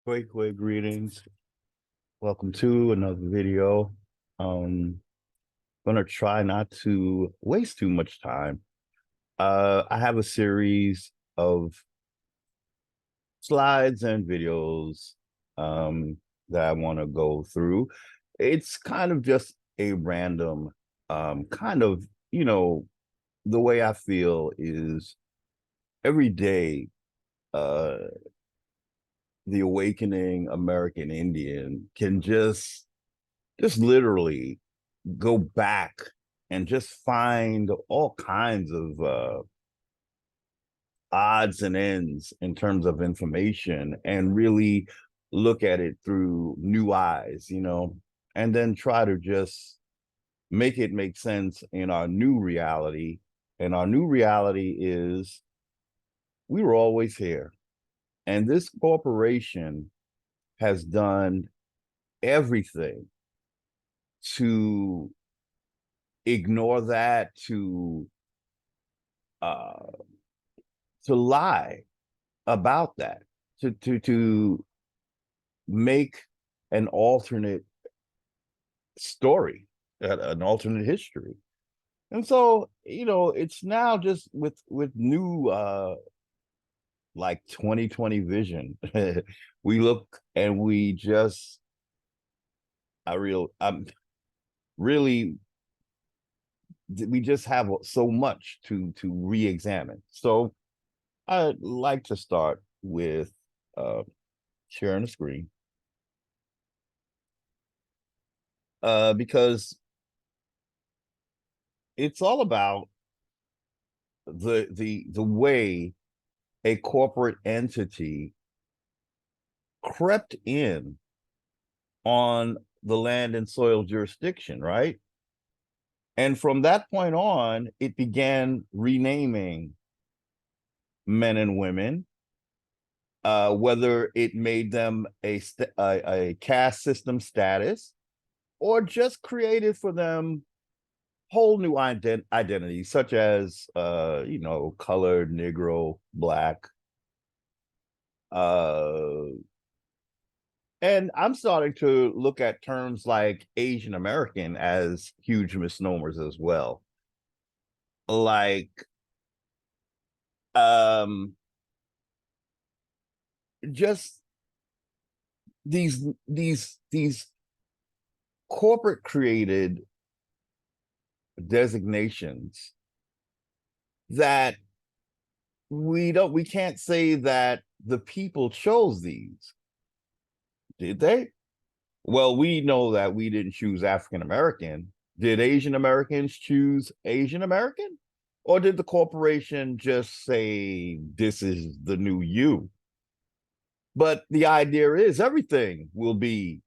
Quick greetings. Welcome to another video. Gonna try not to waste too much time. I have a series of slides and videos that I want to go through. It's kind of just a random kind of, the way I feel is every day uh the awakening American Indian can just literally go back and just find all kinds of odds and ends in terms of information and really look at it through new eyes, and then try to just make it make sense in our new reality. And our new reality is we were always here. And this corporation has done everything to ignore that, uh to lie about that, to make an alternate story, an alternate history. And so, it's now just with new like 2020 vision. We look and we just I'm really we just have so much to re-examine. So I'd like to start with sharing the screen, because it's all about the way a corporate entity crept in on the land and soil jurisdiction, right? And from that point on, it began renaming men and women, whether it made them a caste system status or just created for them whole new identities, such as colored, Negro, Black. And I'm starting to look at terms like Asian American as huge misnomers as well. Like, just these corporate created designations that we can't say that the people chose these, did they? Well, we know that we didn't choose African American. Did Asian Americans choose Asian American? Or did the corporation just say, this is the new you? But the idea is everything will be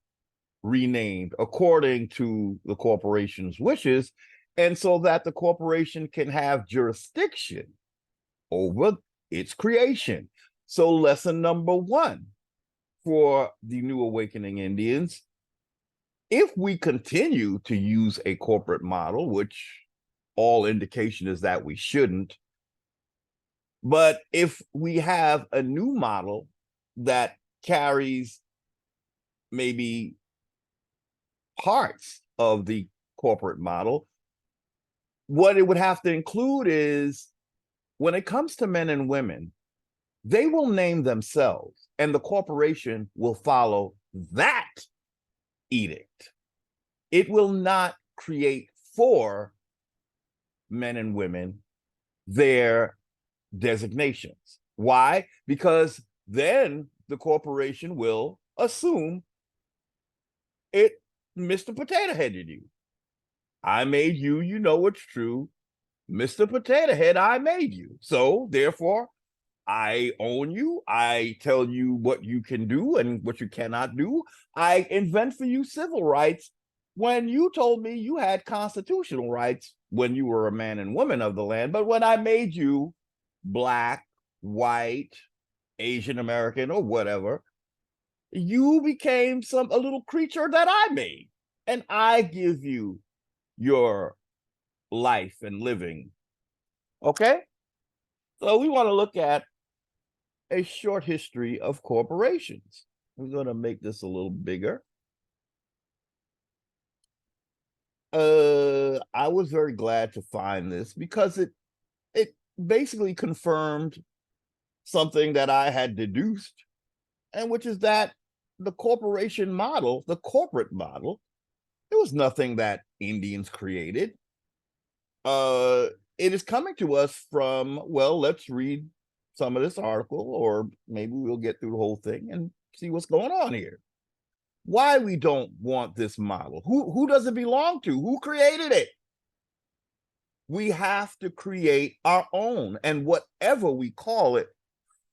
renamed according to the corporation's wishes, and so that the corporation can have jurisdiction over its creation. So lesson number one for the new awakening Indians: if we continue to use a corporate model, which all indication is that we shouldn't, but if we have a new model that carries maybe parts of the corporate model, what it would have to include is, when it comes to men and women, they will name themselves and the corporation will follow that edict. It will not create for men and women their designations. Why? Because then the corporation will assume it Mr. Potato Headed you. I made you, you know it's true. Mr. Potato Head, I made you. So therefore, I own you. I tell you what you can do and what you cannot do. I invent for you civil rights when you told me you had constitutional rights when you were a man and woman of the land. But when I made you Black, white, Asian American, or whatever, you became a little creature that I made. And I give you your life and living. Okay? So we want to look at a short history of corporations. I'm going to make this a little bigger. I was very glad to find this because it basically confirmed something that I had deduced, and which is that the corporation model, the corporate model, it was nothing that Indians created. It is coming to us from, well, let's read some of this article, or maybe we'll get through the whole thing and see what's going on here. Why we don't want this model? Who does it belong to? Who created it? We have to create our own, and whatever we call it,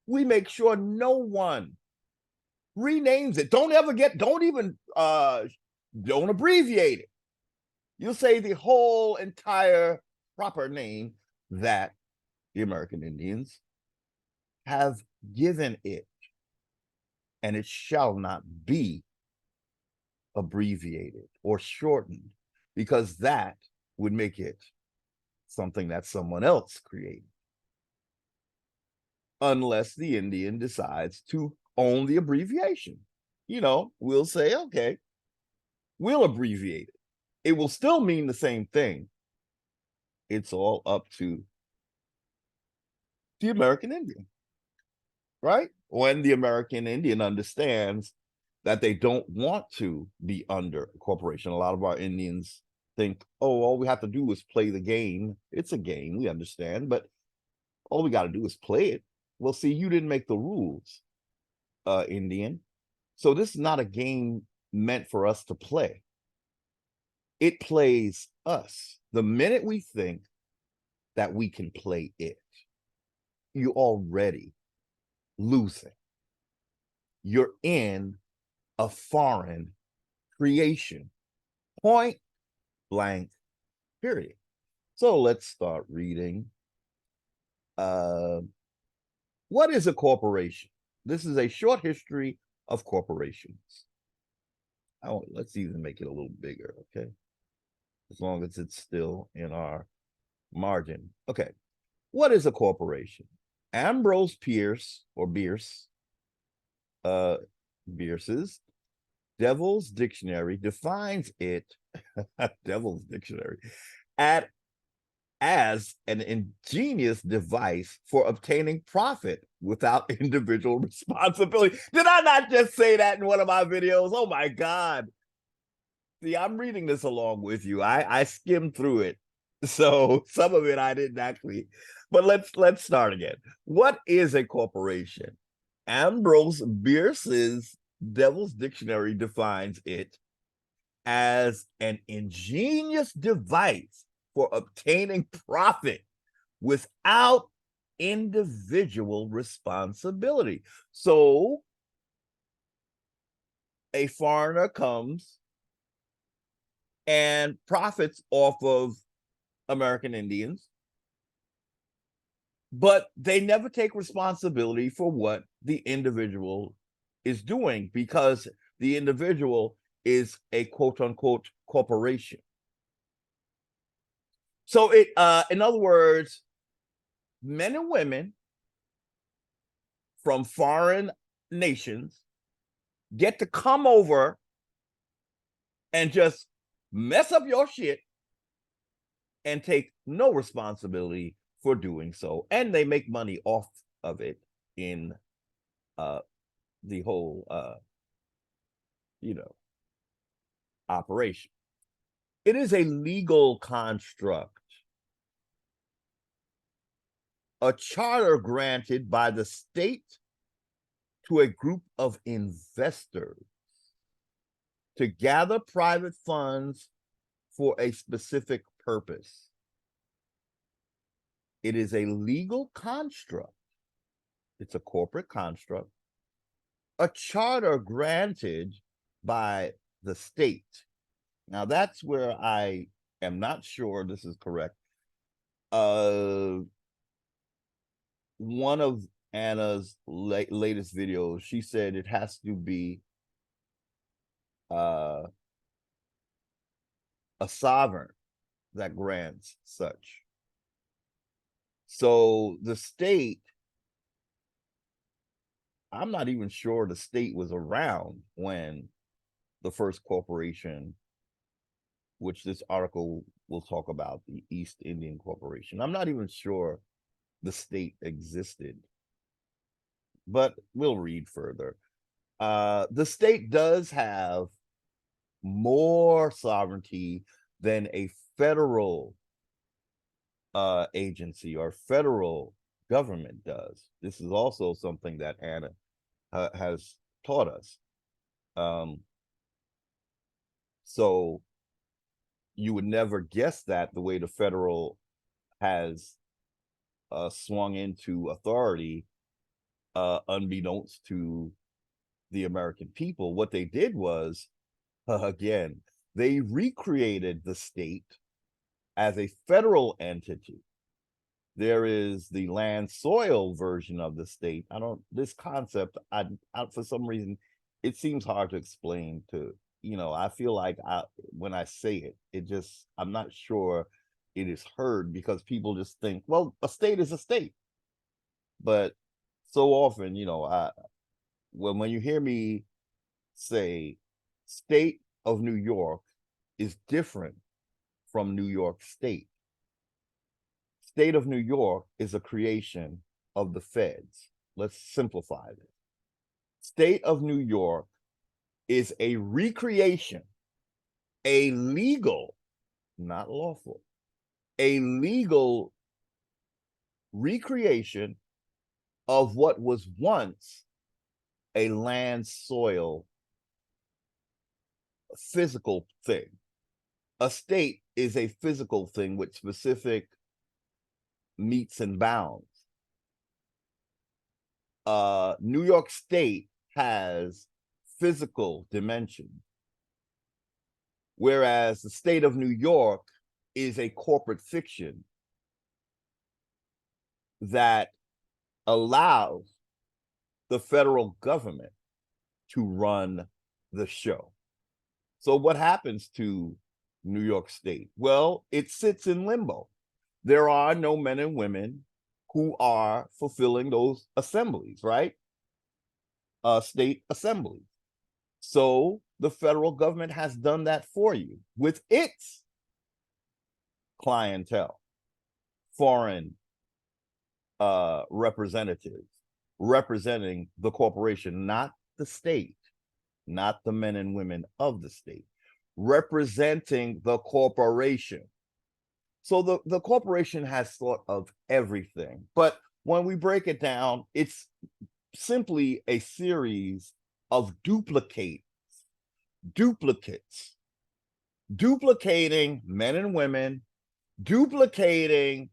we make sure no one renames it. Don't abbreviate it. You'll say the whole entire proper name that the American Indians have given it, and it shall not be abbreviated or shortened, because that would make it something that someone else created, unless the Indian decides to own the abbreviation. We'll say, okay, we'll abbreviate it. It will still mean the same thing. It's all up to the American Indian, right? When the American Indian understands that they don't want to be under a corporation. A lot of our Indians think, oh, all we have to do is play the game. It's a game, we understand, but all we got to do is play it. Well, see, you didn't make the rules, Indian. So this is not a game meant for us to play. It plays us. The minute we think that we can play it, you're already losing. You're in a foreign creation. Point blank, period. So let's start reading. What is a corporation? This is a short history of corporations. Let's even make it a little bigger, okay? As long as it's still in our margin. Okay. What is a corporation? Ambrose Bierce, or Bierce's Devil's Dictionary defines it, Devil's Dictionary, as an ingenious device for obtaining profit without individual responsibility. Did I not just say that in one of my videos? Oh my God. See, I'm reading this along with you. I skimmed through it. So some of it I didn't actually, but let's start again. What is a corporation? Ambrose Bierce's Devil's Dictionary defines it as an ingenious device for obtaining profit without individual responsibility. So a foreigner comes and profits off of American Indians, but they never take responsibility for what the individual is doing, because the individual is a quote unquote corporation. So in other words, men and women from foreign nations get to come over and just mess up your shit and take no responsibility for doing so. And they make money off of it in the whole, operation. It is a legal construct, a charter granted by the state to a group of investors to gather private funds for a specific purpose. It is a legal construct. It's a corporate construct, a charter granted by the state. Now that's where I am not sure this is correct. One of Anna's latest videos, she said it has to be a sovereign that grants such. So the state, I'm not even sure the state was around when the first corporation, which this article will talk about, the East Indian Corporation. I'm not even sure the state existed, but we'll read further. The state does have more sovereignty than a federal agency or federal government does. This is also something that Anna has taught us. So you would never guess that the way the federal has swung into authority, unbeknownst to the American people. What they did was, again, they recreated the state as a federal entity. There is the land soil version of the state. This concept, I for some reason, it seems hard to explain to, I feel like when I say it, I'm not sure it is heard because people just think, well, a state is a state. But so often, when you hear me say state of New York is different from New York State. State of New York is a creation of the feds. Let's simplify this. State of New York is a recreation, a legal, not lawful, a legal recreation of what was once a land soil physical thing. A state is a physical thing with specific metes and bounds. New York State has physical dimension, whereas the state of New York is a corporate fiction that allows the federal government to run the show. So what happens to New York State? Well, it sits in limbo. There are no men and women who are fulfilling those assemblies, right? State assemblies. So the federal government has done that for you with its clientele, foreign representatives representing the corporation, not the state, not the men and women of the state, representing the corporation. So the corporation has thought of everything. But when we break it down, it's simply a series of duplicates, duplicating men and women, duplicating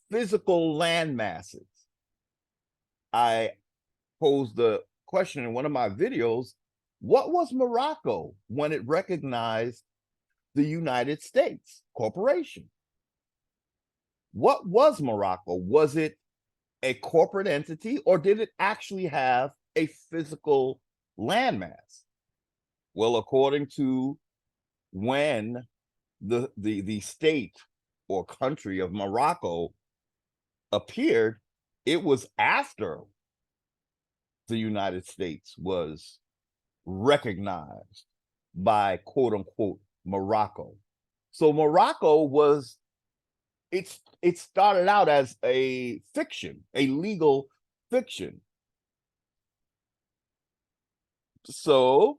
physical land masses. I posed the question in one of my videos, what was Morocco when it recognized the United States corporation? What was Morocco? Was it a corporate entity or did it actually have a physical landmass? Well, according to when the state or country of Morocco appeared, it was after the United States was recognized by quote unquote Morocco. So Morocco was, it started out as a fiction, a legal fiction. So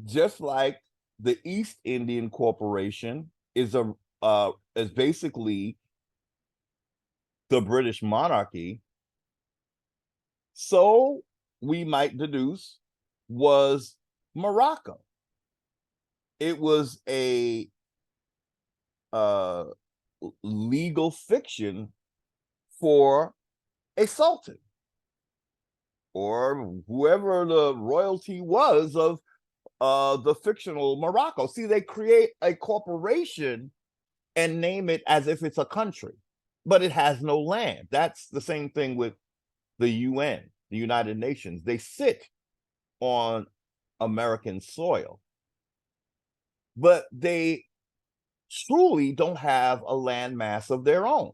just like the East Indian Corporation is basically the British monarchy, so we might deduce was Morocco. It was a legal fiction for a sultan or whoever the royalty was of the fictional Morocco. See, they create a corporation and name it as if it's a country, but it has no land. That's the same thing with the UN, the United Nations. They sit on American soil, but they truly don't have a landmass of their own.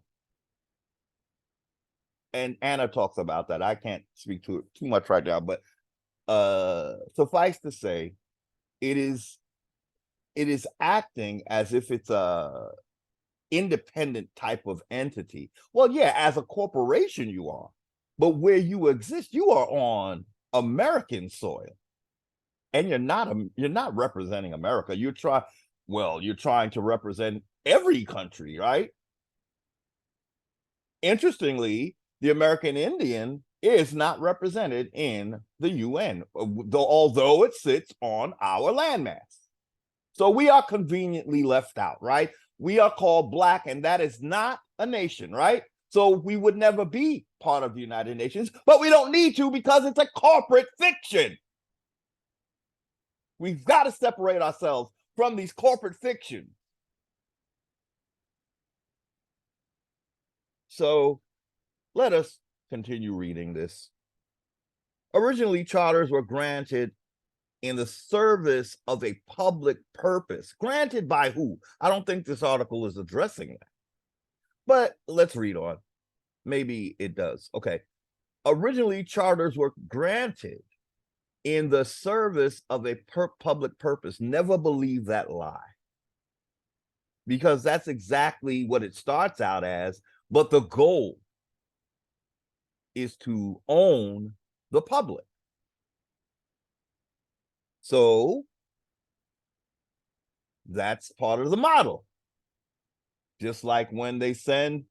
and Anna talks about that. I can't speak to it too much right now, but suffice to say, it is acting as if it's a independent type of entity. Well, yeah, as a corporation you are, but where you exist, you are on American soil, and you're not representing America. You're trying to represent every country, right? Interestingly, the American Indian is not represented in the UN, although it sits on our landmass. So we are conveniently left out, right? We are called Black, and that is not a nation, right? So we would never be part of the United Nations, but we don't need to because it's a corporate fiction. We've got to separate ourselves from these corporate fictions. So let us continue reading this. Originally, charters were granted in the service of a public purpose. Granted by who? I don't think this article is addressing that. But let's read on. Maybe it does. Okay. Originally, charters were granted in the service of a public purpose. Never believe that lie, because that's exactly what it starts out as. But the goal is to own the public. So that's part of the model. Just like when they send,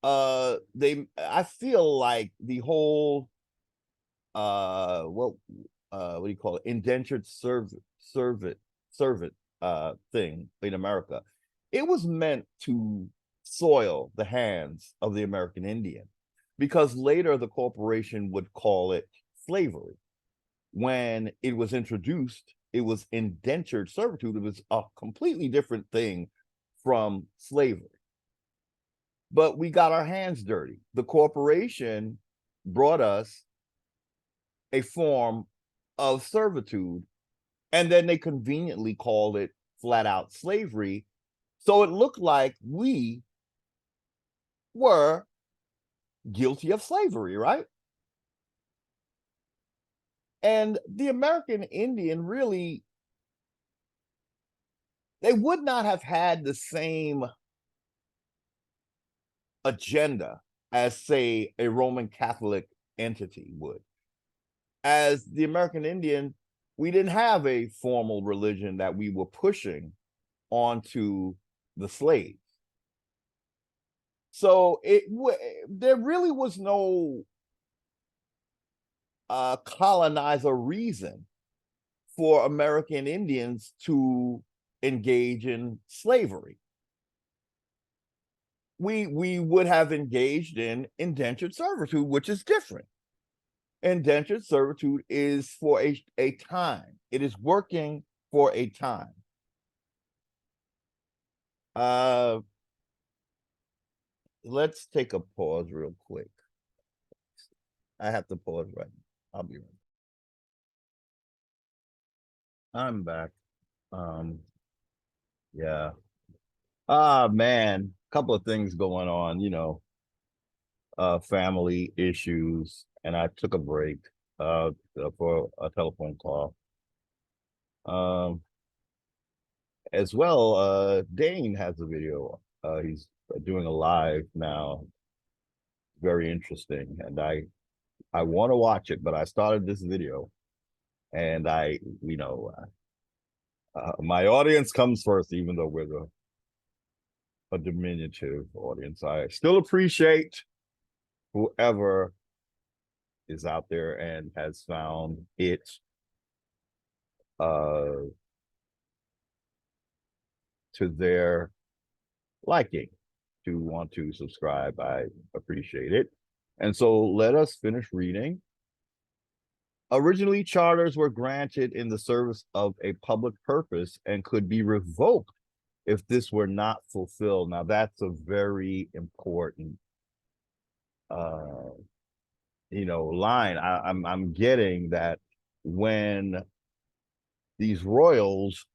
I feel like the whole, what do you call it? Indentured servant thing in America. It was meant to soil the hands of the American Indian, because later the corporation would call it slavery. When it was introduced, it was indentured servitude. It was a completely different thing from slavery. But we got our hands dirty. The corporation brought us a form of servitude, and then they conveniently called it flat out slavery. So it looked like we were guilty of slavery, right? And the American Indian really, they would not have had the same agenda as, say, a Roman Catholic entity would. As the American Indian, we didn't have a formal religion that we were pushing onto the slaves. So there really was no colonizer reason for American Indians to engage in slavery. We would have engaged in indentured servitude, which is different. Indentured servitude is for a time. It is working for a time. Let's take a pause real quick. I have to pause right now. I'll be right back. I'm back. Yeah. Man, couple of things going on, family issues, and I took a break for a telephone call. As well, Dane has a video. He's doing a live now. Very interesting, and I want to watch it, but I started this video, and my audience comes first, even though we're a diminutive audience. I still appreciate whoever is out there and has found it to their liking to want to subscribe. I appreciate it. And so let us finish reading. Originally, charters were granted in the service of a public purpose and could be revoked if this were not fulfilled. Now, that's a very important line. I'm getting that when these royals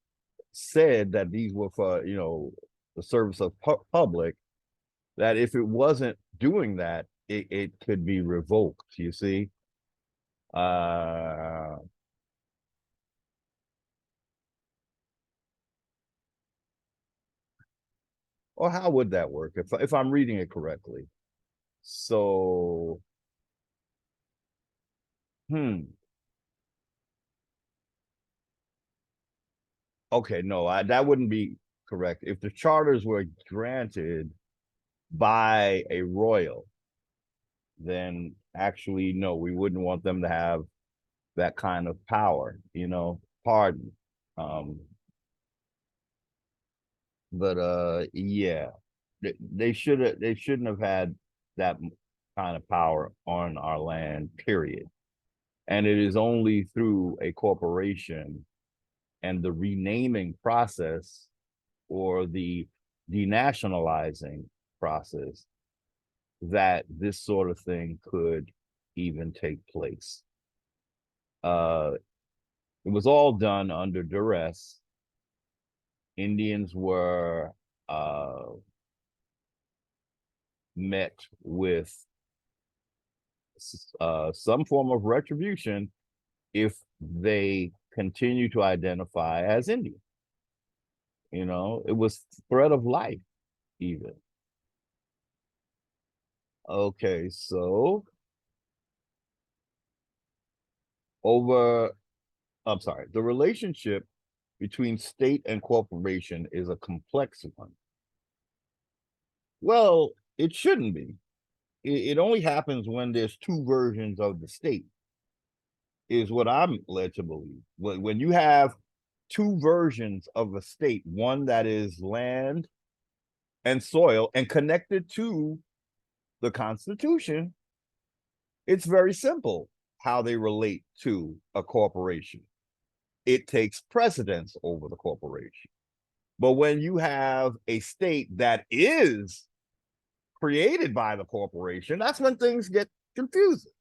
said that these were for the service of public, that if it wasn't doing that, it could be revoked, you see. Uh or how would that work if I'm reading it correctly? So, hmm. Okay, no, that wouldn't be correct. If the charters were granted by a royal, then actually, no, we wouldn't want them to have that kind of power, pardon. Um, but yeah, they shouldn't have had that kind of power on our land, period. And it is only through a corporation and the renaming process or the denationalizing process that this sort of thing could even take place. Uh, it was all done under duress. Indians were met with some form of retribution if they continue to identify as Indian. It was threat of life, even. Okay, so over, I'm sorry, the relationship between state and corporation is a complex one. Well, it shouldn't be. It only happens when there's two versions of the state, is what I'm led to believe. When you have two versions of a state, one that is land and soil and connected to the Constitution, it's very simple how they relate to a corporation. It takes precedence over the corporation. But when you have a state that is created by the corporation, that's when things get confusing.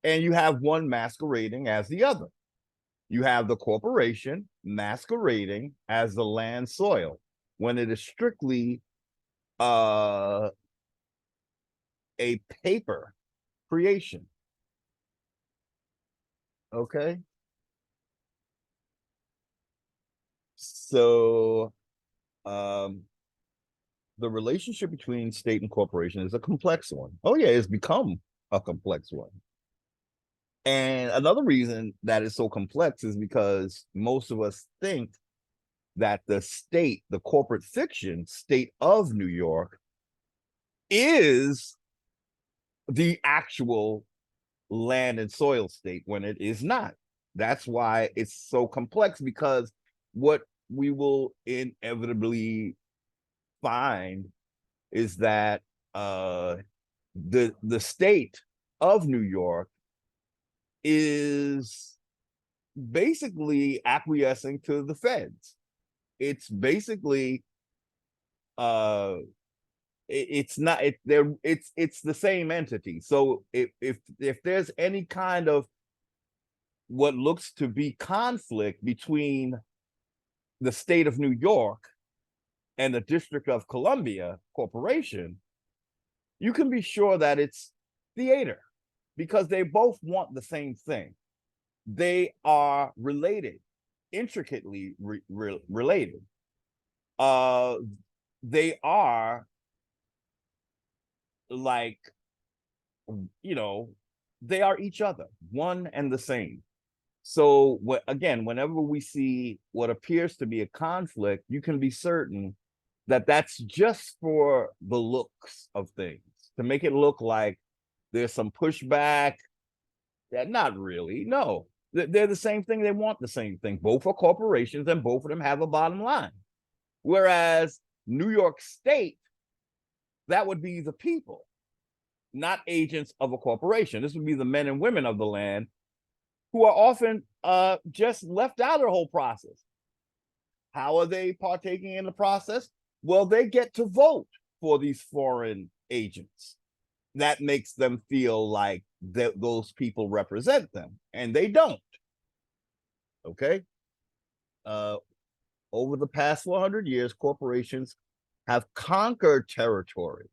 And you have one masquerading as the other. You have the corporation masquerading as the land soil when it is strictly uh, a paper creation. Okay. So um, the relationship between state and corporation is a complex one. Oh, yeah, it's become a complex one. And another reason that it's so complex is because most of us think that the state, the corporate fiction state of New York, is the actual land and soil state when it is not. That's why it's so complex, because what we will inevitably find is that the state of New York is basically acquiescing to the feds. It's basically it's not it's the same entity. So if there's any kind of what looks to be conflict between the state of New York and the District of Columbia Corporation, you can be sure that it's theater, because they both want the same thing. They are related, intricately related. Uh, they are like, you know, they are each other, one and the same. So again, whenever we see what appears to be a conflict, you can be certain that that's just for the looks of things, to make it look like there's some pushback. That not really. No, they're the same thing. They want the same thing. Both are corporations, and both of them have a bottom line. Whereas New York State, that would be the people, not agents of a corporation. This would be the men and women of the land, who are often just left out of the whole process. How are they partaking in the process? Well, they get to vote for these foreign agents. That makes them feel like those people represent them, and they don't. Okay. Uh, Over the past 400 years, corporations have conquered territory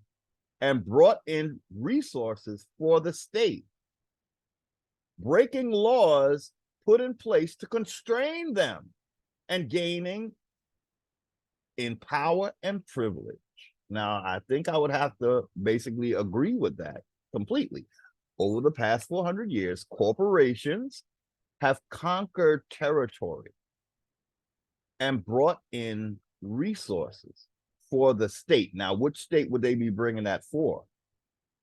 and brought in resources for the state, breaking laws put in place to constrain them, and gaining in power and privilege. Now, I think I would have to basically agree with that completely. Over the past 400 years, corporations have conquered territory and brought in resources for the state. Now, which state would they be bringing that for?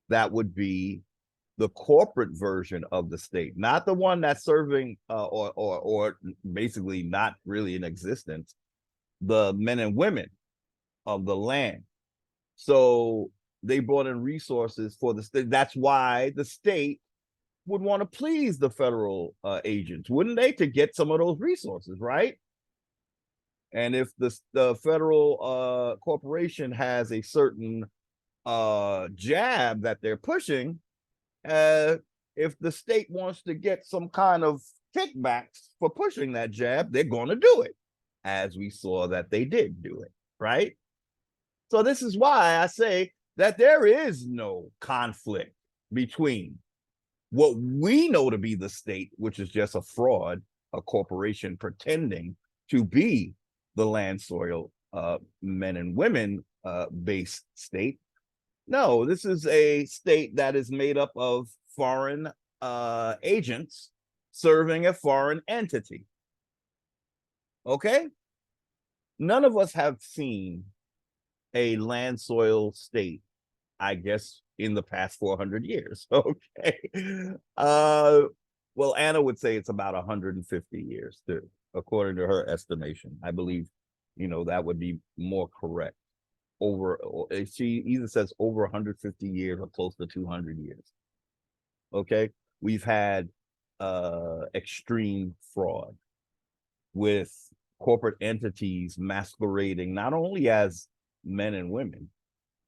That would be the corporate version of the state, not the one that's serving or basically not really in existence, the men and women of the land. So they brought in resources for the state. That's why the state would want to please the federal agents, wouldn't they, to get some of those resources, right? And if the federal corporation has a certain jab that they're pushing, if the state wants to get some kind of kickbacks for pushing that jab, they're going to do it, as we saw that they did do it, right? So this is why I say that there is no conflict between what we know to be the state, which is just a fraud, a corporation pretending to be the land, soil, men and women based state. No, this is a state that is made up of foreign agents serving a foreign entity. Okay? None of us have seen a land, soil state, I guess, in the past 400 years. Okay. Well, Anna would say it's about 150 years, too, according to her estimation. I believe, that would be more correct. She either says over 150 years or close to 200 years. Okay. We've had extreme fraud with corporate entities masquerading not only as men and women,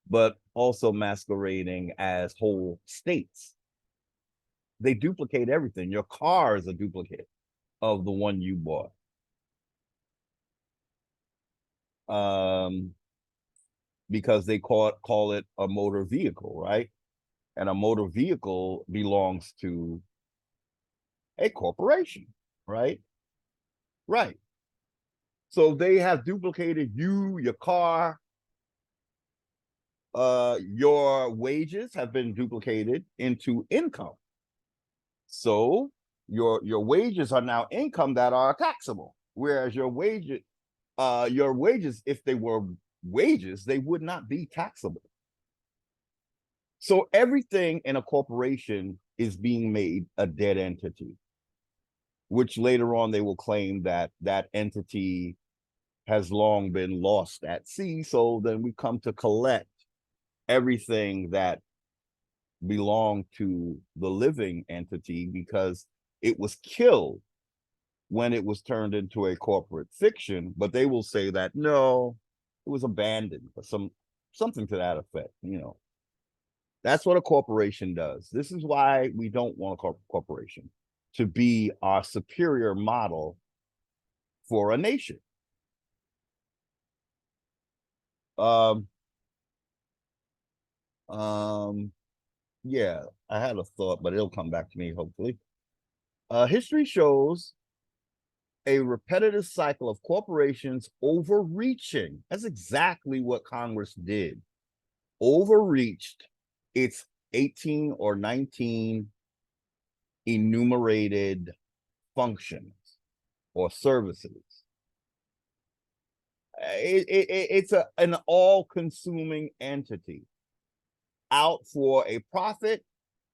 but also masquerading as whole states. They duplicate everything. Your car is a duplicate of the one you bought. Because they call it a motor vehicle, right? And a motor vehicle belongs to a corporation, right? Right. So they have duplicated you, your car, your wages have been duplicated into income. So your wages are now income that are taxable, whereas your wages, if they were wages, they would not be taxable. So everything in a corporation is being made a dead entity, which later on they will claim that that entity has long been lost at sea. So then we come to collect everything that belonged to the living entity because it was killed when it was turned into a corporate fiction. But they will say that no, it was abandoned or something to that effect. That's what a corporation does. This is why we don't want a corporation to be our superior model for a nation. Yeah, I had a thought, but it'll come back to me, hopefully. History shows a repetitive cycle of corporations overreaching. That's exactly what Congress did. Overreached its 18 or 19 enumerated functions or services. It's an all-consuming entity out for a profit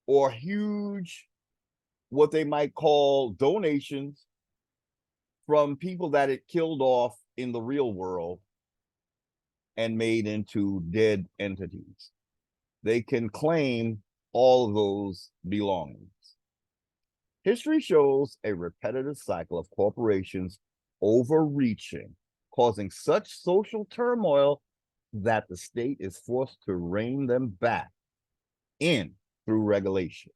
or huge, what they might call donations from people that it killed off in the real world and made into dead entities. They can claim all of those belongings. History shows a repetitive cycle of corporations overreaching, causing such social turmoil that the state is forced to rein them back in through regulation.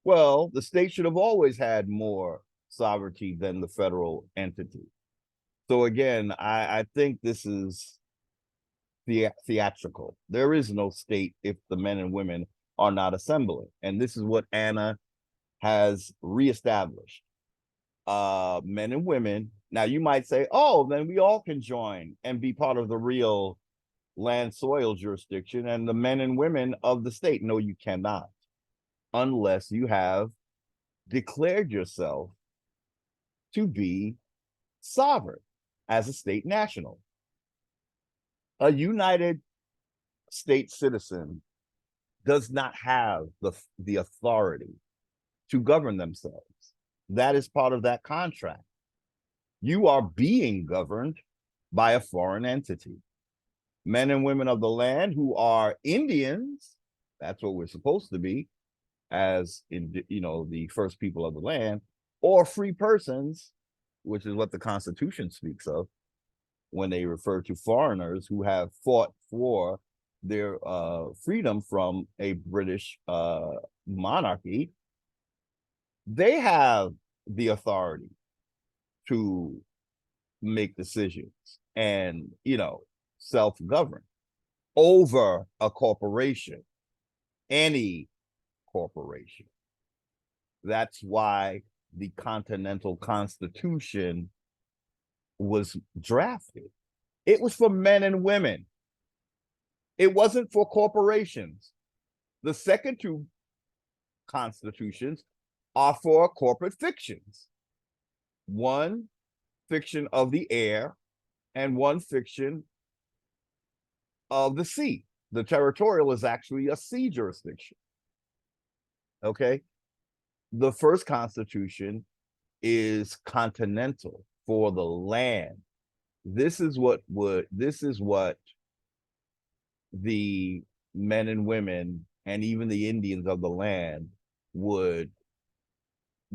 Well, the state should have always had more sovereignty than the federal entity. So again, I think this is theatrical. There is no state if the men and women are not assembling. And this is what Anna has reestablished. Men and women. Now you might say, oh, then we all can join and be part of the real land soil jurisdiction and the men and women of the state. No, you cannot, unless you have declared yourself to be sovereign as a state national. A United States citizen does not have the authority to govern themselves. That is part of that contract. You are being governed by a foreign entity. Men and women of the land who are Indians, that's what we're supposed to be, as in, you know, the first people of the land, or free persons, which is what the Constitution speaks of when they refer to foreigners who have fought for their freedom from a British monarchy. They have the authority to make decisions and, you know, self-govern over a corporation, any corporation. That's why the Continental Constitution was drafted. It was for men and women. It wasn't for corporations. The second two constitutions are for corporate fictions. One fiction of the air and one fiction of the sea. The territorial is actually a sea jurisdiction. Okay. The first constitution is continental, for the land. This is what the men and women and even the Indians of the land would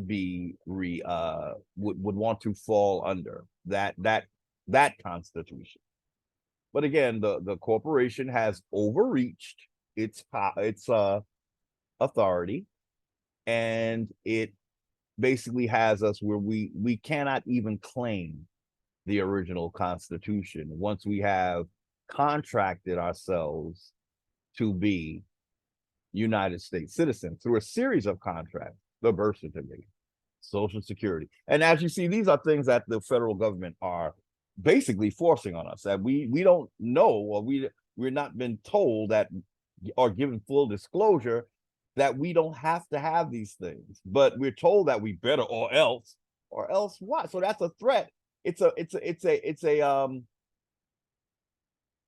be would want to fall under that constitution. But again, the corporation has overreached its authority, and it basically has us where we cannot even claim the original Constitution once we have contracted ourselves to be United States citizens through a series of contracts, the birth certificate, Social Security. And as you see, these are things that the federal government are basically forcing on us, that we don't know, or we're not been told that, or given full disclosure that we don't have to have these things, but we're told that we better, or else what? So that's a threat. It's a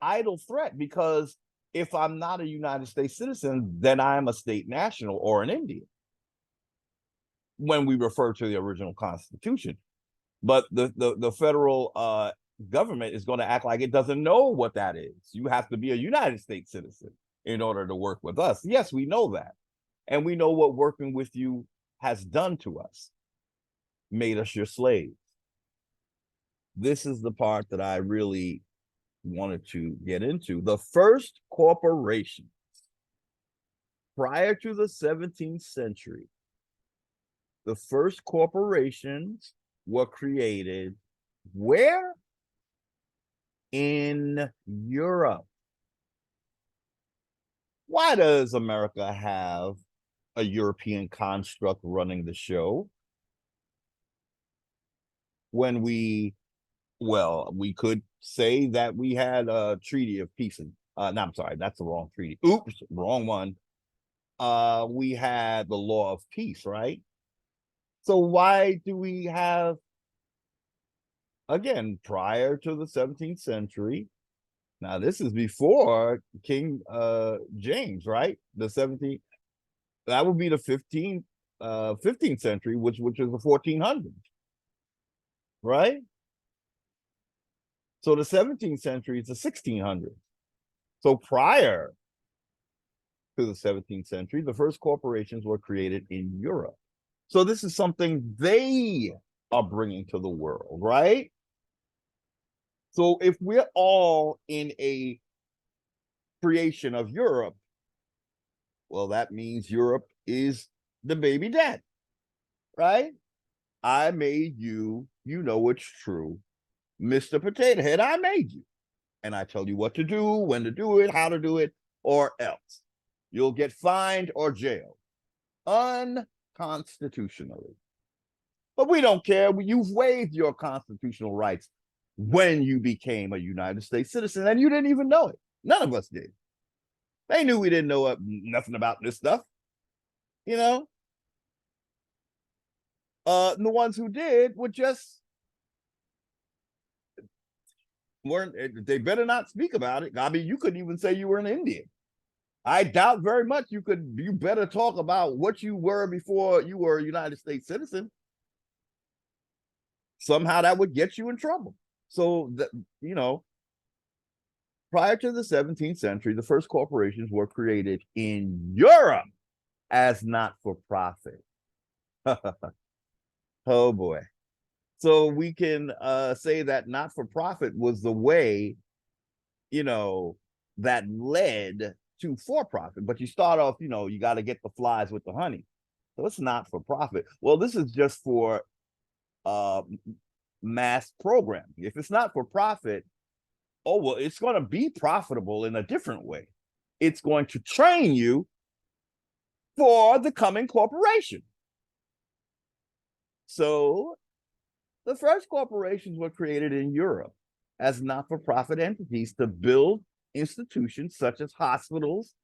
idle threat, because if I'm not a United States citizen, then I'm a state national or an Indian when we refer to the original Constitution. But the federal government is going to act like it doesn't know what that is. You have to be a United States citizen in order to work with us. Yes, we know that. And we know what working with you has done to us, made us your slaves. This is the part that I really wanted to get into. The first corporations prior to the 17th century, the first corporations were created where? In Europe. Why does America have a European construct running the show? When we could say that we had a treaty of peace and no, I'm sorry, that's the wrong treaty. Oops, wrong one. We had the law of peace, right? So why do we have, again, prior to the 17th century? Now this is before King James, right? The 17th, that would be the 15th century, which is the 1400s, right? So the 17th century is the 1600s. So prior to the 17th century, the first corporations were created in Europe. So this is something they are bringing to the world, right? So if we're all in a creation of Europe, well, that means Europe is the baby dad, right? I made you, you know it's true, Mr. Potato Head, I made you. and I tell you what to do, when to do it, how to do it, or else you'll get fined or jailed unconstitutionally. But we don't care. You've waived your constitutional rights when you became a United States citizen, and you didn't even know it. None of us did. They knew we didn't know nothing about this stuff, you know. The ones who did were just weren't. They better not speak about it. I mean, you couldn't even say you were an Indian. I doubt very much you could. You better talk about what you were before you were a United States citizen. Somehow that would get you in trouble. So that, you know, prior to the 17th century, the first corporations were created in Europe as not-for-profit. Oh boy. So we can say that not-for-profit was the way, you know, that led to for-profit. But you start off, you know, you got to get the flies with the honey. So it's not-for-profit. Well, this is just for mass programming. If it's not for profit, oh, well, it's going to be profitable in a different way. It's going to train you for the coming corporation. So the first corporations were created in Europe as not-for-profit entities to build institutions such as hospitals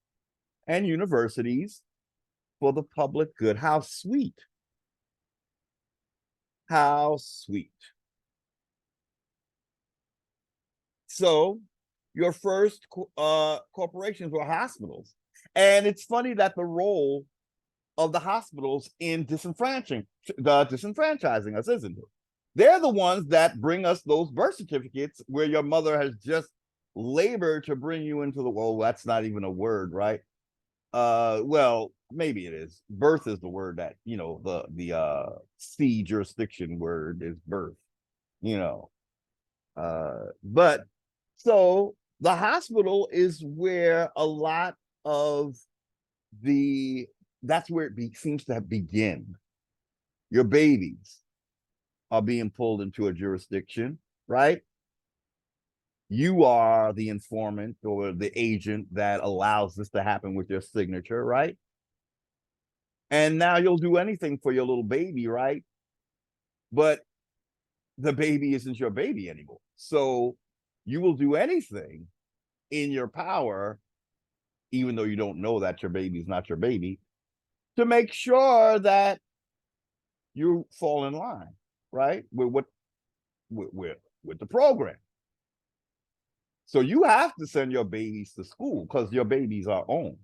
and universities for the public good. How sweet. How sweet. So your first corporations were hospitals. And it's funny that the role of the hospitals in disenfranchising us, isn't it? They're the ones that bring us those birth certificates where your mother has just labored to bring you into the world. That's not even a word, right? Well, maybe it is. Birth is the word that, you know, the C jurisdiction word is birth, you know. But so the hospital is where a lot of that's where it seems to begin. Your babies are being pulled into a jurisdiction, right? You are the informant or the agent that allows this to happen with your signature, right? And now you'll do anything for your little baby, right? But the baby isn't your baby anymore. So you will do anything in your power, even though you don't know that your baby is not your baby, to make sure that you fall in line, right? With the program. So you have to send your babies to school because your babies are owned.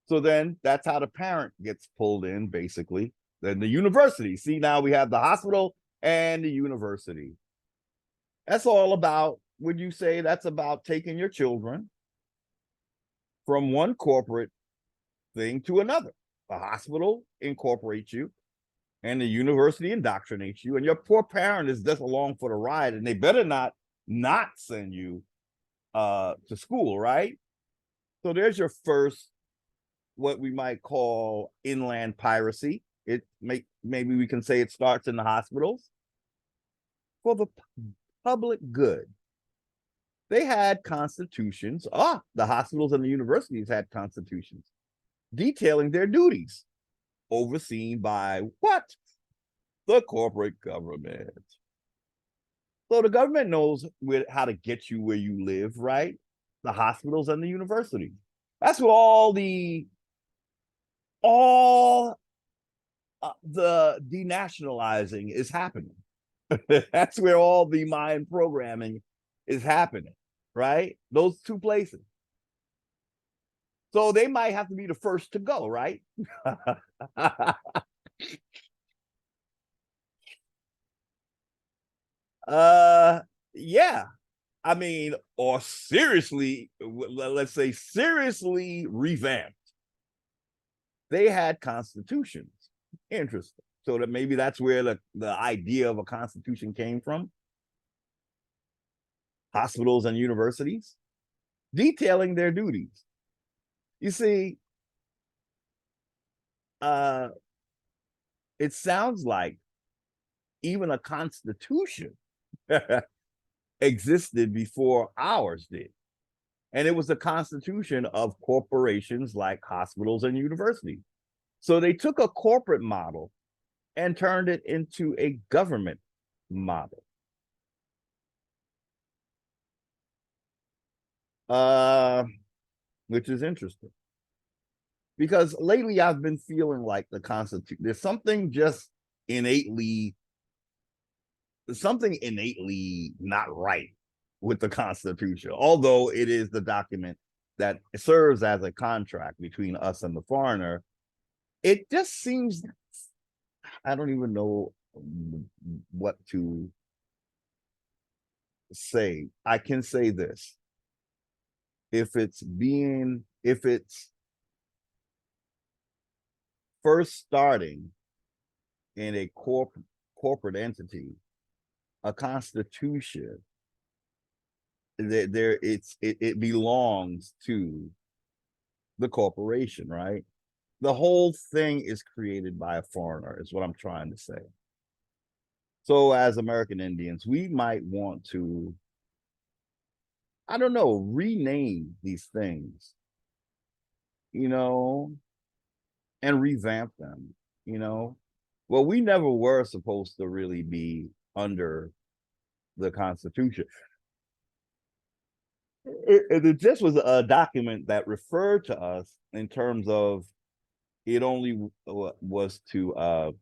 So then that's how the parent gets pulled in, basically. Then the university. See, now we have the hospital and the university. That's all about, would you say that's about taking your children from one corporate thing to another? The hospital incorporates you and the university indoctrinates you, and your poor parent is just along for the ride, and they better not send you to school, right? So there's your first, what we might call inland piracy. Maybe we can say it starts in the hospitals for the public good. They had constitutions. The hospitals and the universities had constitutions detailing their duties, overseen by what? The corporate government. So the government knows how to get you where you live, right? The hospitals and the universities. That's where all the denationalizing is happening. That's where all the mind programming is happening, right? Those two places. So they might have to be the first to go, right? Yeah. I mean, or seriously, let's say seriously revamped. They had constitutions. Interesting. So that maybe that's where the idea of a constitution came from. Hospitals and universities detailing their duties. You see, it sounds like even a constitution existed before ours did. And it was the constitution of corporations like hospitals and universities. So they took a corporate model and turned it into a government model. Which is interesting. Because lately I've been feeling like the Constitution, there's something just innately not right with the Constitution, although it is the document that serves as a contract between us and the foreigner. It just seems, I don't even know what to say. I can say this. If it's first starting in a corporate entity, a constitution, it belongs to the corporation, right? The whole thing is created by a foreigner, is what I'm trying to say. So as American Indians, we might want to, I don't know, rename these things, and revamp them, Well, we never were supposed to really be under the Constitution. It just was a document that referred to us in terms of it only was to,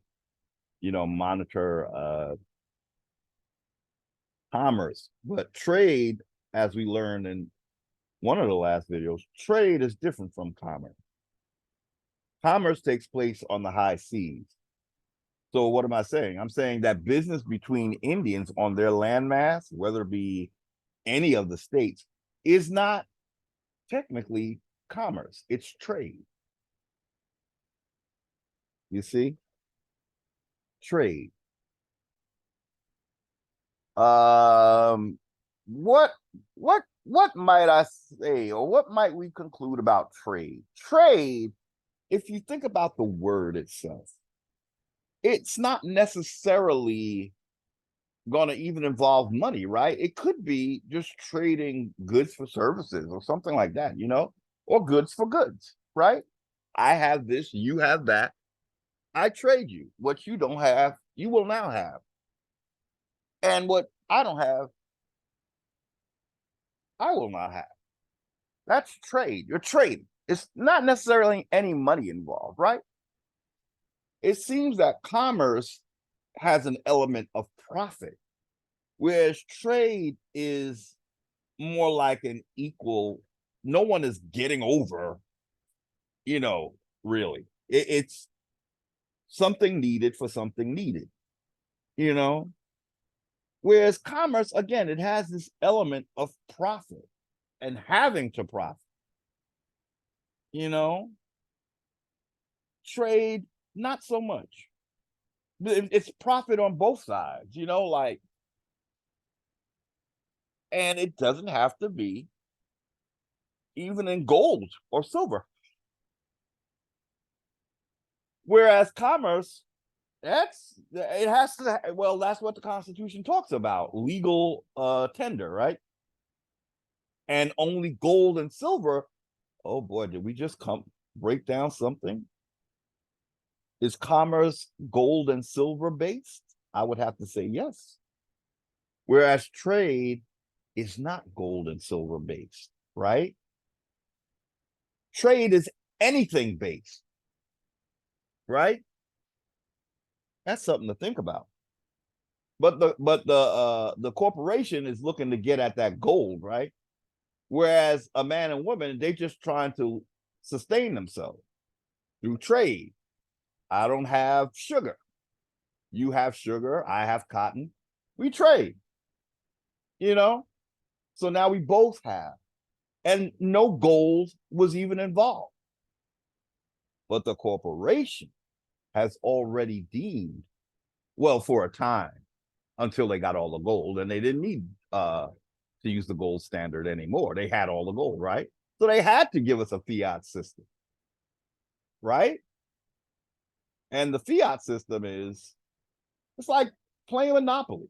monitor commerce, but trade, as we learned in one of the last videos, trade is different from commerce. Commerce takes place on the high seas. So what am I saying? I'm saying that business between Indians on their landmass, whether it be any of the states, is not technically commerce. It's trade. You see? Trade. What might I say, or what might we conclude about trade? Trade, if you think about the word itself, it's not necessarily going to even involve money, right? It could be just trading goods for services or something like that, or goods for goods, right? I have this, you have that. I trade you. What you don't have, you will now have. And what I don't have, I will not have. That's trade. You're trading. It's not necessarily any money involved, right? It seems that commerce has an element of profit, whereas trade is more like an equal, no one is getting over, really. It's something needed for something needed, Whereas commerce, again, it has this element of profit and having to profit, Trade, not so much. It's profit on both sides, and it doesn't have to be even in gold or silver. Whereas commerce, that's what the Constitution talks about, legal tender, right? And only gold and silver. Oh boy, did we just break down something? Is commerce gold and silver based? I would have to say yes. Whereas trade is not gold and silver based, right? Trade is anything based, right? That's something to think about. But the corporation is looking to get at that gold, right? Whereas a man and woman, they just trying to sustain themselves through trade. I don't have sugar. You have sugar. I have cotton. We trade, So now we both have. And no gold was even involved. But the corporation has already deemed, well, for a time, until they got all the gold, and they didn't need to use the gold standard anymore. They had all the gold, right? So they had to give us a fiat system, right? And the fiat system it's like playing Monopoly.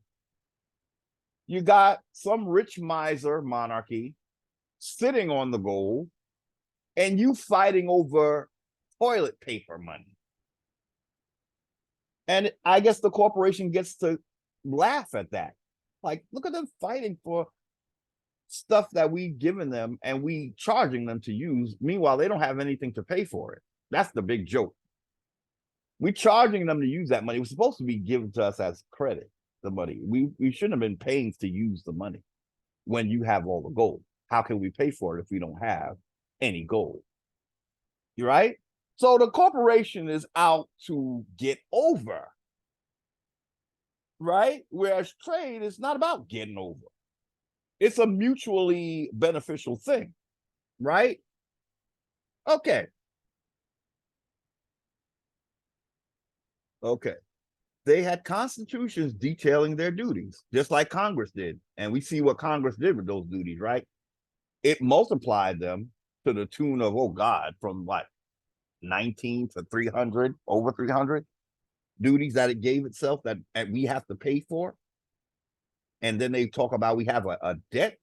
You got some rich miser monarchy sitting on the gold, and you fighting over toilet paper money. And I guess the corporation gets to laugh at that. Like, look at them fighting for stuff that we've given them and we charging them to use. Meanwhile, they don't have anything to pay for it. That's the big joke. We charging them to use that money. It was supposed to be given to us as credit, the money. We shouldn't have been paying to use the money when you have all the gold. How can we pay for it if we don't have any gold? You're right? So the corporation is out to get over, right? Whereas trade is not about getting over. It's a mutually beneficial thing, right? Okay. Okay. They had constitutions detailing their duties, just like Congress did. And we see what Congress did with those duties, right? It multiplied them to the tune of, oh God, from what, 19 to 300, over 300 duties that it gave itself that we have to pay for. And then they talk about we have a debt.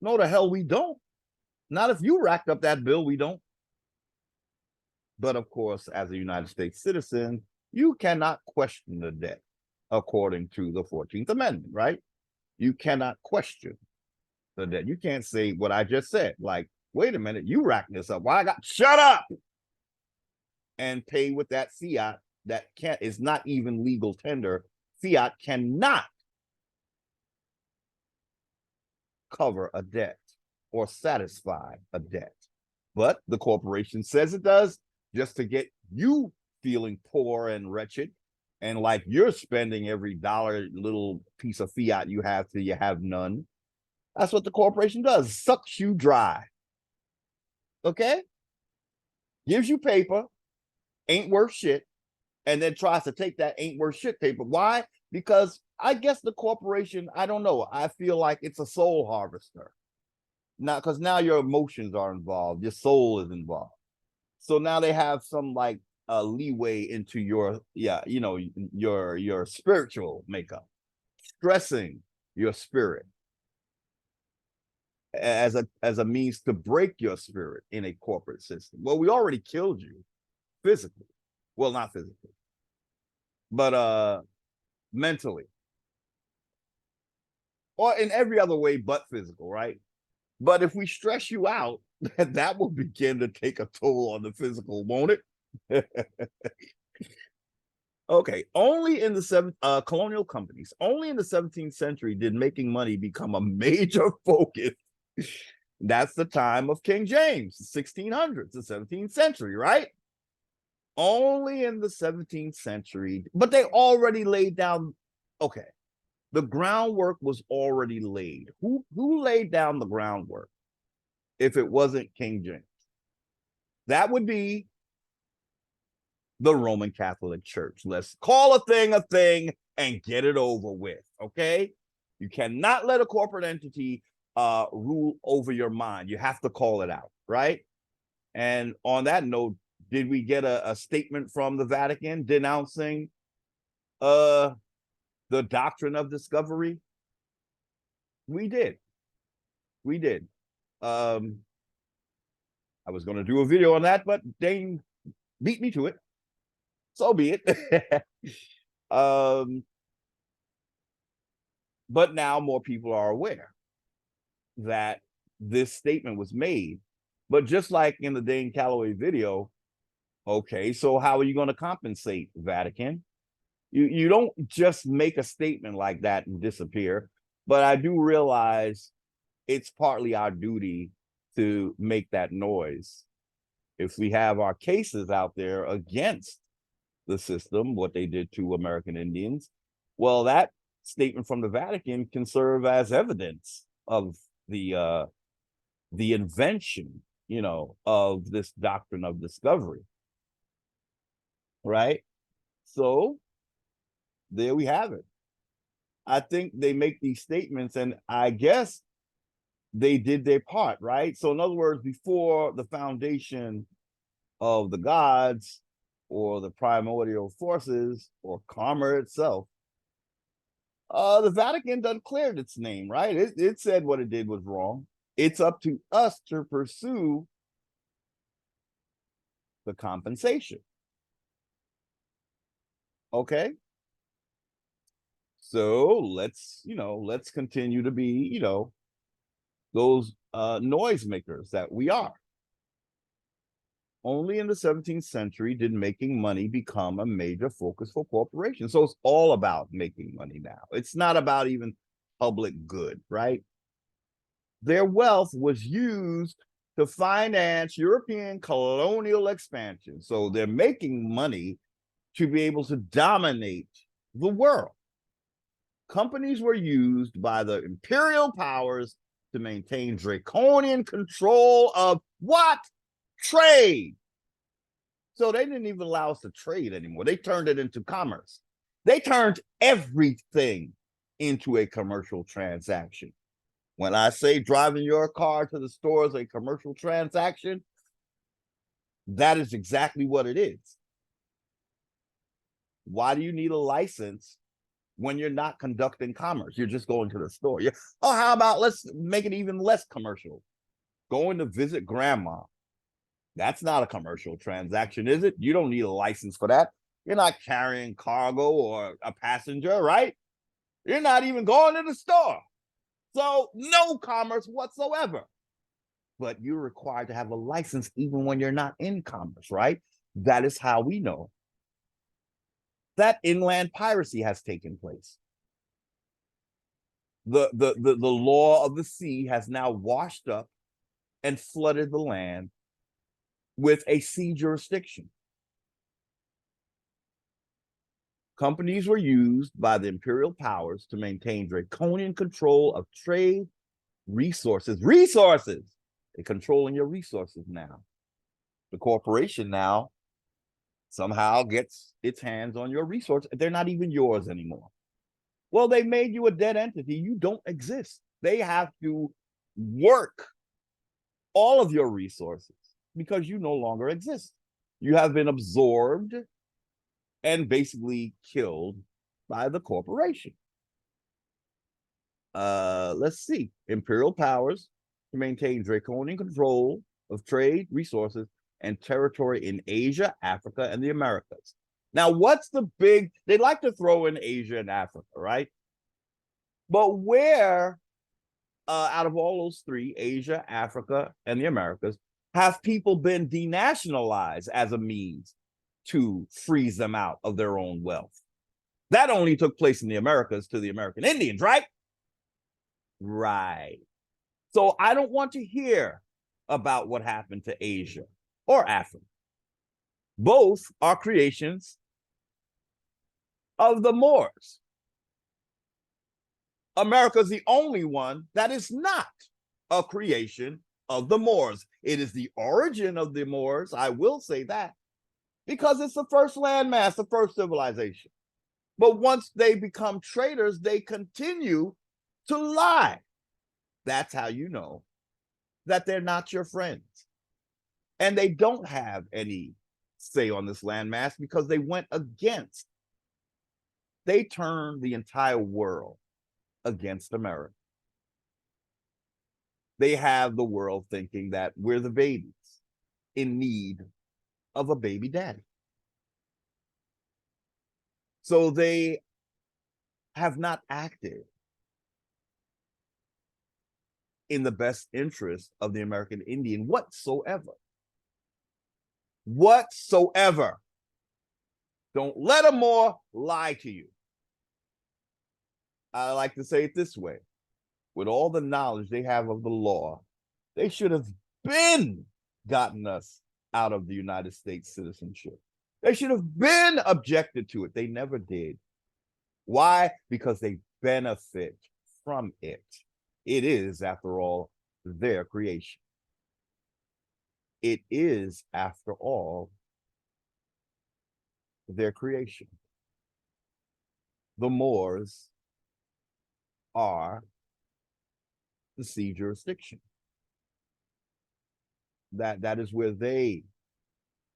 No, the hell we don't. Not if you racked up that bill, we don't. But of course, as a United States citizen, you cannot question the debt according to the 14th Amendment, right? You cannot question the debt. You can't say what I just said, like, wait a minute, you racked this up. Why I got shut up and pay with that fiat that is not even legal tender. Fiat cannot cover a debt or satisfy a debt. But the corporation says it does, just to get you feeling poor and wretched, and like you're spending every dollar little piece of fiat you have till you have none. That's what the corporation does, sucks you dry. Okay? Gives you paper, ain't worth shit, and then tries to take that ain't worth shit paper. Why? Because I guess the corporation, I don't know, I feel like it's a soul harvester. Now, because now your emotions are involved, your soul is involved. So now they have some like leeway into your, your spiritual makeup, stressing your spirit as a means to break your spirit in a corporate system. Well, we already killed you physically. Well, not physically, but mentally, or in every other way but physical, right? But if we stress you out, that will begin to take a toll on the physical, won't it? Okay, only in the colonial companies, only in the 17th century did making money become a major focus. That's the time of King James, the 1600s, the 17th century, right? Only in the 17th century, but they already laid down, okay, the groundwork was already laid. Who laid down the groundwork if it wasn't King James? That would be the Roman Catholic Church. Let's call a thing and get it over with, okay? You cannot let a corporate entity rule over your mind. You have to call it out, right? And on that note, did we get a statement from the Vatican denouncing the doctrine of discovery? We did. I was going to do a video on that, but Dane beat me to it. So be it. But now more people are aware that this statement was made. But just like in the Dane Calloway video, okay, so how are you going to compensate, Vatican? You don't just make a statement like that and disappear. But I do realize it's partly our duty to make that noise. If we have our cases out there against the system, what they did to American Indians, well, that statement from the Vatican can serve as evidence of the invention, of this doctrine of discovery, right? So there we have it. I think they make these statements, and I guess they did their part, right? So in other words, before the foundation of the gods or the primordial forces or karma itself, The Vatican done cleared its name, right? It said what it did was wrong. It's up to us to pursue the compensation. Okay. So let's continue to be, those noisemakers that we are. Only in the 17th century did making money become a major focus for corporations. So it's all about making money now. It's not about even public good, right? Their wealth was used to finance European colonial expansion. So they're making money to be able to dominate the world. Companies were used by the imperial powers to maintain draconian control of what? Trade. So they didn't even allow us to trade anymore. They turned it into commerce. They turned everything into a commercial transaction. When I say driving your car to the store is a commercial transaction, that is exactly what it is. Why do you need a license when you're not conducting commerce? You're just going to the store. How about let's make it even less commercial? Going to visit grandma. That's not a commercial transaction, is it? You don't need a license for that. You're not carrying cargo or a passenger, right? You're not even going to the store. So no commerce whatsoever. But you're required to have a license even when you're not in commerce, right? That is how we know that inland piracy has taken place. The law of the sea has now washed up and flooded the land with a sea jurisdiction. Companies were used by the imperial powers to maintain draconian control of trade, resources. They're controlling your resources now. The corporation now somehow gets its hands on your resources. They're not even yours anymore. Well, they made you a dead entity. You don't exist. They have to work all of your resources because you no longer exist. You have been absorbed and basically killed by the corporation. Let's see. Imperial powers to maintain draconian control of trade, resources, and territory in Asia, Africa, and the Americas. Now, what's the big, they like to throw in Asia and Africa, right? But where, out of all those three, Asia, Africa, and the Americas, have people been denationalized as a means to freeze them out of their own wealth? That only took place in the Americas to the American Indians, right? Right. So I don't want to hear about what happened to Asia or Africa. Both are creations of the Moors. America's the only one that is not a creation of the Moors. It is the origin of the Moors, I will say that, because it's the first landmass, the first civilization. But once they become traitors, they continue to lie. That's how you know that they're not your friends. And they don't have any say on this landmass because they went against, they turned the entire world against America. They have the world thinking that we're the babies in need of a baby daddy. So they have not acted in the best interest of the American Indian whatsoever. Whatsoever. Don't let a Moor lie to you. I like to say it this way. With all the knowledge they have of the law, they should have been gotten us out of the United States citizenship. They should have been objected to it. They never did. Why? Because they benefit from it. It is, after all, their creation. It is, after all, their creation. The Moors are the sea jurisdiction. That is where they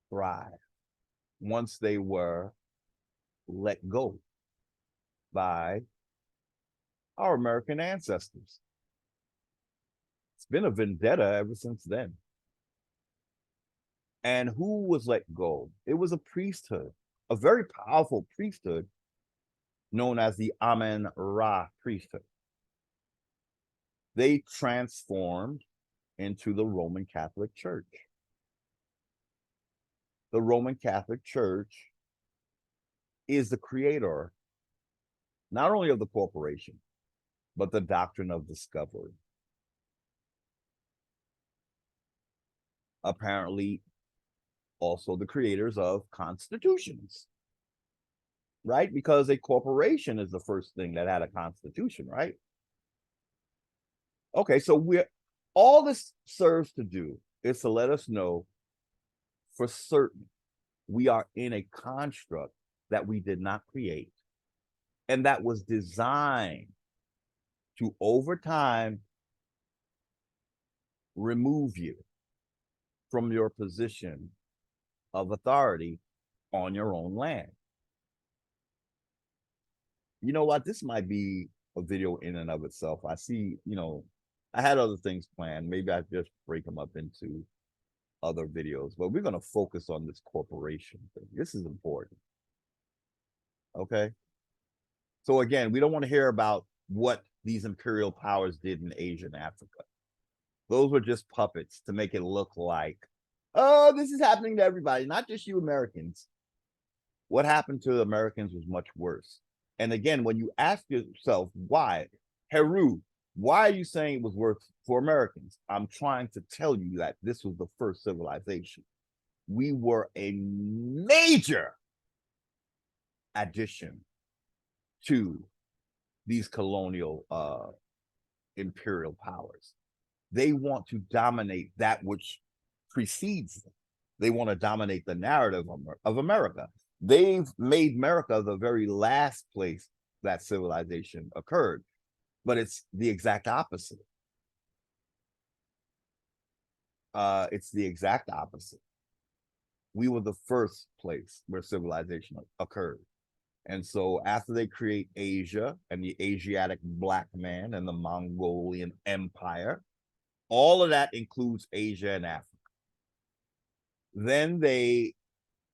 thrive once they were let go by our American ancestors. It's been a vendetta ever since then. And who was let go? It was a priesthood, a very powerful priesthood known as the Amen-Ra priesthood. They transformed into the Roman Catholic Church. The Roman Catholic Church is the creator, not only of the corporation, but the doctrine of discovery. Apparently, also the creators of constitutions, right? Because a corporation is the first thing that had a constitution, right? Okay, so all this serves to do is to let us know for certain we are in a construct that we did not create and that was designed to, over time, remove you from your position of authority on your own land. You know what? This might be a video in and of itself. I see, I had other things planned. Maybe I just break them up into other videos, but we're going to focus on this corporation thing. This is important. Okay. So again, we don't want to hear about what these imperial powers did in Asia and Africa. Those were just puppets to make it look like, oh, this is happening to everybody, not just you Americans. What happened to the Americans was much worse. And again, when you ask yourself why, HERU, why are you saying it was worse for Americans? I'm trying to tell you that this was the first civilization. We were a major addition to these colonial imperial powers. They want to dominate that which precedes them. They want to dominate the narrative of America. They've made America the very last place that civilization occurred, but it's the exact opposite. It's the exact opposite. We were the first place where civilization occurred. And so after they create Asia and the Asiatic black man and the Mongolian Empire, all of that includes Asia and Africa. Then they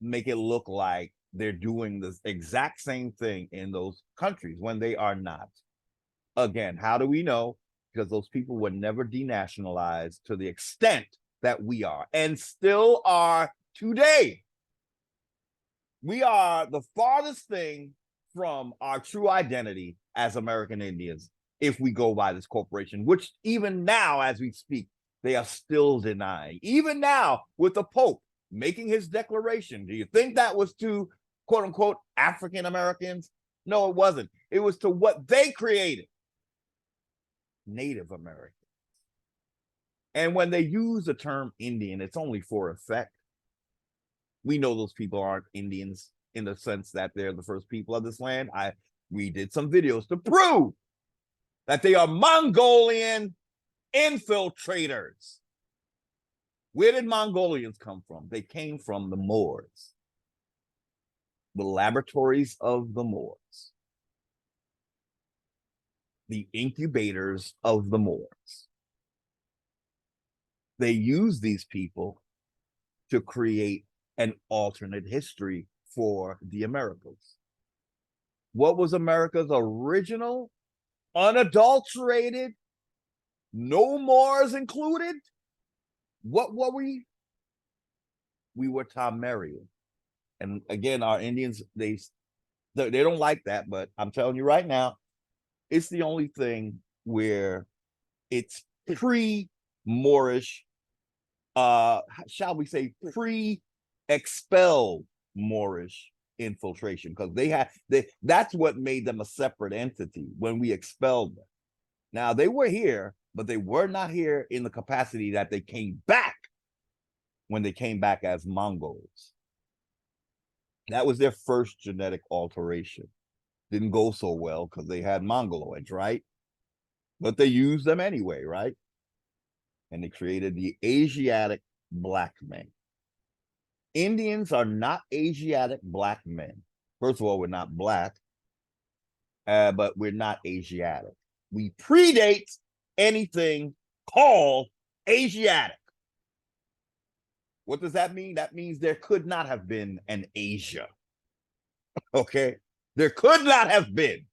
make it look like they're doing the exact same thing in those countries when they are not. Again, how do we know? Because those people were never denationalized to the extent that we are, and still are today. We are the farthest thing from our true identity as American Indians if we go by this corporation, which even now, as we speak, they are still denying. Even now, with the Pope making his declaration, do you think that was to, quote unquote, African Americans? No, it wasn't. It was to what they created, Native Americans. And when they use the term Indian, it's only for effect. We know those people aren't Indians in the sense that they're the first people of this land. We did some videos to prove that they are Mongolian infiltrators. Where did Mongolians come from? They came from the Moors, the laboratories of the Moors, the incubators of the Moors. They use these people to create an alternate history for the Americas. What was America's original, unadulterated, no Moors included? What were we? We were Tamarian. And again, our Indians, they don't like that, but I'm telling you right now, it's the only thing where it's pre-Moorish, shall we say, pre-expelled Moorish infiltration, because that's what made them a separate entity when we expelled them. Now they were here, but they were not here in the capacity that they came back when they came back as Mongols. That was their first genetic alteration. Didn't go so well because they had Mongoloids, right? But they used them anyway, right? And they created the Asiatic black men. Indians are not Asiatic black men. First of all, we're not black, but we're not Asiatic. We predate anything called Asiatic. What does that mean? That means there could not have been an Asia. Okay? There could not have been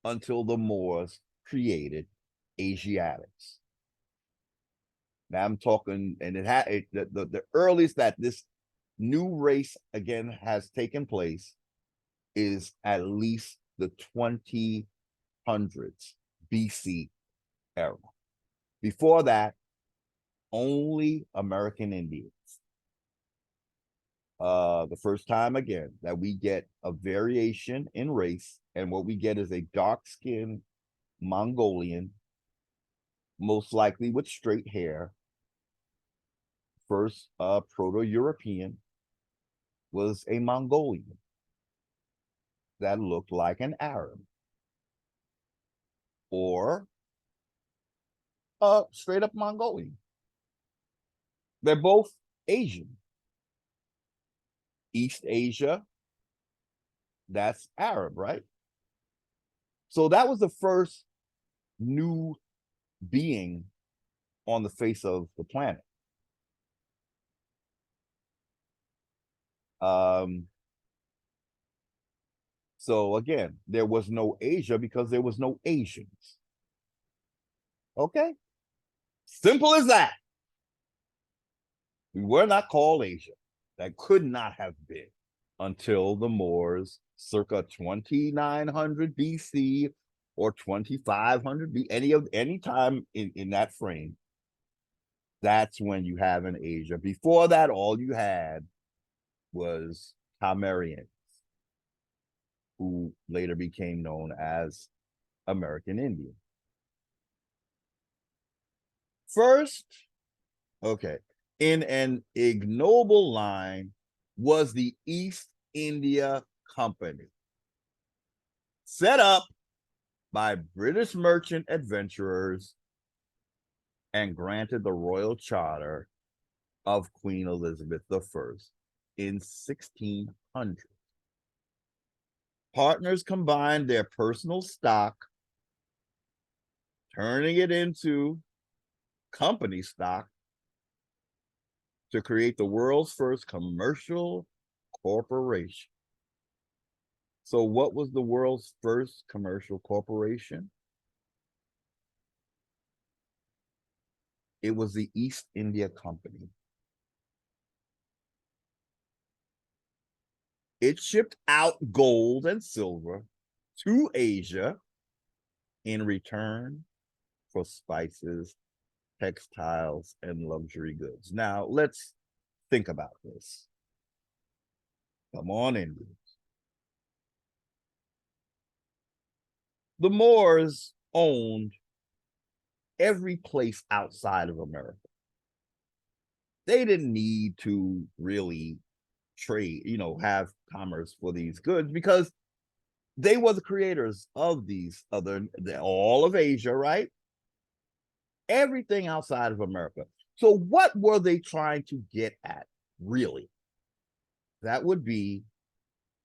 until the Moors created Asiatics. Now I'm talking, and the earliest that this new race again has taken place is at least the 2000s BC era. Before that, only American Indians. The first time again that we get a variation in race, and what we get is a dark-skinned Mongolian, most likely with straight hair. First Proto-European was a Mongolian that looked like an Arab, or a straight up Mongolian. They're both Asian. East Asia, that's Arab, right? So that was the first new being on the face of the planet. So again, there was no Asia because there was no Asians. Okay? Simple as that. We were not called Asia. That could not have been until the Moors, circa 2900 BC or 2500 BC, any time in that frame. That's when you have an Asia. Before that, all you had was Tamarians, who later became known as American Indian. First, okay, in an ignoble line was the East India Company, set up by British merchant adventurers and granted the royal charter of Queen Elizabeth I in 1600. Partners combined their personal stock, turning it into company stock, to create the world's first commercial corporation. So what was the world's first commercial corporation? It was the East India Company. It shipped out gold and silver to Asia in return for spices, textiles, and luxury goods. Now, let's think about this. Come on, Indians. The Moors owned every place outside of America. They didn't need to really trade, have commerce for these goods, because they were the creators of these all of Asia, right? Everything outside of America. So what were they trying to get at, really? That would be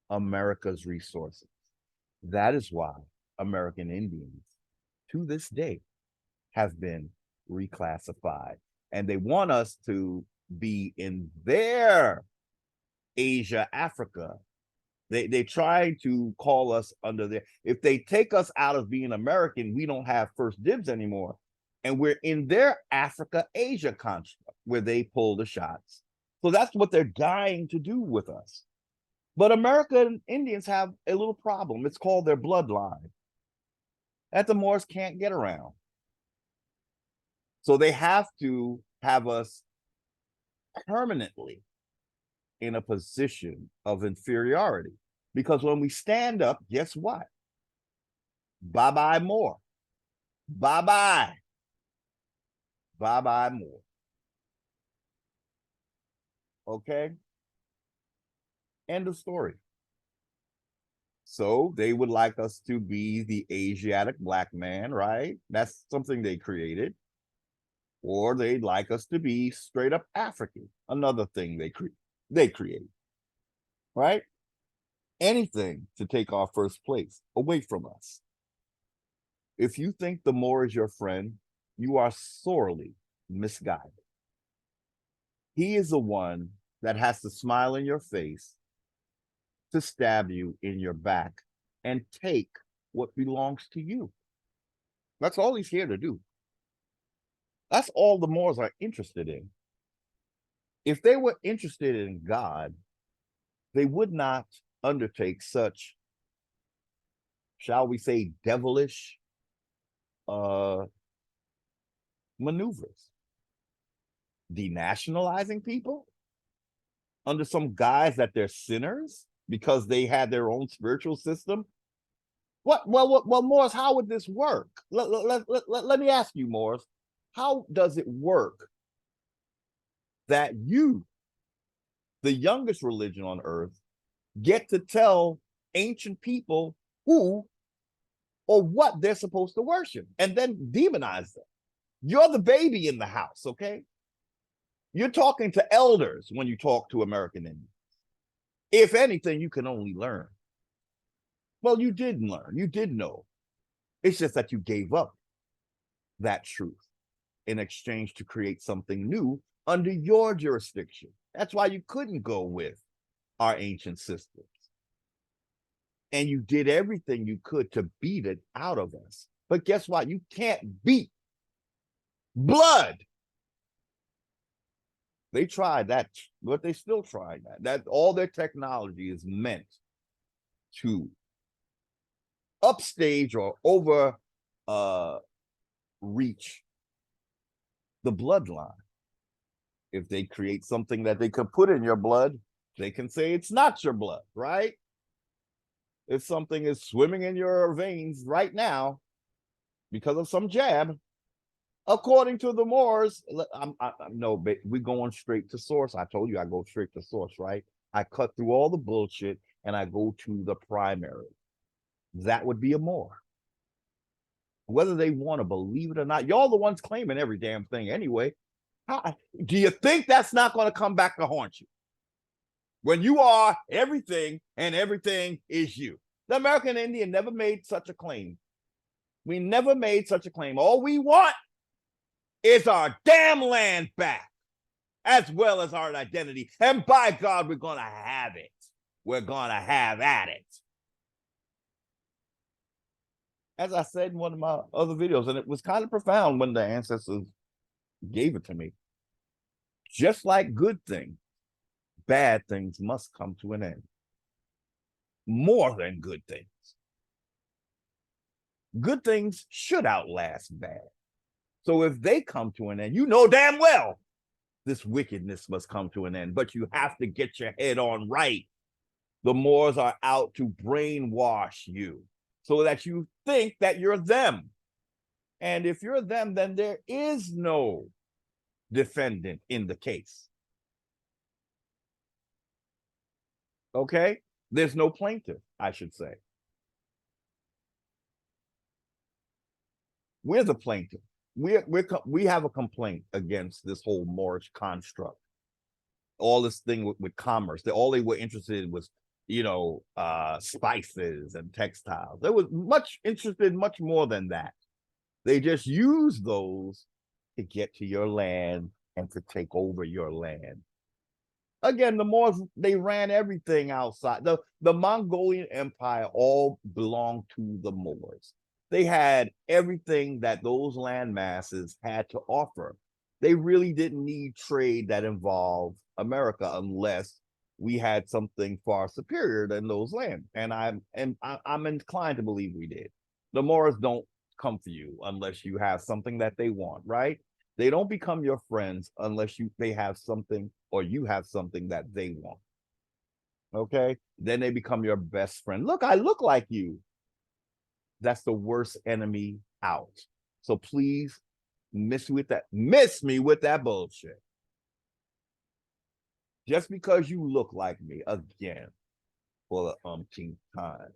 America's resources. That is why American Indians, to this day, have been reclassified. And they want us to be in their Asia, Africa. They try to call us under their, if they take us out of being American, we don't have first dibs anymore. And we're in their Africa, Asia construct where they pull the shots. So that's what they're dying to do with us. But American Indians have a little problem. It's called their bloodline that the Moors can't get around. So they have to have us permanently in a position of inferiority. Because when we stand up, guess what? Bye-bye Moor. Bye-bye. Bye-bye Moor. Okay? End of story. So they would like us to be the Asiatic black man, right? That's something they created. Or they'd like us to be straight up African, another thing they create, right? Anything to take our first place away from us. If you think the Moor is your friend, you are sorely misguided. He is the one that has to smile in your face, to stab you in your back, and take what belongs to you. That's all he's here to do. That's all the Moors are interested in. If they were interested in God, they would not undertake such, shall we say, devilish maneuvers. Denationalizing people under some guise that they're sinners because they had their own spiritual system. What? Well, Morris, how would this work? Let me ask you, Morris, how does it work that you, the youngest religion on earth, get to tell ancient people who or what they're supposed to worship and then demonize them? You're the baby in the house, okay? You're talking to elders when you talk to American Indians. If anything, you can only learn. Well, you did learn. You did know. It's just that you gave up that truth in exchange to create something new under your jurisdiction. That's why you couldn't go with our ancient systems. And you did everything you could to beat it out of us. But guess what? You can't beat blood. They tried that, but they still tried that. That all their technology is meant to upstage or over reach the bloodline. If they create something that they could put in your blood, they can say it's not your blood, right? If something is swimming in your veins right now because of some jab, according to the Moors, no, we're going straight to source. I told you I go straight to source, right? I cut through all the bullshit and I go to the primary. That would be a Moor. Whether they want to believe it or not, y'all the ones claiming every damn thing anyway. Do you think that's not going to come back to haunt you? When you are everything and everything is you. The American Indian never made such a claim. We never made such a claim. All we want is our damn land back, as well as our identity. And by God, we're going to have it. We're going to have at it. As I said in one of my other videos, and it was kind of profound when the ancestors gave it to me. Just like good things, bad things must come to an end. More than good things. Good things should outlast bad. So if they come to an end, you know damn well this wickedness must come to an end, but you have to get your head on right. The Moors are out to brainwash you so that you think that you're them. And if you're them, then there is no defendant in the case. Okay? There's no plaintiff, I should say. We're the plaintiff. We have a complaint against this whole Moorish construct. All this thing with commerce. All they were interested in was, spices and textiles. They were interested much more than that. They just used those to get to your land and to take over your land. Again, the Moors, they ran everything outside. The Mongolian Empire all belonged to the Moors. They had everything that those land masses had to offer. They really didn't need trade that involved America unless we had something far superior than those lands. And I'm inclined to believe we did. The Moors don't come for you unless you have something that they want, right? They don't become your friends unless they have something or you have something that they want. Okay? Then they become your best friend. Look, I look like you. That's the worst enemy out. So please miss me with that bullshit. Just because you look like me, again, for the umpteenth time.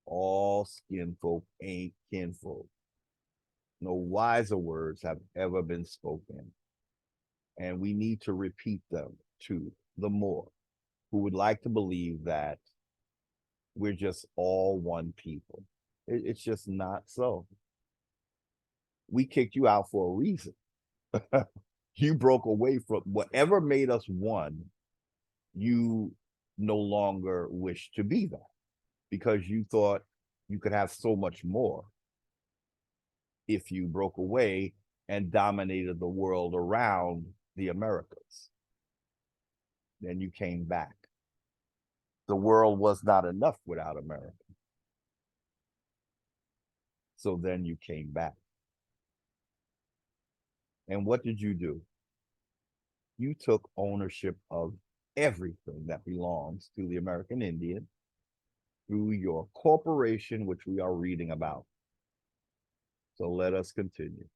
All skin folk ain't kinfolk. No wiser words have ever been spoken. And we need to repeat them to the Moor who would like to believe that we're just all one people. It's just not so. We kicked you out for a reason. You broke away from whatever made us one. You no longer wish to be that because you thought you could have so much more if you broke away and dominated the world around the Americas. Then you came back. The world was not enough without America. So then you came back. And what did you do? You took ownership of everything that belongs to the American Indian through your corporation, which we are reading about. So let us continue.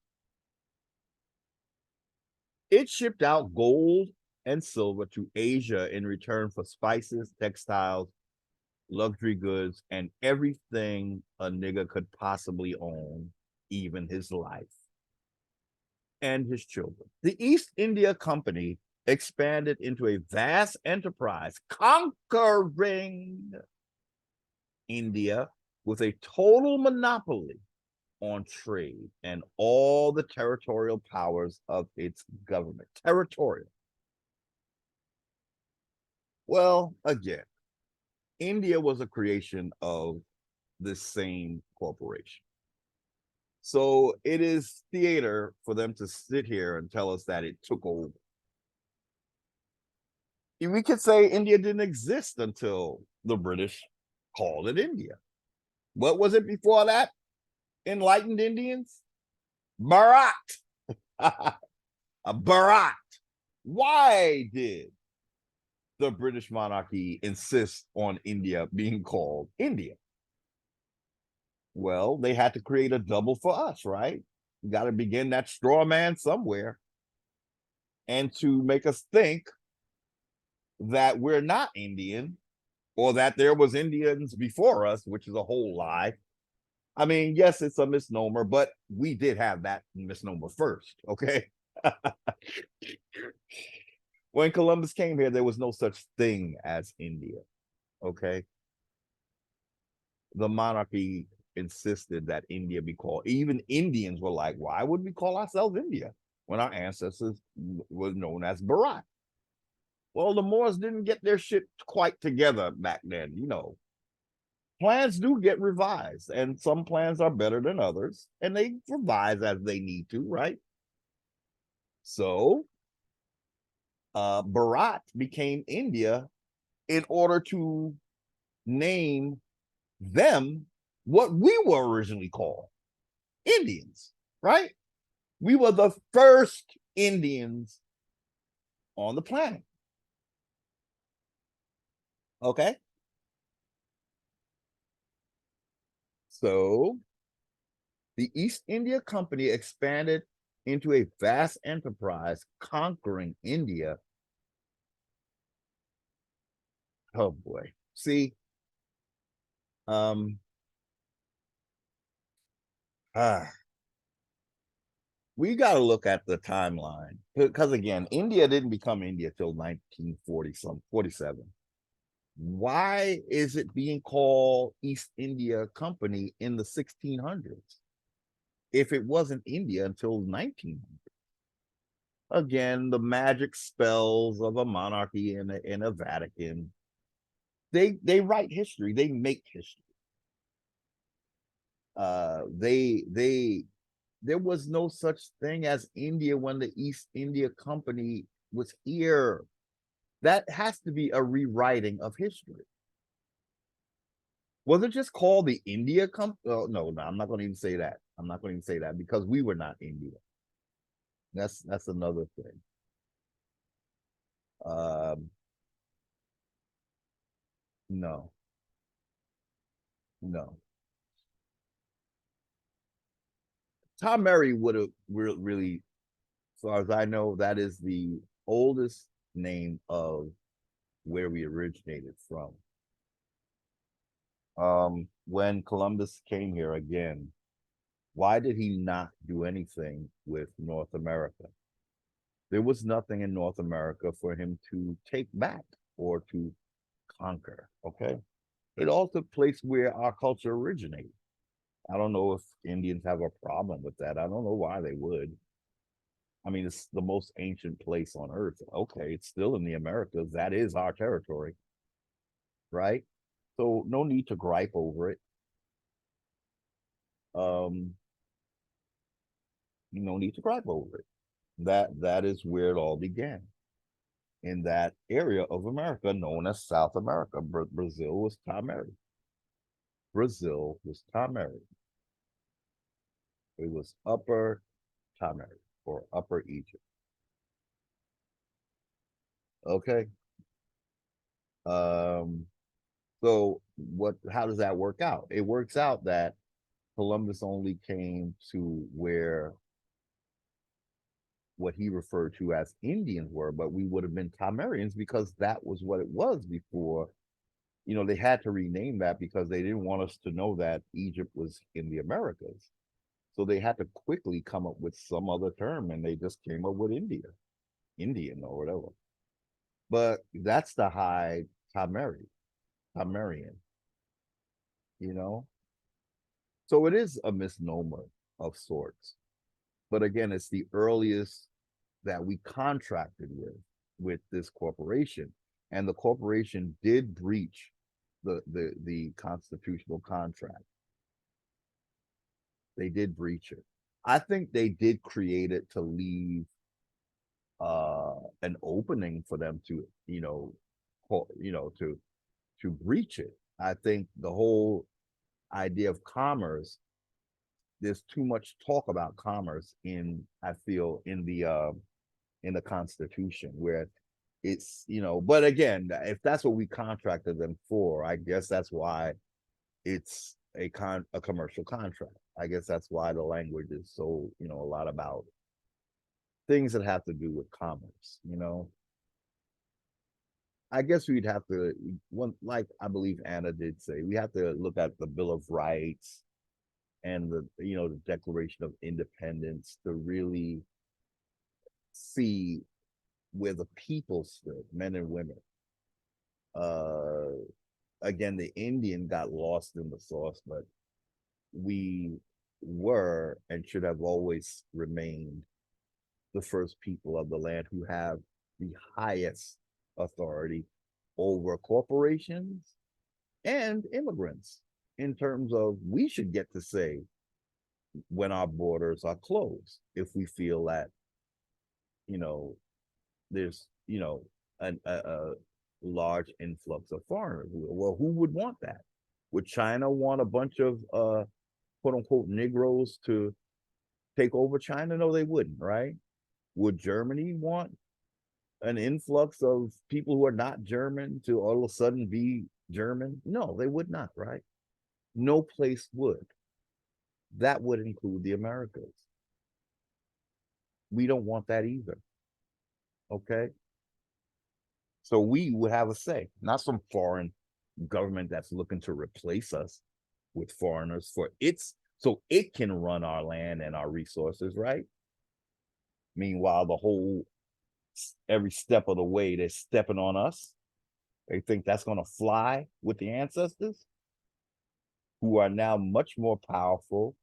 It shipped out gold and silver to Asia in return for spices, textiles, luxury goods, and everything a nigger could possibly own, even his life and his children. The East India Company expanded into a vast enterprise, conquering India with a total monopoly on trade and all the territorial powers of its government. Territorial. Well, again, India was a creation of this same corporation. So it is theater for them to sit here and tell us that it took over. We could say India didn't exist until the British called it India. What was it before that? Enlightened Indians? Bharat. A Bharat. Why did the British monarchy insist on India being called India? Well, they had to create a double for us, right? You got to begin that straw man somewhere. And to make us think that we're not Indian or that there was Indians before us, which is a whole lie. I mean, yes, it's a misnomer, but we did have that misnomer first, okay? When Columbus came here, there was no such thing as India, okay? The monarchy insisted that India be called, even Indians were like, why would we call ourselves India when our ancestors were known as Bharat? Well, the Moors didn't get their shit quite together back then, you know. Plans do get revised, and some plans are better than others, and they revise as they need to, right? So, Bharat became India in order to name them what we were originally called, Indians, right? We were the first Indians on the planet. Okay? So the East India Company expanded into a vast enterprise, conquering India. Oh boy. See, we got to look at the timeline because again, India didn't become India till 1940 some 47. Why is it being called East India Company in the 1600s if it wasn't India until 1900? Again, the magic spells of a monarchy in a Vatican. They write history. They make history. They there was no such thing as India when the East India Company was here. That has to be a rewriting of history. Was it just called the India Company? Oh, no, I'm not going to even say that. I'm not going to even say that because we were not India. That's another thing. No, no. Tom Murray would have really, as far as I know, that is the oldest name of where we originated from. When Columbus came here again, why did he not do anything with North America? There was nothing in North America for him to take back or to conquer, okay? It all took place where our culture originated. I don't know if Indians have a problem with that. I don't know why they would. I mean, it's the most ancient place on earth. Okay, it's still in the Americas. That is our territory, right? So no need to gripe over it. Um, no need to gripe over it. That is where it all began, in that area of America known as South America. Brazil was Tamari. Brazil was Tamari. It was Upper Tamari or Upper Egypt. Okay. Um, so what? How does that work out? It works out that Columbus only came to where what he referred to as Indians were, but we would have been Tamarians because that was what it was before. You know, they had to rename that because they didn't want us to know that Egypt was in the Americas. So they had to quickly come up with some other term, and they just came up with India, Indian or whatever. But that's the high Tamari, Tamarian, you know? So it is a misnomer of sorts. But again, it's the earliest that we contracted with this corporation. And the corporation did breach the constitutional contract. They did breach it. I think they did create it to leave an opening for them to, to breach it. I think the whole idea of commerce, there's too much talk about commerce in, I feel, in the Constitution, where it's, but again, if that's what we contracted them for, I guess that's why it's a commercial contract. I guess that's why the language is so, a lot about things that have to do with commerce. I guess we'd have to, one, like I believe Anna did say, we have to look at the Bill of Rights and the Declaration of Independence to really see where the people stood, men and women. Uh, Again, the Indian got lost in the sauce, but we were and should have always remained the first people of the land who have the highest authority over corporations and immigrants, in terms of we should get to say when our borders are closed if we feel that you know there's a large influx of foreigners. Well, who would want that? Would China want a bunch of quote unquote Negroes to take over China? No, they wouldn't, right? Would Germany want an influx of people who are not German to all of a sudden be German? No, they would not, right? No place would. That would include the Americas. We don't want that either. Okay. So we would have a say, not some foreign government that's looking to replace us with foreigners for its so it can run our land and our resources, right? Meanwhile, the whole every step of the way they're stepping on us. They think that's going to fly with the ancestors, who are now much more powerful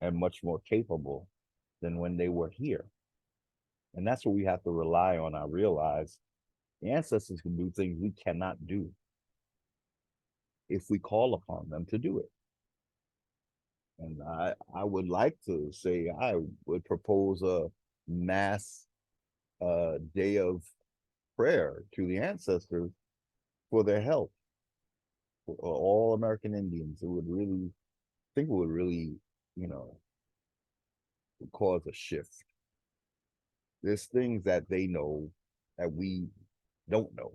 and much more capable than when they were here. And that's what we have to rely on. I realize the ancestors can do things we cannot do if we call upon them to do it. And I would like to say I would propose a mass day of prayer to the ancestors for their help, for all American Indians. It would really, I think it would really, you know, cause a shift. There's things that they know that we don't know,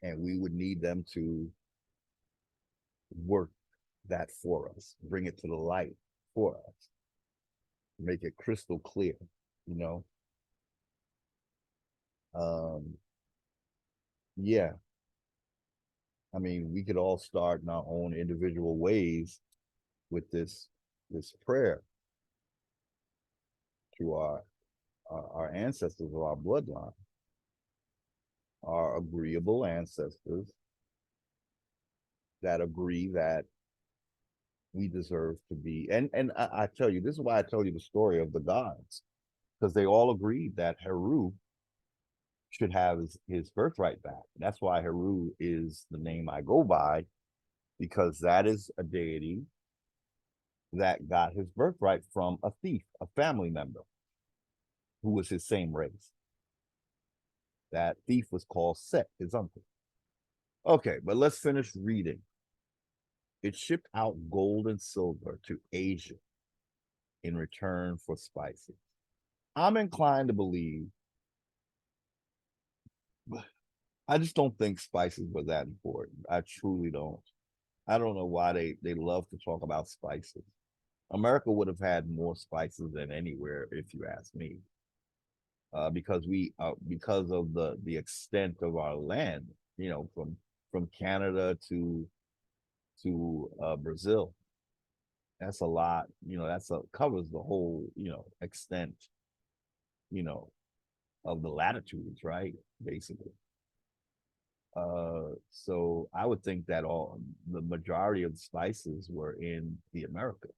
and we would need them to work that for us, bring it to the light for us, make it crystal clear, you know. Um, yeah, I mean, we could all start in our own individual ways with this prayer to our ancestors of our bloodline, our agreeable ancestors that agree that we deserve to be. And I tell you, this is why I tell you the story of the gods, because they all agreed that Heru should have his birthright back. That's why Heru is the name I go by, because that is a deity that got his birthright from a thief, a family member who was his same race. That thief was called Set, his uncle. Okay, but let's finish reading. It shipped out gold and silver to Asia in return for spices. I'm inclined to believe, I just don't think spices were that important. I truly don't. I don't know why they love to talk about spices. America would have had more spices than anywhere, if you ask me, because of the extent of our land. You know, from Canada to Brazil. That's a lot. You know, covers the whole extent. You know, of the latitudes, right? Basically. So I would think that the majority of the spices were in the Americas.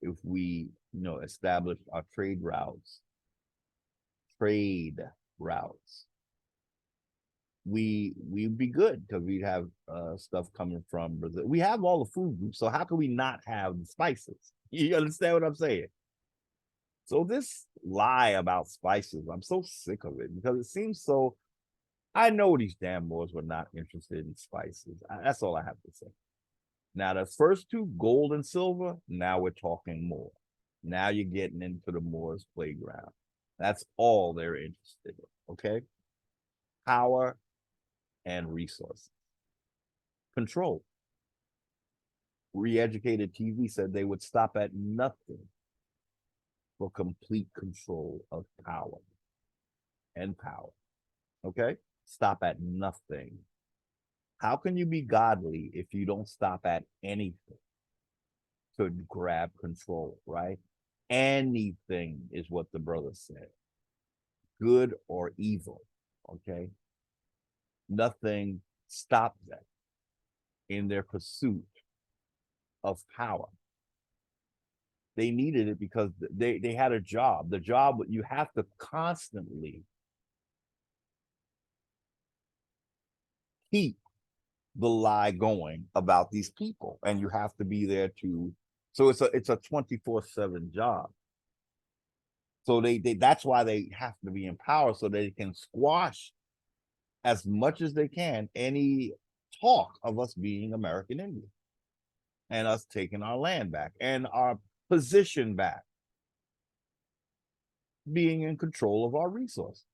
If we, established our trade routes, we'd be good because we'd have stuff coming from Brazil. We have all the food groups, so how can we not have the spices? You understand what I'm saying? So this lie about spices, I'm so sick of it because it seems so. I know these damn Moors were not interested in spices. That's all I have to say. Now, the first two, gold and silver, now we're talking more. Now you're getting into the Moors' playground. That's all they're interested in, okay? Power and resources. Control. Re-educated TV said they would stop at nothing for complete control of power and power, okay? Stop at nothing. How can you be godly if you don't stop at anything to grab control, right? Anything is what the brother said, good or evil, okay? Nothing stopped them in their pursuit of power. They needed it because they had a job. The job, you have to constantly keep the lie going about these people, and you have to be there so it's a 24/7 job. So that's why they have to be in power, so they can squash as much as they can any talk of us being American Indian and us taking our land back and our position back, being in control of our resources.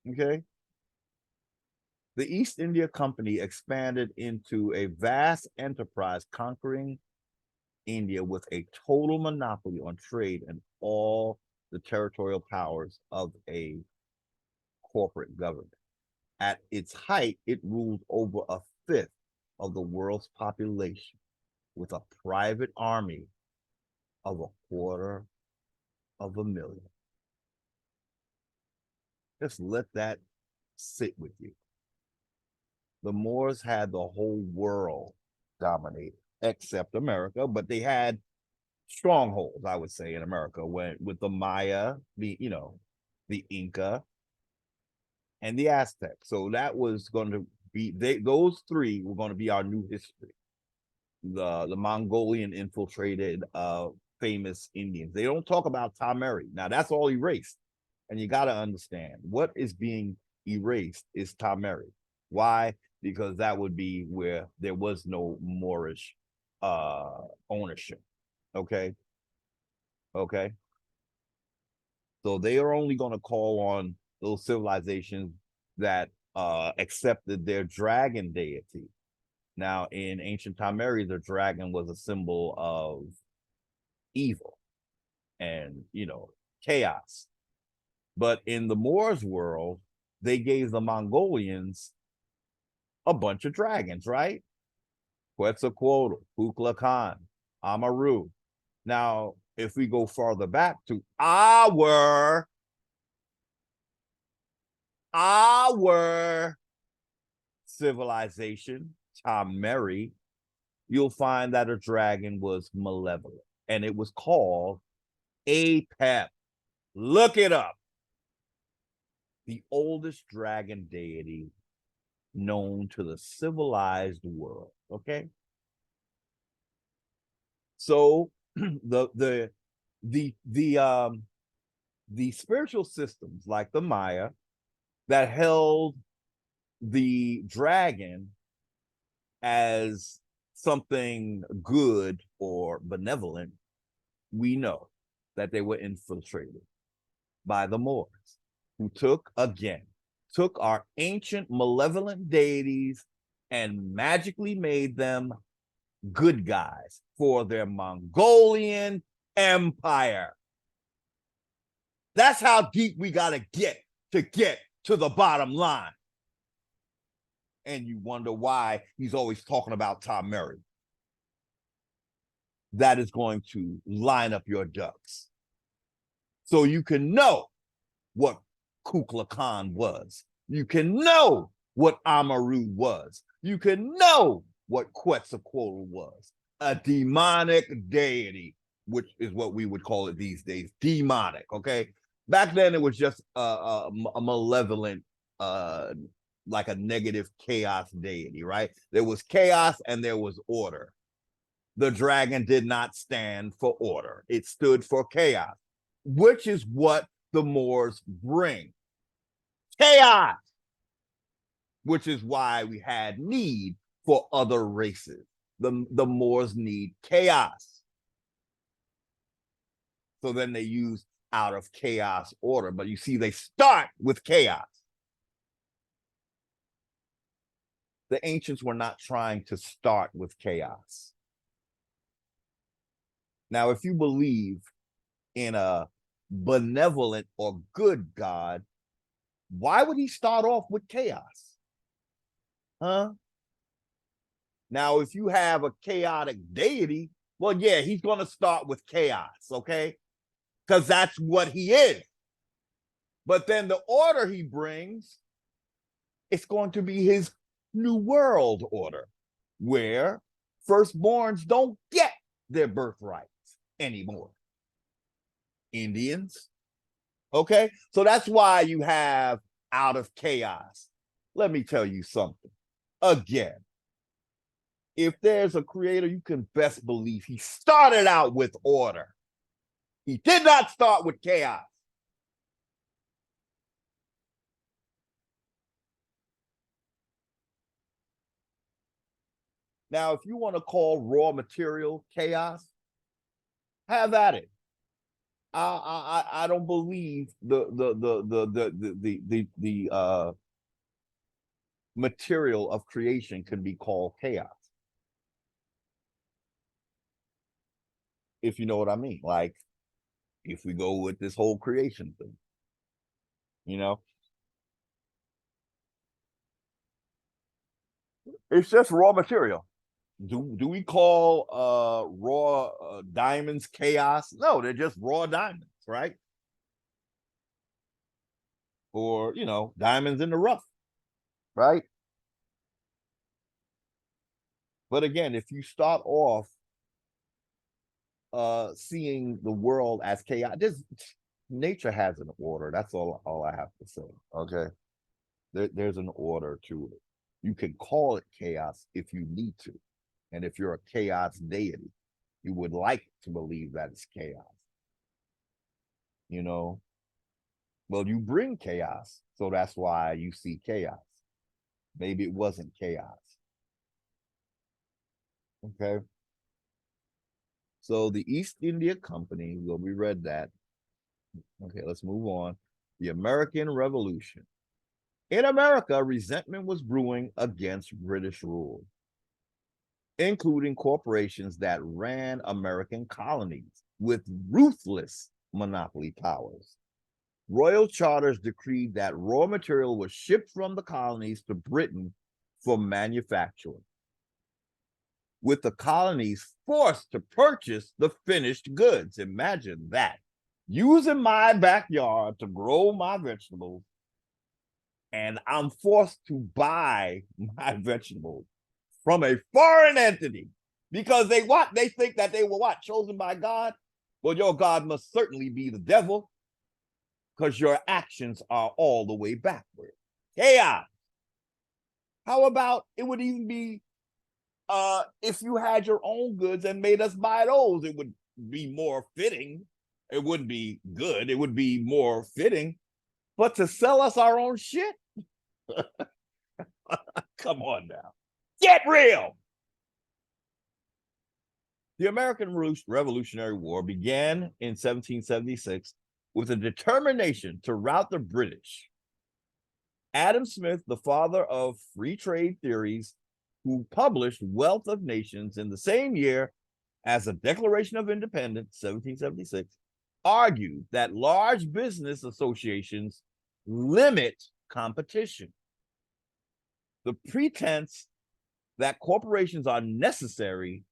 Okay. The East India Company expanded into a vast enterprise, conquering India with a total monopoly on trade and all the territorial powers of a corporate government. At its height, it ruled over a fifth of the world's population with a private army of 250,000. Just let that sit with you. The Moors had the whole world dominated, except America, but they had strongholds, I would say, in America with the Maya, the Inca, and the Aztecs. So that was going to be those three were going to be our new history. The Mongolian infiltrated famous Indians. They don't talk about Tameri. Now that's all erased. And you got to understand what is being erased is Tameri. Why? Because that would be where there was no Moorish ownership. Okay. Okay. So they are only going to call on those civilizations that accepted their dragon deity. Now, in ancient Tameri, the dragon was a symbol of evil and, chaos. But in the Moors world, they gave the Mongolians a bunch of dragons, right? Quetzalcoatl, Kukulkan, Amaru. Now, if we go farther back to our civilization, Mary, you'll find that a dragon was malevolent, and it was called Apep. Look it up. The oldest dragon deity known to the civilized world. Okay. So the spiritual systems like the Maya that held the dragon as something good or benevolent, we know that they were infiltrated by the Moors, who took our ancient malevolent deities and magically made them good guys for their Mongolian empire. That's how deep we got to get to the bottom line. And you wonder why he's always talking about Tom Murray. That is going to line up your ducks. So you can know what Kublai Khan was. You can know what Amaru was. You can know what Quetzalcoatl was. A demonic deity, which is what we would call it these days. Demonic, okay? Back then, it was just a malevolent, like a negative chaos deity, right? There was chaos and there was order. The dragon did not stand for order. It stood for chaos, which is what the Moors bring. Chaos, which is why we had need for other races. The Moors need chaos. So then they use out of chaos order. But you see, they start with chaos. The ancients were not trying to start with chaos. Now, if you believe in a benevolent or good God, why would he start off with chaos? Huh? Now, if you have a chaotic deity, well, yeah, he's going to start with chaos, okay? Because that's what he is. But then the order he brings, it's going to be his new world order, where firstborns don't get their birthrights anymore. Indians, okay? So that's why you have out of chaos. Let me tell you something. Again, if there's a creator, you can best believe he started out with order. He did not start with chaos. Now, if you want to call raw material chaos, have at it. I don't believe the material of creation can be called chaos. If you know what I mean. Like, if we go with this whole creation thing, you know, it's just raw material. Do we call raw diamonds chaos? No, they're just raw diamonds, right? Or, you know, diamonds in the rough, right? But again, if you start off seeing the world as chaos, nature has an order. That's all I have to say. Okay. There's an order to it. You can call it chaos if you need to. And if you're a chaos deity, you would like to believe that it's chaos. You know, well, you bring chaos, so that's why you see chaos. Maybe it wasn't chaos. Okay. So the East India Company, well, we read that. Okay, let's move on. The American Revolution. In America, resentment was brewing against British rule, including corporations that ran American colonies with ruthless monopoly powers. Royal charters decreed that raw material was shipped from the colonies to Britain for manufacturing, with the colonies forced to purchase the finished goods. Imagine that. Using my backyard to grow my vegetables, and I'm forced to buy my vegetables from a foreign entity because they think that they were what? Chosen by God? Well, your God must certainly be the devil because your actions are all the way backward. Chaos. How about it would even be if you had your own goods and made us buy those, it would be more fitting. It wouldn't be good, it would be more fitting. But to sell us our own shit? Come on now. Get real. The American Revolutionary War began in 1776 with a determination to rout the British. Adam Smith, the father of free trade theories, who published Wealth of Nations in the same year as the Declaration of Independence, 1776, argued that large business associations limit competition. The pretense that corporations are necessary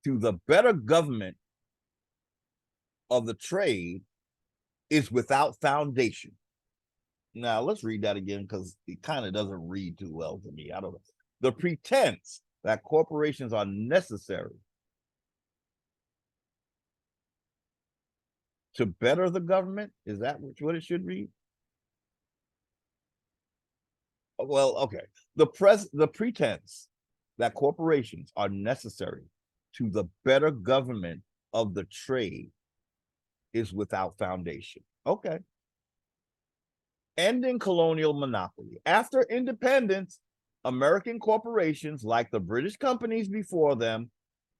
to the better government of the trade is without foundation. Now, let's read that again because it kind of doesn't read too well to me. I don't know. The pretense that corporations are necessary to better the government, is that what it should read? Well, okay. The pretense that corporations are necessary to the better government of the trade is without foundation. Okay. Ending colonial monopoly. After independence, American corporations, like the British companies before them,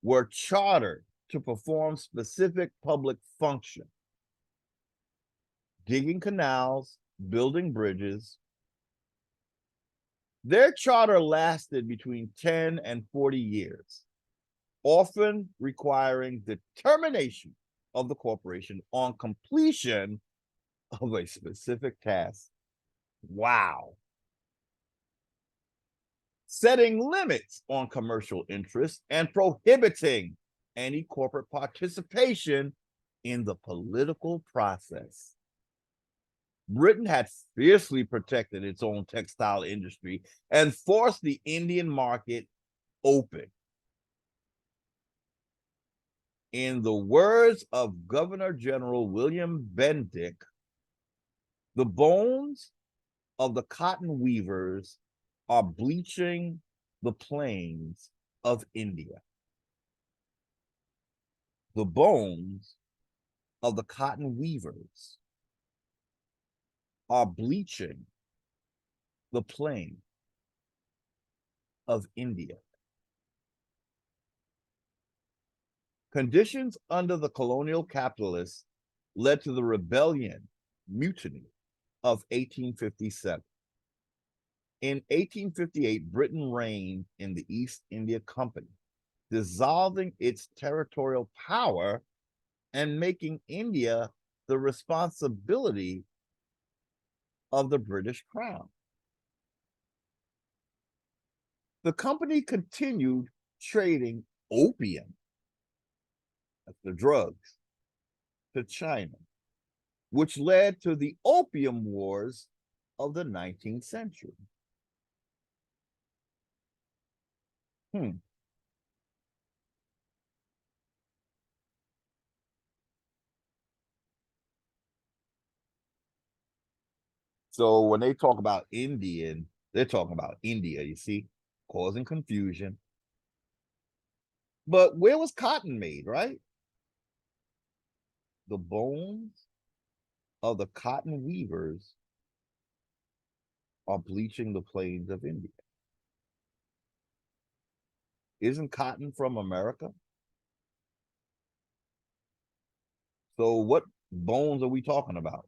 were chartered to perform specific public functions. Digging canals, building bridges. Their charter lasted between 10 and 40 years, often requiring determination of the corporation on completion of a specific task. Wow. Setting limits on commercial interests and prohibiting any corporate participation in the political process. Britain had fiercely protected its own textile industry and forced the Indian market open. In the words of Governor General William Bentinck, the bones of the cotton weavers are bleaching the plains of India. The bones of the cotton weavers are bleaching the plain of India. Conditions under the colonial capitalists led to the rebellion, mutiny of 1857. In 1858, Britain reigned in the East India Company, dissolving its territorial power and making India the responsibility of the British Crown. The company continued trading opium, that's the drugs, to China, which led to the Opium Wars of the 19th century. So when they talk about Indian, they're talking about India, you see, causing confusion. But where was cotton made, right? The bones of the cotton weavers are bleaching the plains of India. Isn't cotton from America? So what bones are we talking about?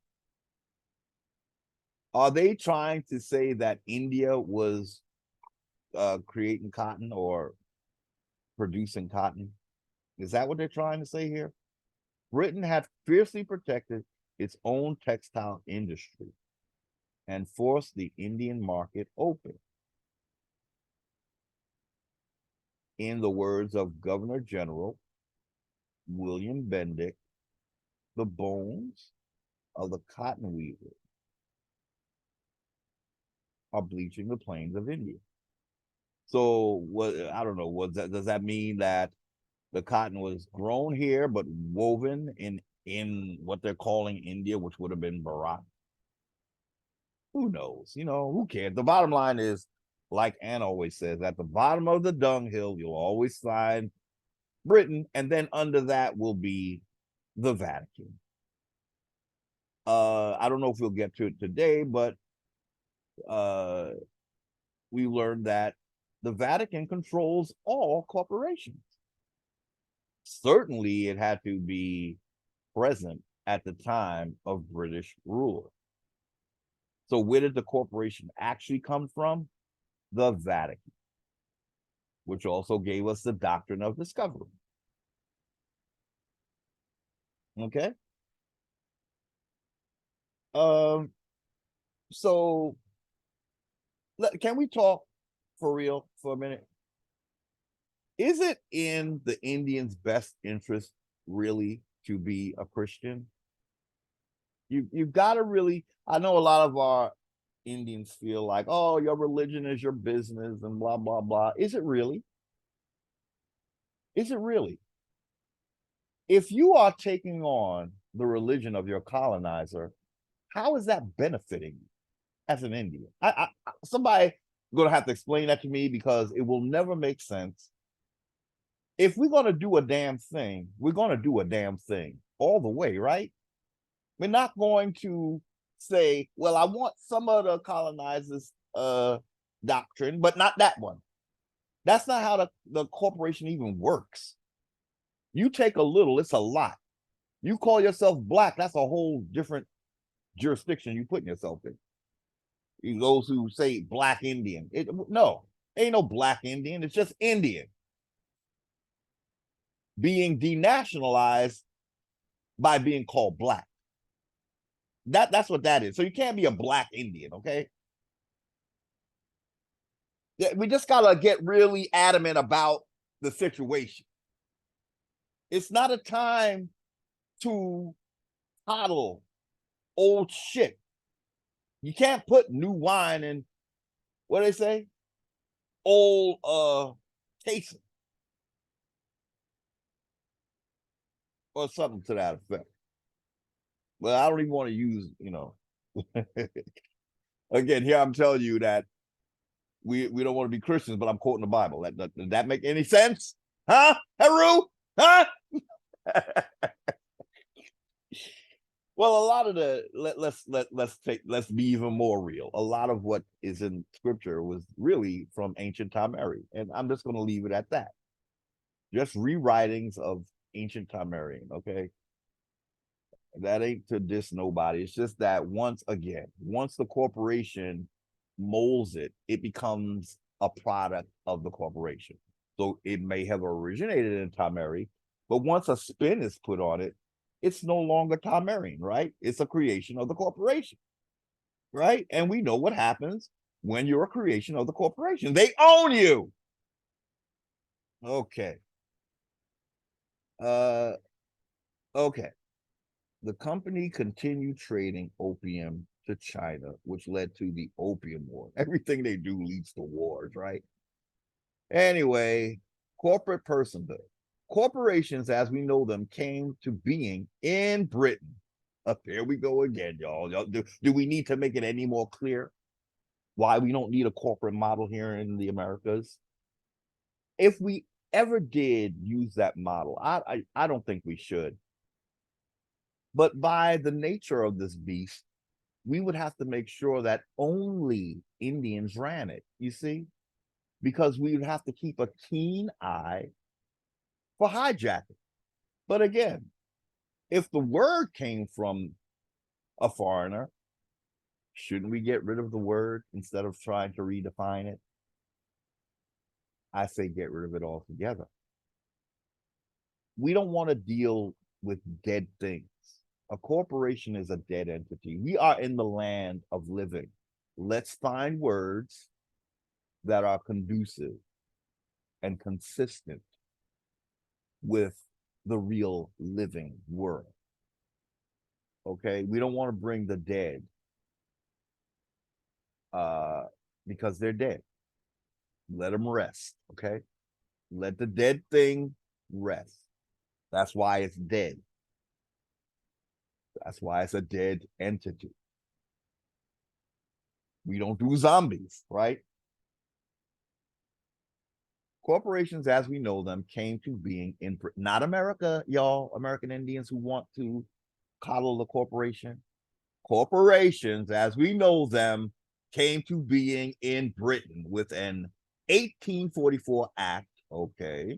Are they trying to say that India was creating cotton or producing cotton? Is that what they're trying to say here? Britain had fiercely protected its own textile industry and forced the Indian market open. In the words of Governor General William Bentinck, the bones of the cotton weavers are bleaching the plains of India. So what, I don't know, does that mean that the cotton was grown here but woven in what they're calling India, which would have been Bharat? Who knows? Who cares? The bottom line is, like Anne always says, at the bottom of the dunghill, you'll always find Britain, and then under that will be the Vatican. I don't know if we'll get to it today, but uh, we learned that the Vatican controls all corporations. Certainly, it had to be present at the time of British rule. So, where did the corporation actually come from? The Vatican, which also gave us the doctrine of discovery. Okay. So can we talk for real for a minute? Is it in the Indians' best interest really to be a Christian? You've got to really. I know a lot of our Indians feel like, oh, your religion is your business and blah blah blah. Is it really? Is it really? If you are taking on the religion of your colonizer, how is that benefiting you as an Indian? Somebody gonna have to explain that to me, because it will never make sense. If we're gonna do a damn thing, we're gonna do a damn thing all the way, right? We're not going to say, well, I want some of the colonizers' doctrine, but not that one. That's not how the corporation even works. You take a little, it's a lot. You call yourself black, that's a whole different jurisdiction you putting yourself in. Those who say black Indian, no, ain't no black Indian, it's just Indian being denationalized by being called black. That's what that is. So you can't be a black Indian, okay? We just gotta get really adamant about the situation. It's not a time to coddle old shit. You can't put new wine in, what do they say? Old cases or something to that effect. Well, I don't even want to use, again, here I'm telling you that we don't want to be Christians, but I'm quoting the Bible. Does that make any sense? Huh? HERU? Huh? Well, a lot of the let's be even more real. A lot of what is in scripture was really from ancient Tamari, and I'm just going to leave it at that. Just rewritings of ancient Tamarian. Okay, that ain't to diss nobody. It's just that once the corporation molds it, it becomes a product of the corporation. So it may have originated in Tamari, but once a spin is put on it, it's no longer Tamarian, right? It's a creation of the corporation, right? And we know what happens when you're a creation of the corporation. They own you. Okay. Okay. The company continued trading opium to China, which led to the Opium War. Everything they do leads to wars, right? Anyway, corporate personhood. Corporations, as we know them, came to being in Britain. Here we go again, y'all. Do we need to make it any more clear why we don't need a corporate model here in the Americas? If we ever did use that model, I don't think we should. But by the nature of this beast, we would have to make sure that only Indians ran it, you see? Because we would have to keep a keen eye for hijacking. But again, if the word came from a foreigner, shouldn't we get rid of the word instead of trying to redefine it? I say get rid of it altogether. We don't want to deal with dead things. A corporation is a dead entity. We are in the land of living. Let's find words that are conducive and consistent with the real living world. Okay, we don't want to bring the dead because they're dead. Let them rest, okay? Let the dead thing rest. That's why it's dead. That's why it's a dead entity. We don't do zombies, right? Corporations as we know them came to being in not America, y'all, American Indians who want to coddle the corporation. Corporations as we know them came to being in Britain with an 1844 act, okay,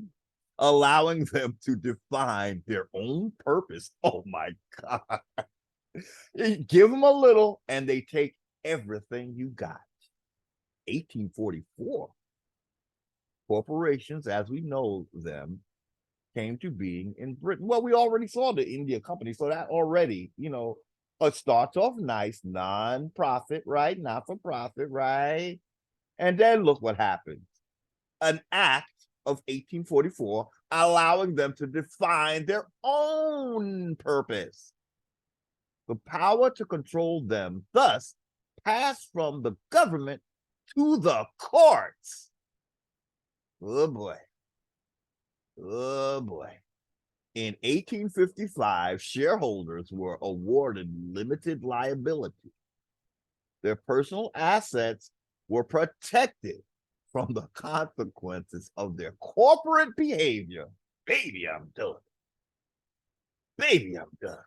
allowing them to define their own purpose. Oh my God. Give them a little and they take everything you got. 1844. Corporations as we know them came to being in Britain. Well, we already saw the India Company, so that already, it starts off nice, non-profit, right? Not for profit, right? And then look what happens. An act of 1844 allowing them to define their own purpose. The power to control them thus passed from the government to the courts. Oh boy. Oh boy. In 1855, shareholders were awarded limited liability. Their personal assets were protected from the consequences of their corporate behavior. Baby, I'm done. Baby, I'm done.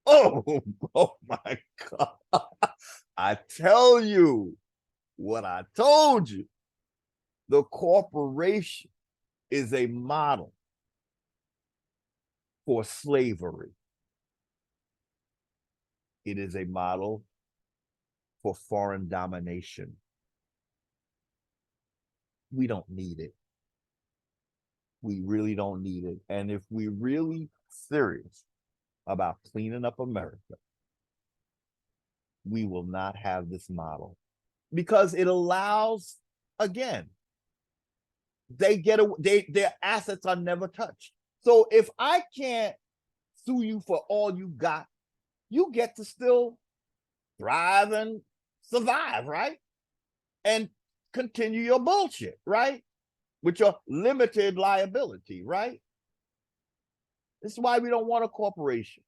Oh my God. I tell you what I told you. The corporation is a model for slavery. It is a model for foreign domination. We don't need it. We really don't need it. And if we're really serious about cleaning up America, we will not have this model because it allows, again, their assets are never touched. So if I can't sue you for all you got, you get to still thrive and survive, right? And continue your bullshit, right? With your limited liability, right? This is why we don't want a corporation.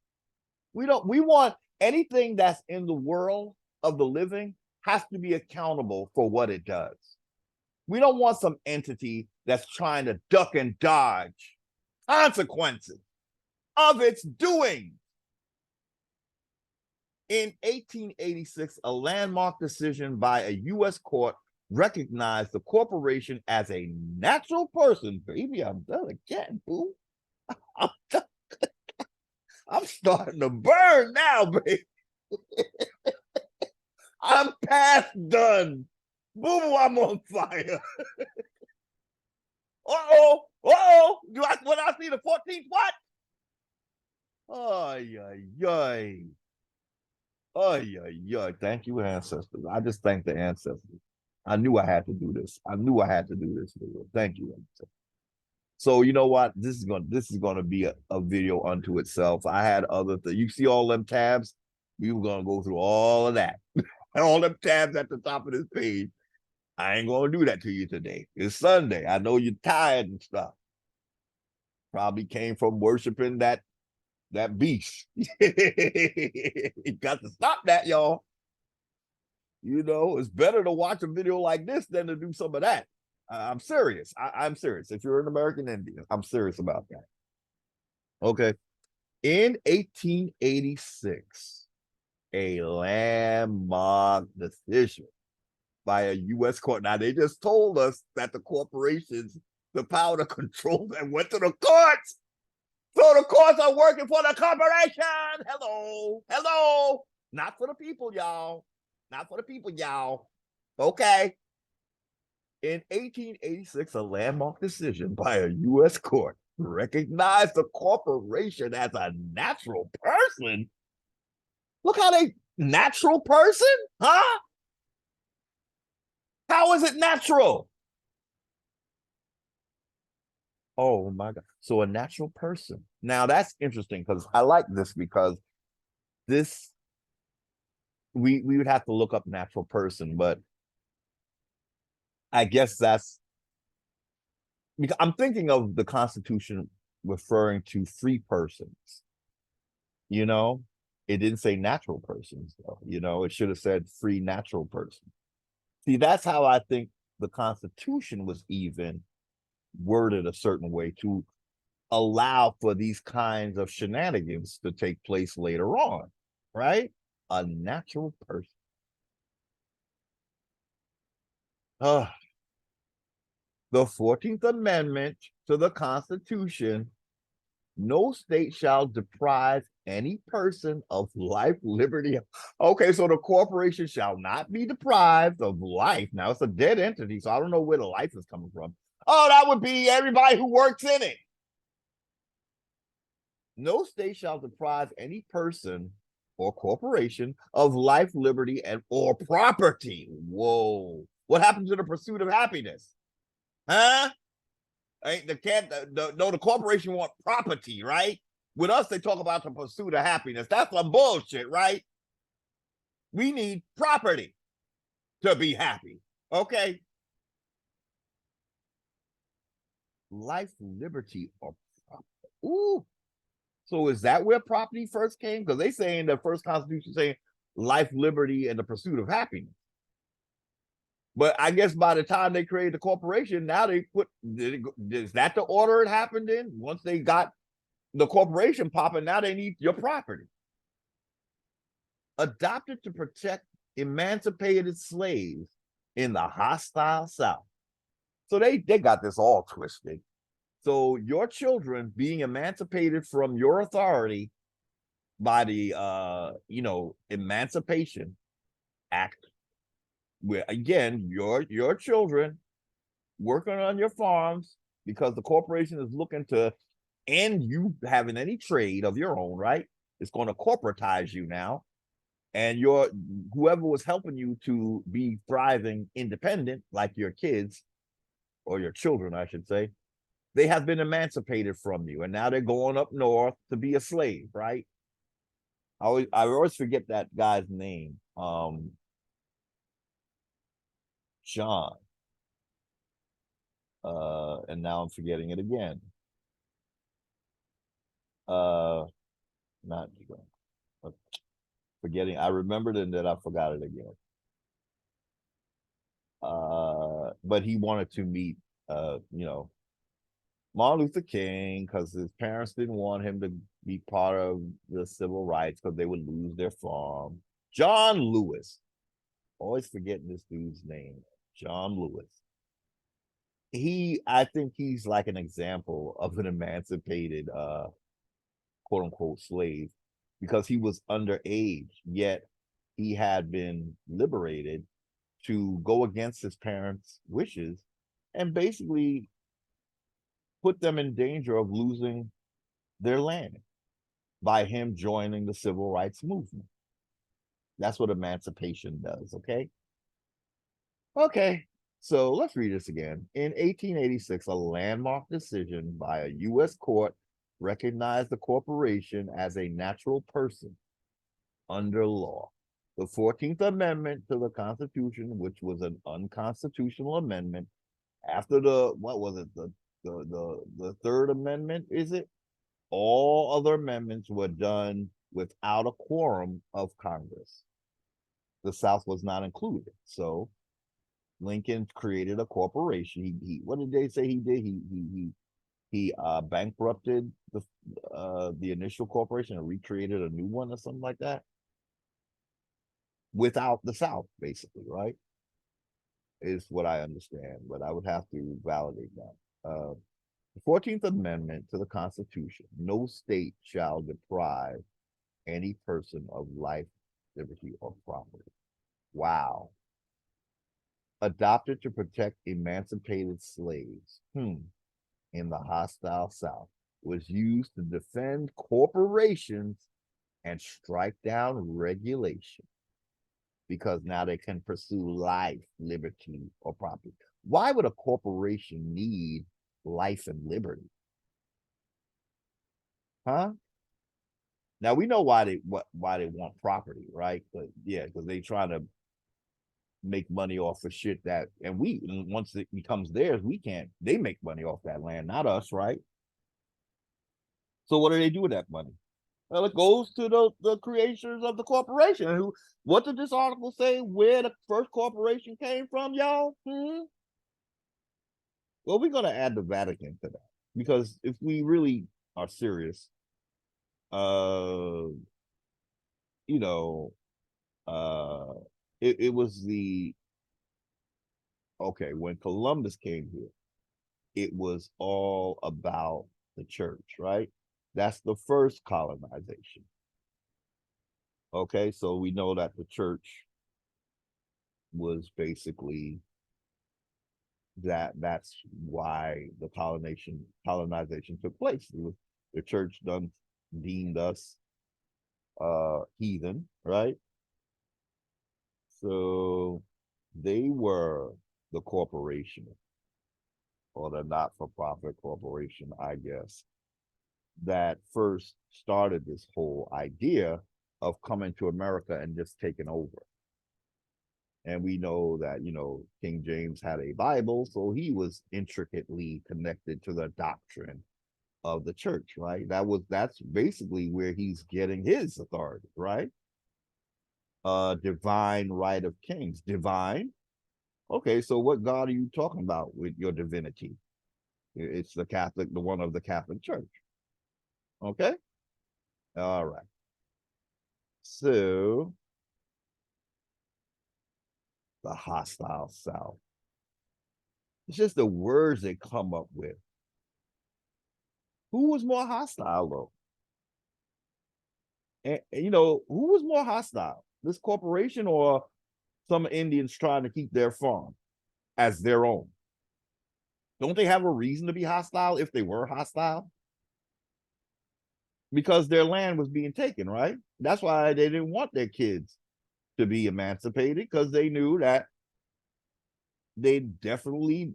We want anything that's in the world of the living has to be accountable for what it does. We don't want some entity that's trying to duck and dodge consequences of its doing. In 1886, a landmark decision by a U.S. court recognized the corporation as a natural person. Baby, I'm done again, boo. I'm done. I'm starting to burn now, baby. I'm past done. Boo, I'm on fire. Uh-oh. When I see the 14th what? Ay. Thank you, ancestors. I just thank the ancestors. I knew I had to do this. Thank you, ancestors. So you know what? This is gonna be a video unto itself. I had other things. You see all them tabs? We were gonna go through all of that. All them tabs at the top of this page. I ain't gonna do that to you today. It's Sunday. I know you're tired and stuff. Probably came from worshiping that beast. You got to stop that, y'all. It's better to watch a video like this than to do some of that. I'm serious. I'm serious. If you're an American Indian, I'm serious about that. Okay. In 1886, a landmark decision by a U.S. court. Now, they just told us that the corporations, the power to control them, went to the courts. So the courts are working for the corporation. Hello. Not for the people, y'all. Okay. In 1886, a landmark decision by a U.S. court recognized the corporation as a natural person. Look how natural person? Huh? How is it natural? Oh my God. So a natural person. Now that's interesting because I like this because we would have to look up natural person, but I guess that's because I'm thinking of the Constitution referring to free persons. You know, it didn't say natural persons, though. You know, it should have said free natural person. See, that's how I think the Constitution was even worded a certain way to allow for these kinds of shenanigans to take place later on, right? A natural person. Uh, the 14th Amendment to the Constitution, no state shall deprive any person of life, liberty. Okay, so the corporation shall not be deprived of life. Now it's a dead entity, so I don't know where the life is coming from. Oh, that would be everybody who works in it. No state shall deprive any person or corporation of life, liberty, and or property. Whoa. What happened to the pursuit of happiness? Huh? Ain't the corporation want property, right? With us, they talk about the pursuit of happiness. That's some bullshit, right? We need property to be happy. Okay. Life, liberty, or property. Ooh. So is that where property first came? Because they say in the first constitution saying life, liberty, and the pursuit of happiness. But I guess by the time they created the corporation, now they put, is that the order it happened in? Once they got the corporation popping, now they need your property. Adopted to protect emancipated slaves in the hostile South. So they got this all twisted. So your children being emancipated from your authority by the Emancipation Act, where again your children working on your farms because the corporation is looking to end you having any trade of your own, right? It's going to corporatize you now, and your whoever was helping you to be thriving independent, like your kids or your children, I should say, they have been emancipated from you, and now they're going up north to be a slave, right? I always forget that guy's name. John. And now I'm forgetting it again. Not forgetting. I remembered it and then I forgot it again. But he wanted to meet, Martin Luther King because his parents didn't want him to be part of the civil rights because they would lose their farm. John Lewis. Always forgetting this dude's name. John Lewis. I think he's like an example of an emancipated quote unquote slave because he was underage, yet he had been liberated to go against his parents' wishes and basically put them in danger of losing their land by him joining the civil rights movement. That's what emancipation does, okay? Okay, so let's read this again. In 1886, a landmark decision by a U.S. court recognized the corporation as a natural person under law. The 14th Amendment to the Constitution, which was an unconstitutional amendment after what was it, the Third Amendment, is it? All other amendments were done without a quorum of Congress. The South was not included. So Lincoln created a corporation. What did they say he did? He bankrupted the initial corporation and recreated a new one or something like that without the South, basically, right? Is what I understand, but I would have to validate that. The 14th Amendment to the Constitution, no state shall deprive any person of life, liberty, or property. Wow. Adopted to protect emancipated slaves in the hostile South, was used to defend corporations and strike down regulation because now they can pursue life, liberty, or property. Why would a corporation need life and liberty? Huh? Now we know why they want property, right? But yeah, because they trying to make money off of shit that, and once it becomes theirs, we can't. They make money off that land, not us, right? So what do they do with that money? Well, it goes to the creators of the corporation. Who? What did this article say? Where the first corporation came from, y'all? Well, we're gonna add the Vatican to that, because if we really are serious, uh, you know, uh, it was when Columbus came here, it was all about the church, right? That's the first colonization. Okay, so we know that the church was basically that's why the colonization took place. It was the church done deemed us heathen, right? So they were the corporation, or the not-for-profit corporation, I guess, that first started this whole idea of coming to America and just taking over. And we know that, King James had a Bible, so he was intricately connected to the doctrine of the church, right? That's basically where he's getting his authority, right? Divine right of kings. Divine. Okay, so what God are you talking about with your divinity? It's the one of the Catholic Church. Okay? All right. So the hostile South. It's just the words they come up with. Who was more hostile, though? And who was more hostile? This corporation or some Indians trying to keep their farm as their own? Don't they have a reason to be hostile if they were hostile? Because their land was being taken, right? That's why they didn't want their kids to be emancipated, because they knew that they definitely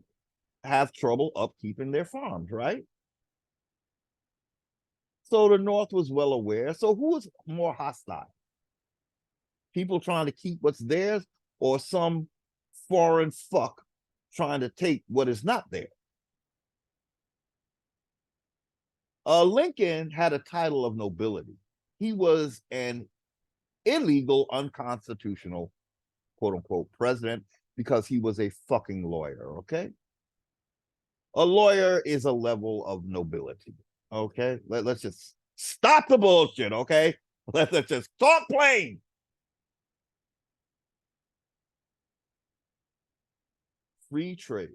have trouble upkeeping their farms, right? So the North was well aware. So who was more hostile? People trying to keep what's theirs, or some foreign fuck trying to take what is not there? Lincoln had a title of nobility. He was an illegal, unconstitutional, quote unquote, president, because he was a fucking lawyer, okay? A lawyer is a level of nobility, okay? Let's just stop the bullshit, okay? Let's just talk plain. Free trade.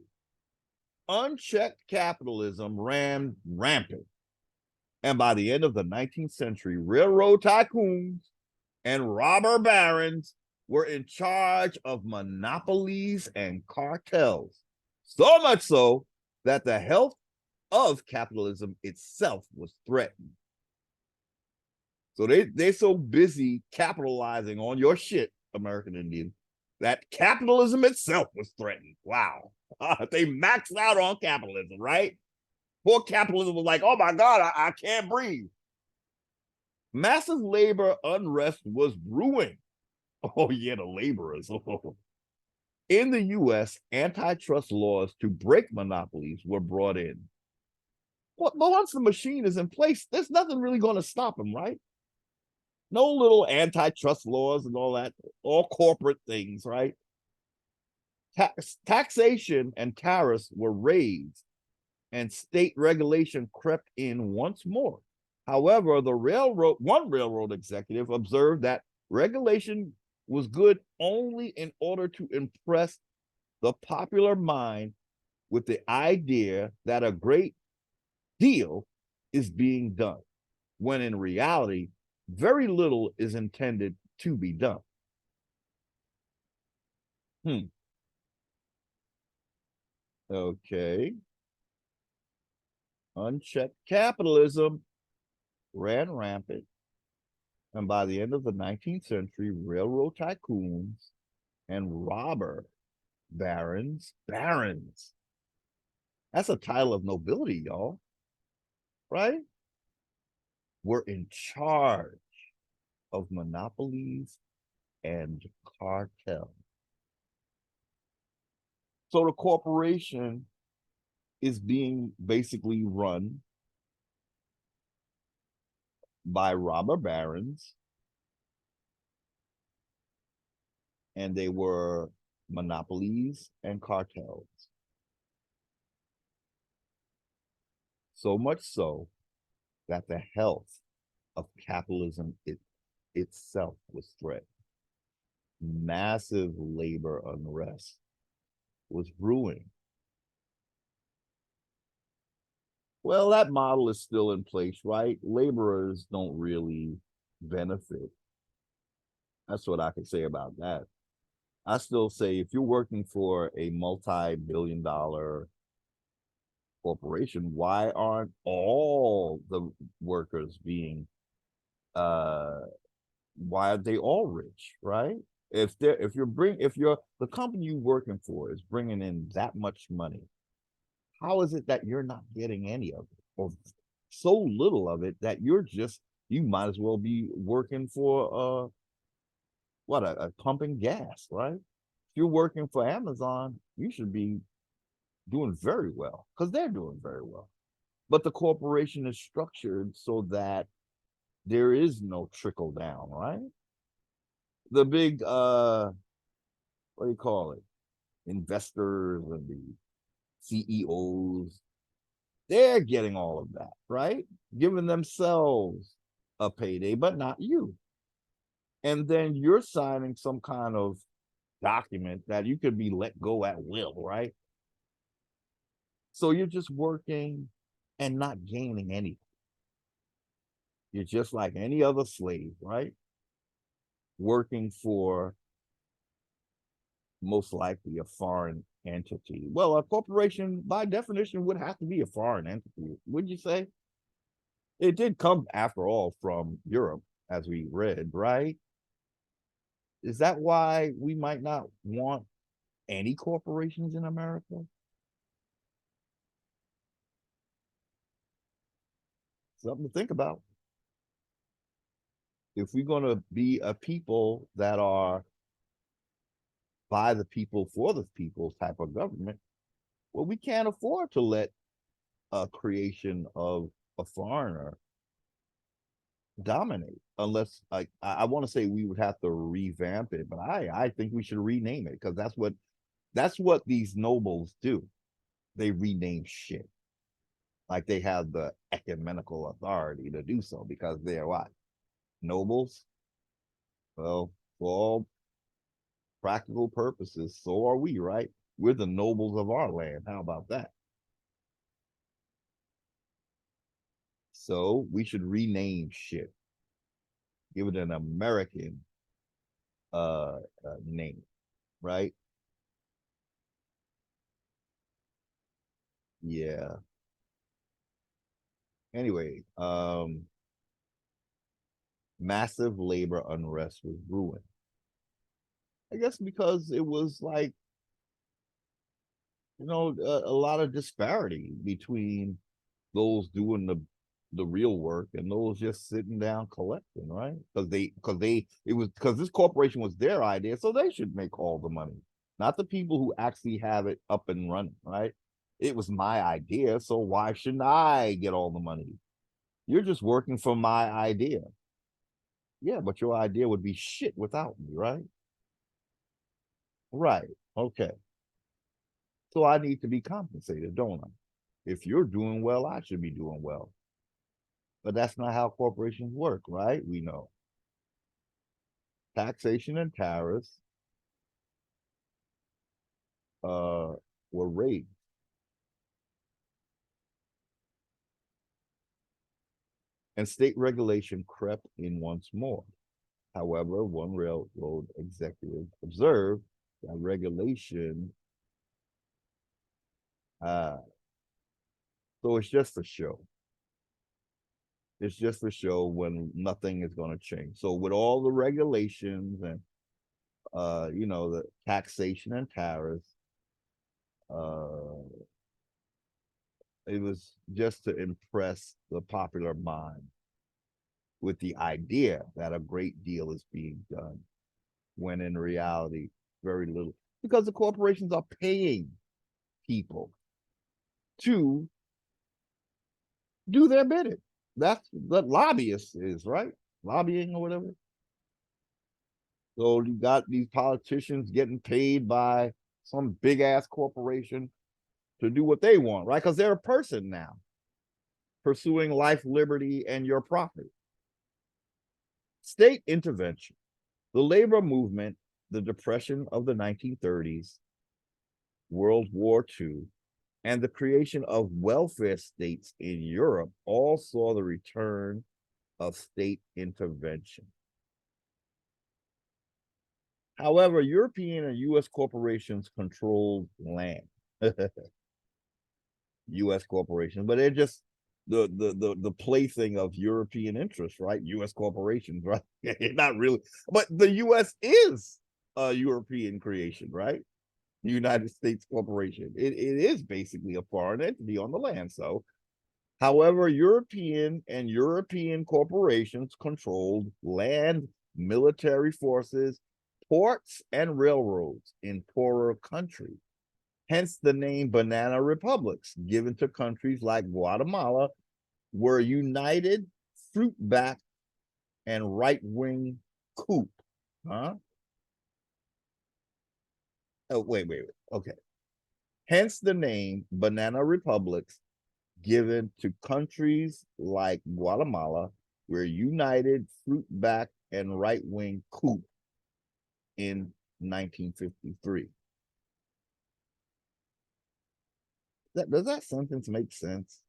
Unchecked capitalism ran rampant. And by the end of the 19th century, railroad tycoons and robber barons were in charge of monopolies and cartels. So much so that the health of capitalism itself was threatened. So they're so busy capitalizing on your shit, American Indian, that capitalism itself was threatened. Wow. They maxed out on capitalism, right? Poor capitalism was like, oh my God, I can't breathe. Massive labor unrest was brewing. Oh yeah, the laborers. In the US, antitrust laws to break monopolies were brought in. But once the machine is in place, there's nothing really going to stop them, right? No little antitrust laws and all that, all corporate things, right? Taxation and tariffs were raised, and state regulation crept in once more. However, one railroad executive observed that regulation was good only in order to impress the popular mind with the idea that a great deal is being done, when in reality, very little is intended to be done. Okay. Unchecked capitalism ran rampant. And by the end of the 19th century, railroad tycoons and robber barons, that's a title of nobility, y'all, right? Were in charge of monopolies and cartels. So the corporation is being basically run by robber barons, and they were monopolies and cartels. So much so that the health of capitalism itself was threatened. Massive labor unrest was brewing. Well, that model is still in place, right? Laborers don't really benefit. That's what I can say about that. I still say if you're working for a multi-billion-dollar corporation, why aren't all the workers being why are they all rich, right? If the company you're working for is bringing in that much money, how is it that you're not getting any of it, or so little of it that you might as well be working for a pumping gas, right? If you're working for Amazon, you should be doing very well because they're doing very well. But the corporation is structured so that there is no trickle down, right? The big what do you call it? Investors and the CEOs, they're getting all of that, right? Giving themselves a payday, but not you. And then you're signing some kind of document that you could be let go at will, right? So you're just working and not gaining anything. You're just like any other slave, right? Working for most likely a foreign entity. Well, a corporation, by definition, would have to be a foreign entity, would you say? It did come, after all, from Europe, as we read, right? Is that why we might not want any corporations in America? Something to think about. If we're going to be a people that are by the people for the people type of government, well, we can't afford to let a creation of a foreigner dominate unless I want to say we would have to revamp it, but I think we should rename it because that's what these nobles do. They rename shit. Like they have the ecumenical authority to do so because they're what? Nobles? Well, for all practical purposes, so are we, right? We're the nobles of our land. How about that? So we should rename shit, give it an American name, right? Yeah. Anyway, massive labor unrest was brewing. I guess because it was like, a lot of disparity between those doing the real work and those just sitting down collecting, right? Because this corporation was their idea, so they should make all the money, not the people who actually have it up and running, right? It was my idea, so why shouldn't I get all the money? You're just working for my idea. Yeah, but your idea would be shit without me, right? Right. Okay. So I need to be compensated, don't I? If you're doing well, I should be doing well. But that's not how corporations work, right? We know taxation and tariffs uh, were raised, and state regulation crept in once more. However, one railroad executive observed that regulation, uh, so it's just a show. It's just a show when nothing is going to change. So with all the regulations and the taxation and tariffs, uh, it was just to impress the popular mind with the idea that a great deal is being done, when in reality, very little. Because the corporations are paying people to do their bidding. That's what lobbyists is, right? Lobbying or whatever. So you got these politicians getting paid by some big ass corporation to do what they want, right? Because they're a person now pursuing life, liberty, and your profit. State intervention, the labor movement, the depression of the 1930s, World War II, and the creation of welfare states in Europe all saw the return of state intervention. However, European and US corporations controlled land. US corporations, but they're just the plaything of European interests, right? US corporations, right? Not really, but the US is a European creation, right? United States corporation. It is basically a foreign entity on the land. So, however, European and European corporations controlled land, military forces, ports, and railroads in poorer countries. Hence the name banana republics given to countries like Guatemala, were united fruit-backed and right-wing coup. Huh? Oh, wait. Okay. Hence the name banana republics given to countries like Guatemala, were united fruit-backed and right-wing coup in 1953. Does that sentence make sense?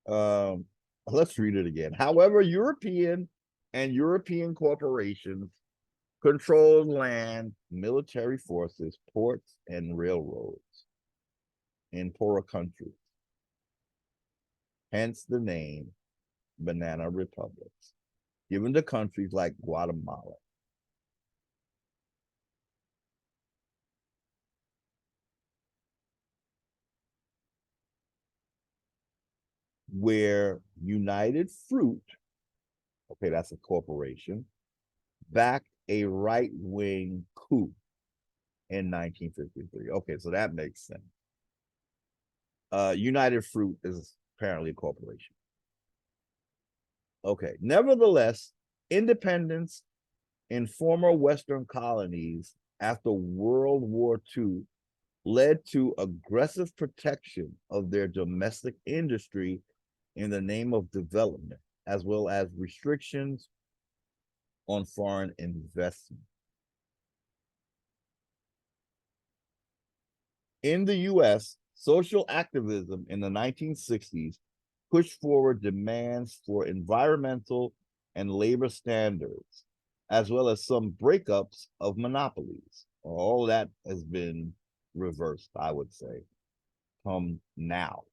Let's read it again. However, European and European corporations controlled land, military forces, ports, and railroads in poorer countries. Hence the name banana republics, given to countries like Guatemala. Where United Fruit, okay, that's a corporation, backed a right-wing coup in 1953. Okay, so that makes sense. United Fruit is apparently a corporation. Okay, nevertheless, independence in former Western colonies after World War II led to aggressive protection of their domestic industry in the name of development, as well as restrictions on foreign investment. In the US, social activism in the 1960s pushed forward demands for environmental and labor standards, as well as some breakups of monopolies. All that has been reversed, I would say, come now.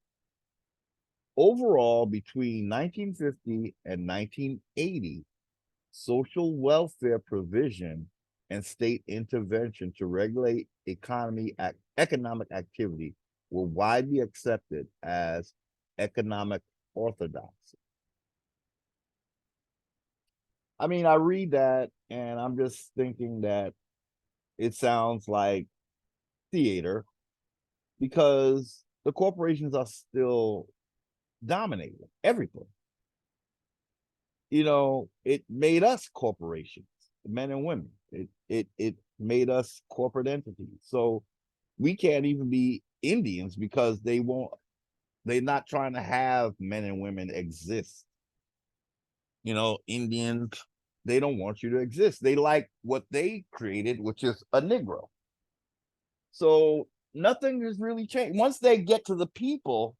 Overall, between 1950 and 1980, social welfare provision and state intervention to regulate economic activity were widely accepted as economic orthodoxy. I mean, I read that and I'm just thinking that it sounds like theater because the corporations are still dominating everything. You know, it made us corporations, men and women. It made us corporate entities. So we can't even be Indians because they're not trying to have men and women exist. You know, Indians, they don't want you to exist. They like what they created, which is a Negro. So nothing has really changed. Once they get to the people,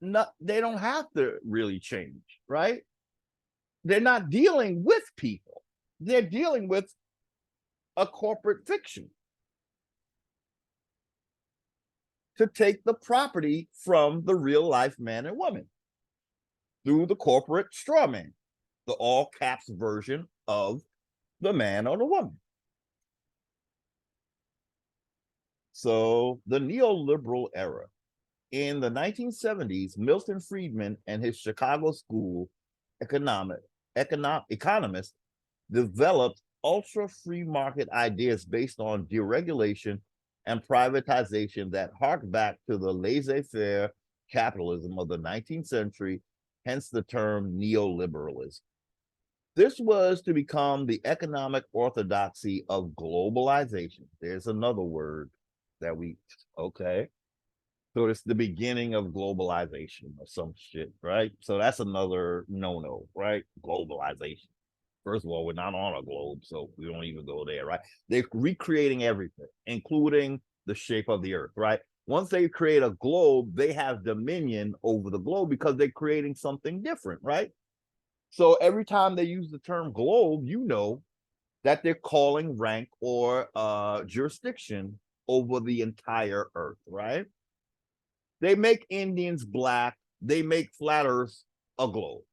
they don't have to really change, right? They're not dealing with people. They're dealing with a corporate fiction to take the property from the real life man and woman through the corporate straw man, the all caps version of the man or the woman. So the neoliberal era. In the 1970s, Milton Friedman and his Chicago School economist developed ultra free market ideas based on deregulation and privatization that hark back to the laissez-faire capitalism of the 19th century, hence the term neoliberalism. This was to become the economic orthodoxy of globalization. There's another word that okay. So it's the beginning of globalization or some shit, right? So that's another no-no, right? Globalization. First of all, we're not on a globe, so we don't even go there, right? They're recreating everything, including the shape of the earth, right? Once they create a globe, they have dominion over the globe because they're creating something different, right? So every time they use the term globe, you know that they're calling rank or jurisdiction over the entire earth, right? They make Indians black. They make flat earth a globe.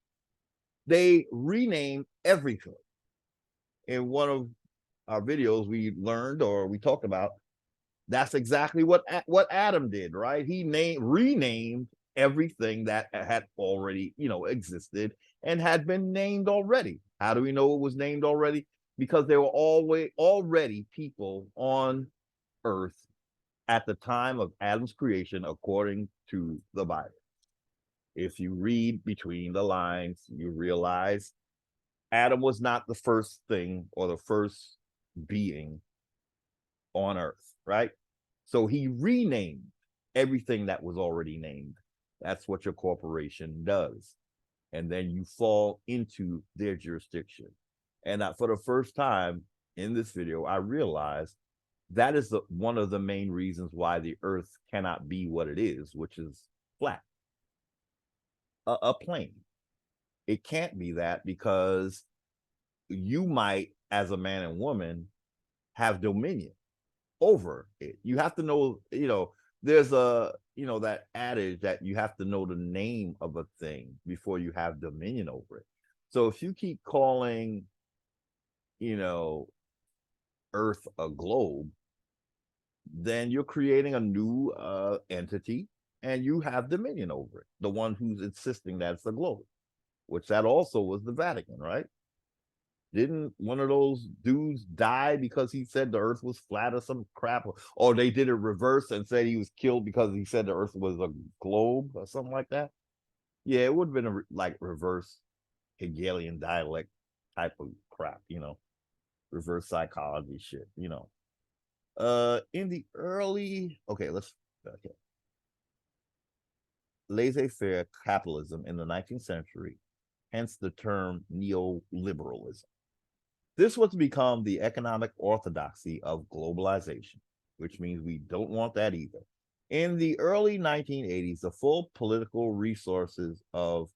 They rename everything. In one of our videos, we learned or we talked about that's exactly what Adam did, right? He renamed everything that had already, existed and had been named already. How do we know it was named already? Because there were already people on earth at the time of Adam's creation, according to the Bible. If you read between the lines, you realize Adam was not the first thing or the first being on earth, right? So he renamed everything that was already named. That's what your corporation does. And then you fall into their jurisdiction. And for the first time in this video, I realized that is one of the main reasons why the earth cannot be what it is, which is flat, a plane. It can't be that because you might, as a man and woman, have dominion over it. You have to know, there's that adage that you have to know the name of a thing before you have dominion over it. So if you keep calling, Earth a globe, then you're creating a new entity and you have dominion over it. The one who's insisting that it's a globe, which that also was the Vatican, right? Didn't one of those dudes die because he said the earth was flat or some crap? Or they did it reverse and said he was killed because he said the earth was a globe or something like that? Yeah, it would have been like reverse Hegelian dialect type of crap, reverse psychology shit, in the early, okay, laissez-faire capitalism in the 19th century, hence the term neoliberalism. This was to become the economic orthodoxy of globalization, which means we don't want that either. In the early 1980s, the full political resources of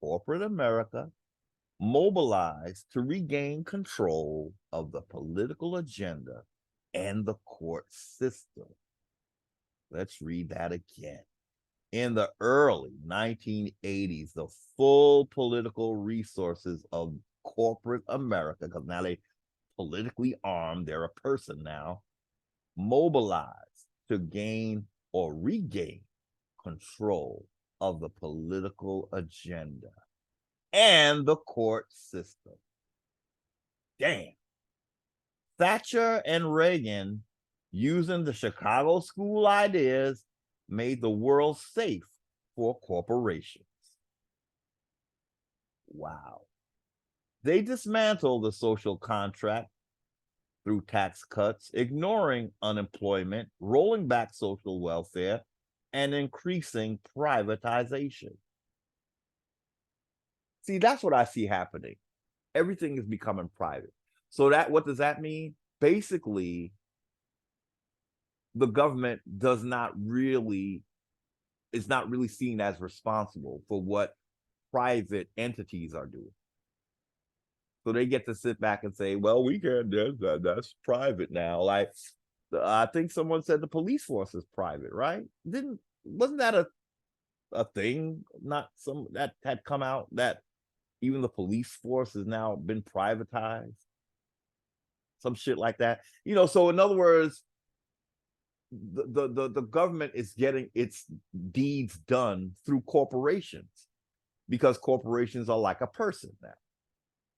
corporate America mobilized to regain control of the political agenda and the court system. Let's read that again. In the early 1980s, the full political resources of corporate America, because now they politically armed, they're a person now, mobilized to gain or regain control of the political agenda and the court system. Damn. Thatcher and Reagan, using the Chicago school ideas, made the world safe for corporations. Wow. They dismantled the social contract through tax cuts, ignoring unemployment, rolling back social welfare, and increasing privatization. See, that's what I see happening. Everything is becoming private. So what does that mean? Basically, the government is not really seen as responsible for what private entities are doing. So they get to sit back and say, well, we can't do that. That's private now. Like, I think someone said the police force is private, right? Wasn't that a thing? Not some that had come out that even the police force has now been privatized, some shit like that. So in other words, the government is getting its deeds done through corporations because corporations are like a person now.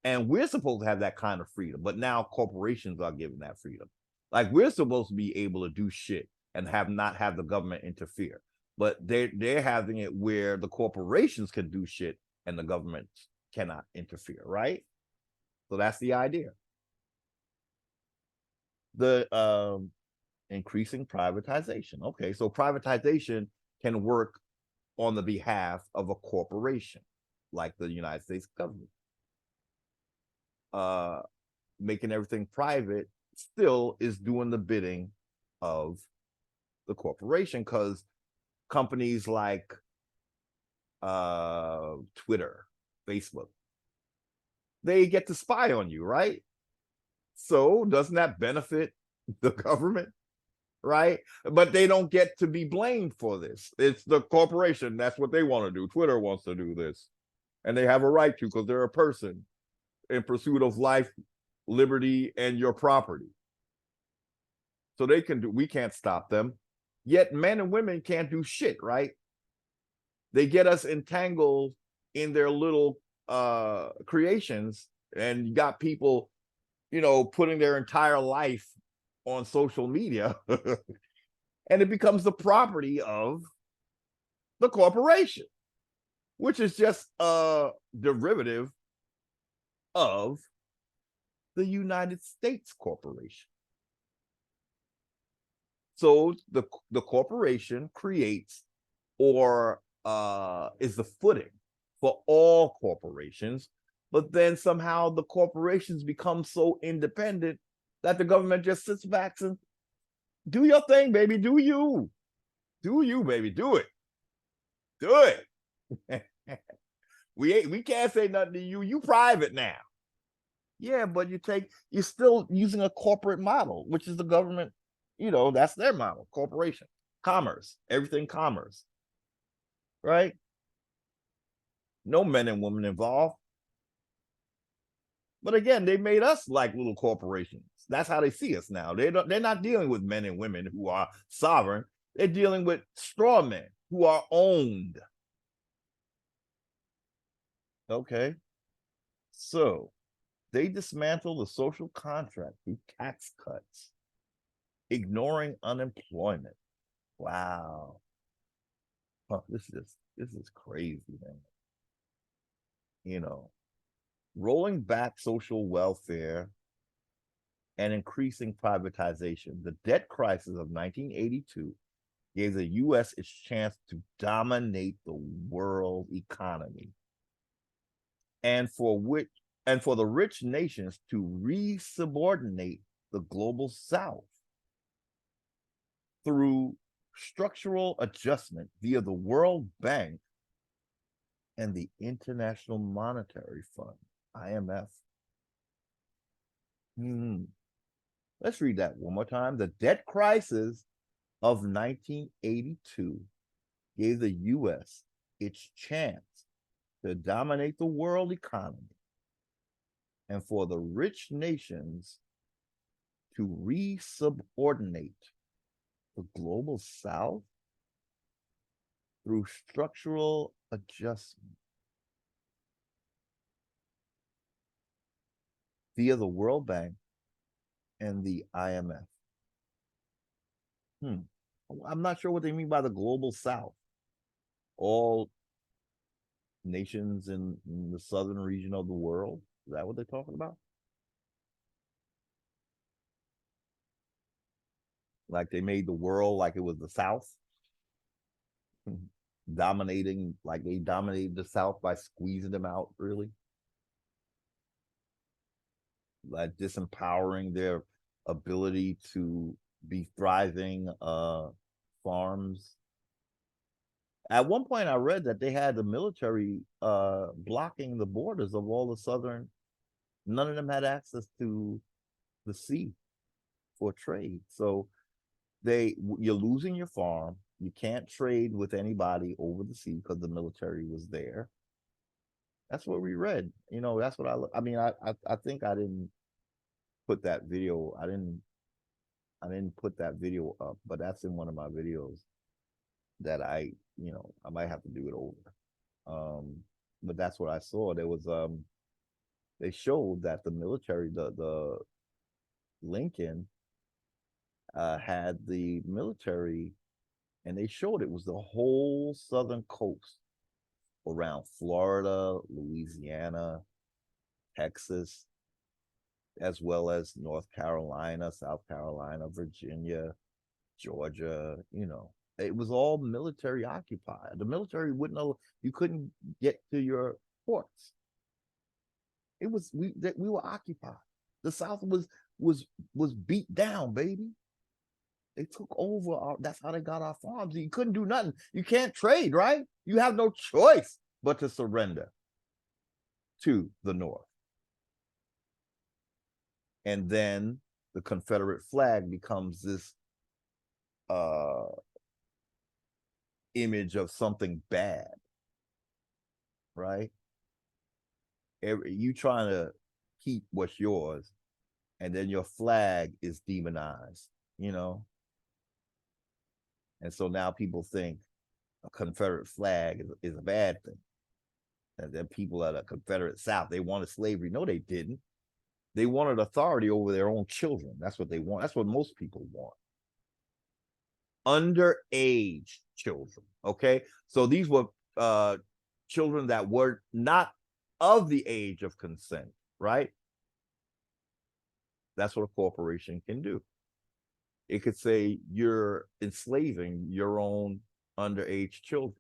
And we're supposed to have that kind of freedom, but now corporations are given that freedom. Like we're supposed to be able to do shit and not have the government interfere, but they're having it where the corporations can do shit and the government cannot interfere, right? So that's the idea. The increasing privatization. Okay, so privatization can work on the behalf of a corporation like the United States government. Making everything private still is doing the bidding of the corporation, because companies like Twitter, Facebook, they get to spy on you, right? So doesn't that benefit the government, right? But they don't get to be blamed for this. It's the corporation. That's what they want to do. Twitter wants to do this, and they have a right to, because they're a person in pursuit of life, liberty, and your property. So they can do, we can't stop them. Yet men and women can't do shit, right? They get us entangled in their little creations, and you got people, putting their entire life on social media and it becomes the property of the corporation, which is just a derivative of the United States corporation. So the corporation creates, or is the footing for all corporations, but then somehow the corporations become so independent that the government just sits back and do your thing, baby. Do you, baby, do it. We can't say nothing to you. You private now. Yeah, but you're still using a corporate model, which is the government. That's their model. Corporation, commerce, everything commerce, right? No men and women involved. But again, they made us like little corporations. That's how they see us now. They're not dealing with men and women who are sovereign. They're dealing with straw men who are owned. Okay. So they dismantle the social contract through tax cuts, ignoring unemployment. Wow. Huh, this is crazy, man. Rolling back social welfare and increasing privatization. The debt crisis of 1982 gave the US its chance to dominate the world economy, and for the rich nations to re-subordinate the global South through structural adjustment via the World Bank and the International Monetary Fund, IMF. Let's read that one more time. The debt crisis of 1982 gave the US its chance to dominate the world economy, and for the rich nations to re-subordinate the global South through structural adjustment via the World Bank and the IMF. I'm not sure what they mean by the global South. All nations in the southern region of the world. Is that what they're talking about? Like they made the world like it was the South, dominating, like they dominated the South by squeezing them out, really, like disempowering their ability to be thriving farms. At one point I read that they had the military blocking the borders of all the southern. None of them had access to the sea for trade. So you're losing your farm. You can't trade with anybody over the sea because the military was there. That's what we read. That's what I mean, I think I didn't put that video. I didn't put that video up, but that's in one of my videos that I might have to do it over. But that's what I saw. There was they showed that the military, the Lincoln had the military, and they showed it was the whole southern coast around Florida, Louisiana, Texas, as well as North Carolina, South Carolina, Virginia, Georgia. It was all military occupied. The military wouldn't know, you couldn't get to your ports. It was we were occupied. The South was beat down, baby. They took over that's how they got our farms. You couldn't do nothing. You can't trade, right? You have no choice but to surrender to the North. And then the Confederate flag becomes this image of something bad, right? You trying to keep what's yours, and then your flag is demonized, and so now people think a Confederate flag is a bad thing. And then people at the Confederate South, they wanted slavery. No, they didn't. They wanted authority over their own children. That's what they want. That's what most people want. Underage children. Okay. So these were children that were not of the age of consent, right? That's what a corporation can do. It could say you're enslaving your own underage children.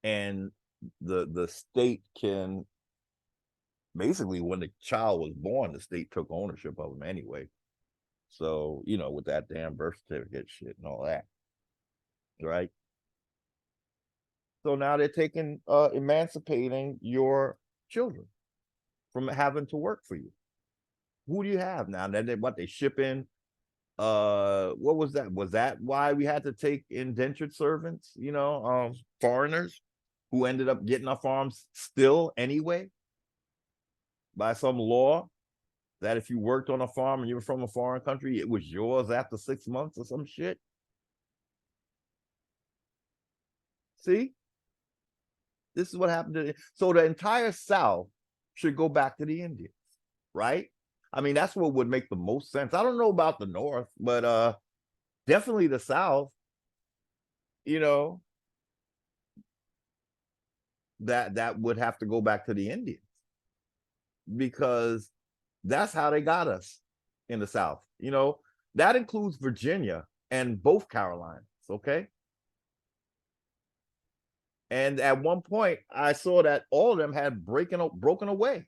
And the state can basically, when the child was born, the state took ownership of them anyway. So, with that damn birth certificate shit and all that. Right? So now they're taking emancipating your children from having to work for you. Who do you have now? Then they ship in what was that? Was that why we had to take indentured servants, foreigners who ended up getting our farms still anyway by some law, that if you worked on a farm and you were from a foreign country, it was yours after 6 months or some shit? See? This is what happened to so the entire South should go back to the Indians, right? I mean, that's what would make the most sense. I don't know about the North, but definitely the South, that would have to go back to the Indians, because that's how they got us in the South. That includes Virginia and both Carolinas, okay? And at one point, I saw that all of them had broken away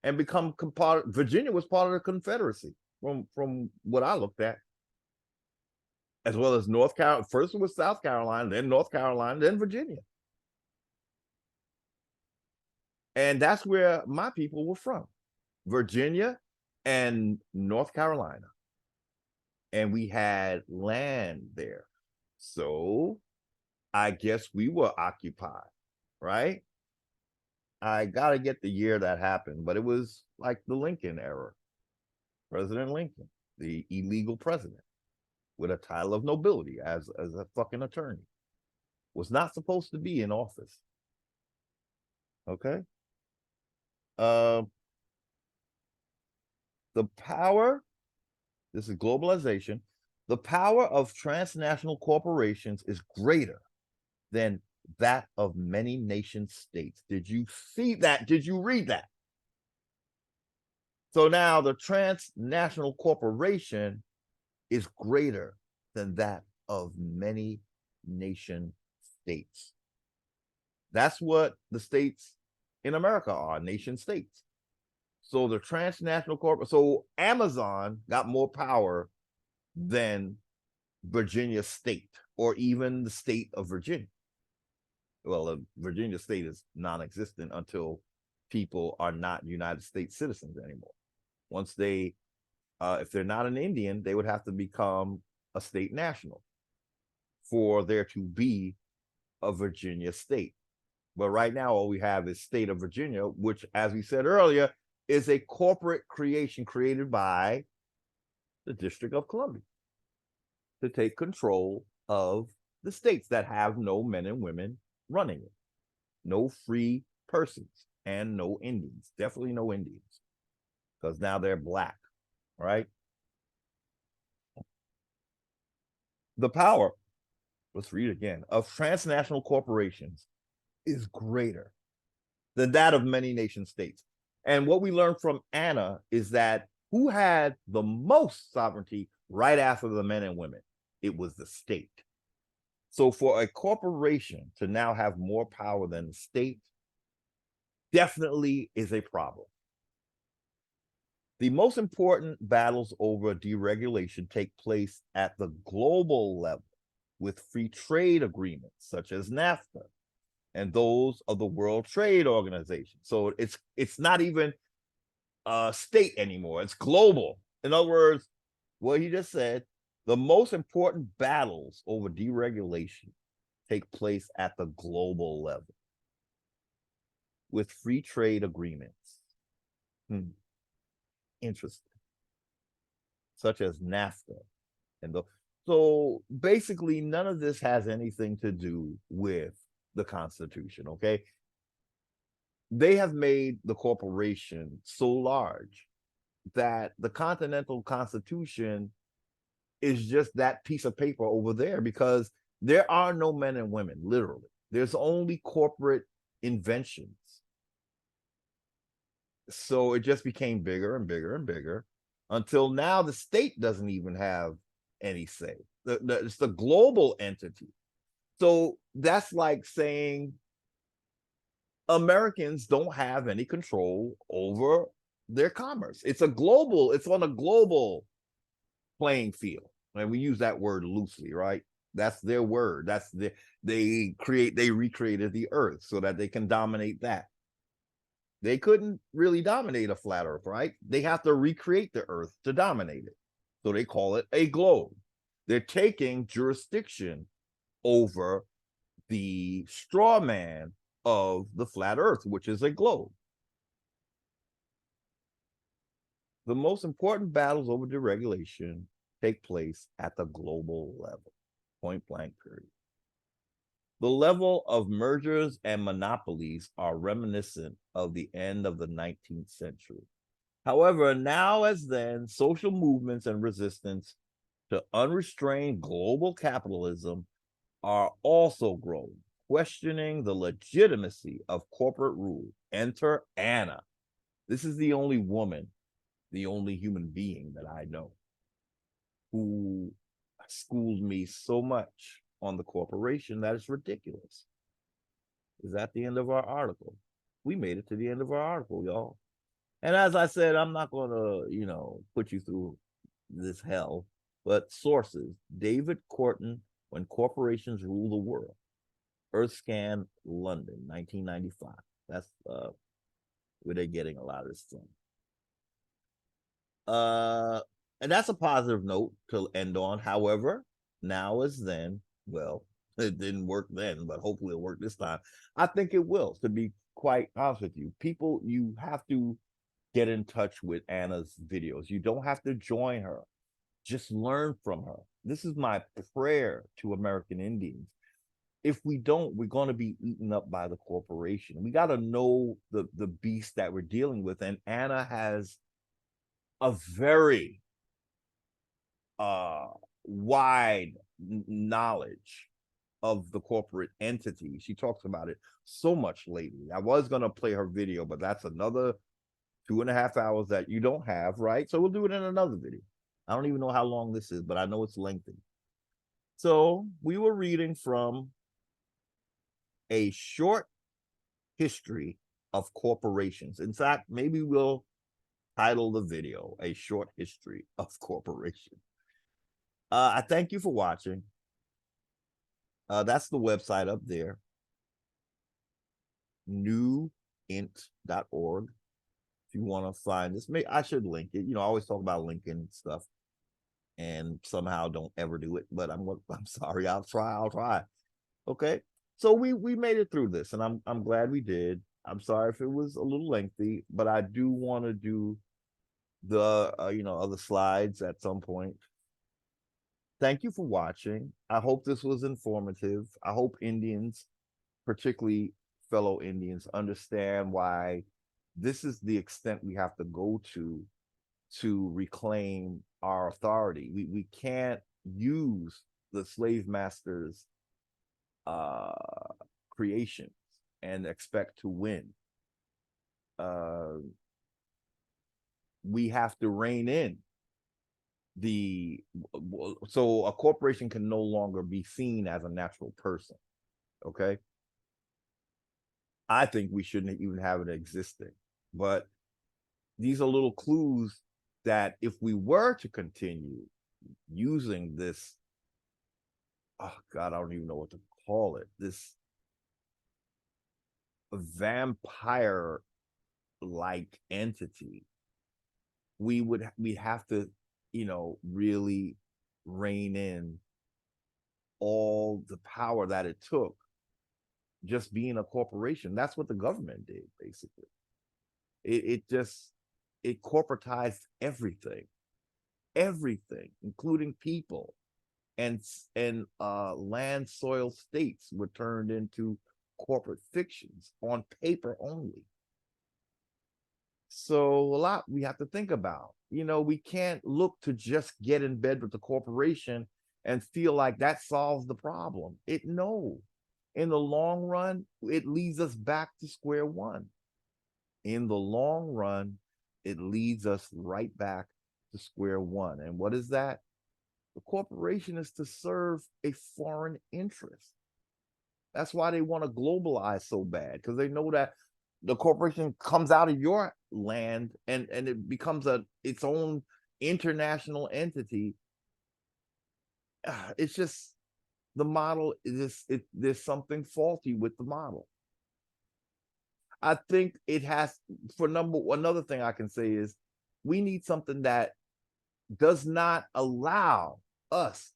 and become part. Virginia was part of the Confederacy, from what I looked at, as well as North Carolina. First it was South Carolina, then North Carolina, then Virginia. And that's where my people were from, Virginia and North Carolina. And we had land there. So I guess we were occupied, right? I got to get the year that happened, but it was like the Lincoln era. President Lincoln, the illegal president with a title of nobility as a fucking attorney, was not supposed to be in office. Okay? The power, this is globalization, the power of transnational corporations is greater than that of many nation states. Did you see that? Did you read that? So now the transnational corporation is greater than that of many nation states. That's what the states in America are, nation states. So the transnational corporate, so Amazon got more power than Virginia state, or even the state of Virginia. Well, the Virginia state is non-existent until people are not United States citizens anymore. Once they, if they're not an Indian, they would have to become a state national for there to be a Virginia state. But right now, all we have is state of Virginia, which, as we said earlier, is a corporate creation created by the District of Columbia to take control of the states that have no men and women running it, no free persons. and no Indians. Definitely no Indians, because now they're black, right? The power, let's read again, of transnational corporations is greater than that of many nation states. And what we learned from Anna is that who had the most sovereignty right after the men and women? It was the state. So for a corporation to now have more power than the state definitely is a problem. The most important battles over deregulation take place at the global level with free trade agreements such as NAFTA and those of the World Trade Organization. So it's not even a state anymore, it's global. In other words, what he just said, the most important battles over deregulation take place at the global level with free trade agreements. Interesting. Such as NAFTA and so basically none of this has anything to do with the Constitution, okay? They have made the corporation so large that the Continental Constitution is just that piece of paper over there, because there are no men and women, literally. There's only corporate inventions. So it just became bigger and bigger and bigger until now the state doesn't even have any say. It's the global entity. So that's like saying Americans don't have any control over their commerce. It's on a global playing field. And we use that word loosely, right? That's their word. They recreated the earth so that they can dominate that. They couldn't really dominate a flat earth, right? They have to recreate the earth to dominate it. So they call it a globe. They're taking jurisdiction over the straw man of the flat earth, which is a globe. The most important battles over deregulation take place at the global level, point blank period. The level of mergers and monopolies are reminiscent of the end of the 19th century. However, now as then, social movements and resistance to unrestrained global capitalism are also growing, questioning the legitimacy of corporate rule. Enter Anna. This is the only woman, the only human being that I know who schooled me so much on the corporation that it's ridiculous. Is that the end of our article? We made it to the end of our article, y'all. And as I said, I'm not going to, put you through this hell, but sources: David Corton, When Corporations Rule the World, Earthscan, London, 1995. That's where they're getting a lot of this from. And that's a positive note to end on. However, now as then, well, it didn't work then, but hopefully it'll work this time. I think it will, to be quite honest with you. People, you have to get in touch with Anna's videos. You don't have to join her. Just learn from her. This is my prayer to American Indians. If we don't, we're going to be eaten up by the corporation. We got to know the beast that we're dealing with. And Anna has a very wide knowledge of the corporate entity. She talks about it so much lately. I was going to play her video, but that's another 2.5 hours that you don't have, right? So we'll do it in another video. I don't even know how long this is, but I know it's lengthy. So we were reading from A Short History of Corporations. In fact, maybe we'll title the video A Short History of Corporations. I thank you for watching. That's the website up there, newint.org. If you want to find this, I should link it. I always talk about linking and stuff, and somehow don't ever do it. But I'm sorry. I'll try. Okay. So we made it through this, and I'm glad we did. I'm sorry if it was a little lengthy, but I do want to do the other slides at some point. Thank you for watching. I hope this was informative. I hope Indians particularly fellow Indians understand why this is the extent we have to go to reclaim our authority. We can't use the slave masters' creations and expect to win. We have to rein in so a corporation can no longer be seen as a natural person. Okay. I think we shouldn't even have it existing, but these are little clues that if we were to continue using this, oh God, I don't even know what to call it, this vampire like entity, we'd have to, really rein in all the power that it took just being a corporation. That's what the government did, basically. It corporatized everything, including people, and land, soil, states were turned into corporate fictions on paper only. So a lot we have to think about. We can't look to just get in bed with the corporation and feel like that solves the problem. No. In the long run, it leads us back to square one. In the long run, it leads us right back to square one. And what is that? The corporation is to serve a foreign interest. That's why they want to globalize so bad, because they know that the corporation comes out of your land and it becomes its own international entity. It's just the model is there's something faulty with the model. I think it has, another thing I can say is we need something that does not allow us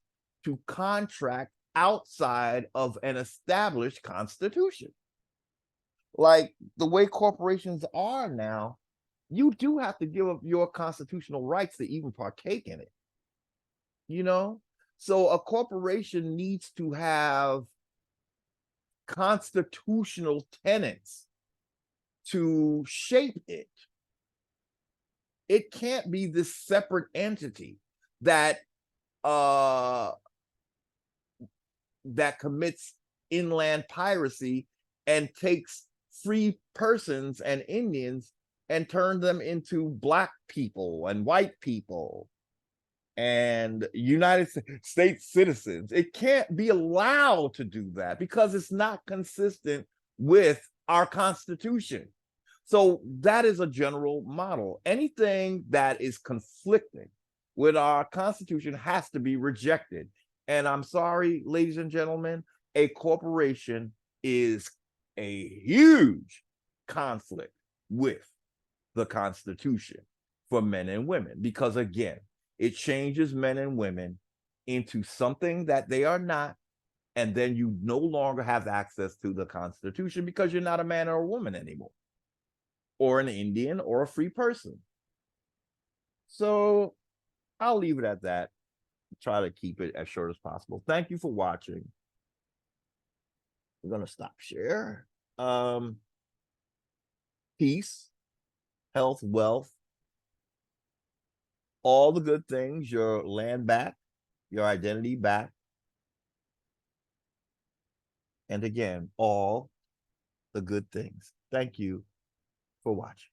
to contract outside of an established constitution. Like the way corporations are now, you do have to give up your constitutional rights to even partake in it. So a corporation needs to have constitutional tenets to shape it. It can't be this separate entity that commits inland piracy and takes free persons and Indians and turn them into Black people and white people and United States citizens. It can't be allowed to do that because it's not consistent with our Constitution. So that is a general model. Anything that is conflicting with our Constitution has to be rejected. And I'm sorry, ladies and gentlemen, a corporation is a huge conflict with the Constitution for men and women, because again, it changes men and women into something that they are not, and then you no longer have access to the Constitution because you're not a man or a woman anymore, or an Indian or a free person. So I'll leave it at that. Try to keep it as short as possible. Thank you for watching. We're gonna stop share. Peace, health, wealth, all the good things, your land back, your identity back. And again, all the good things. Thank you for watching.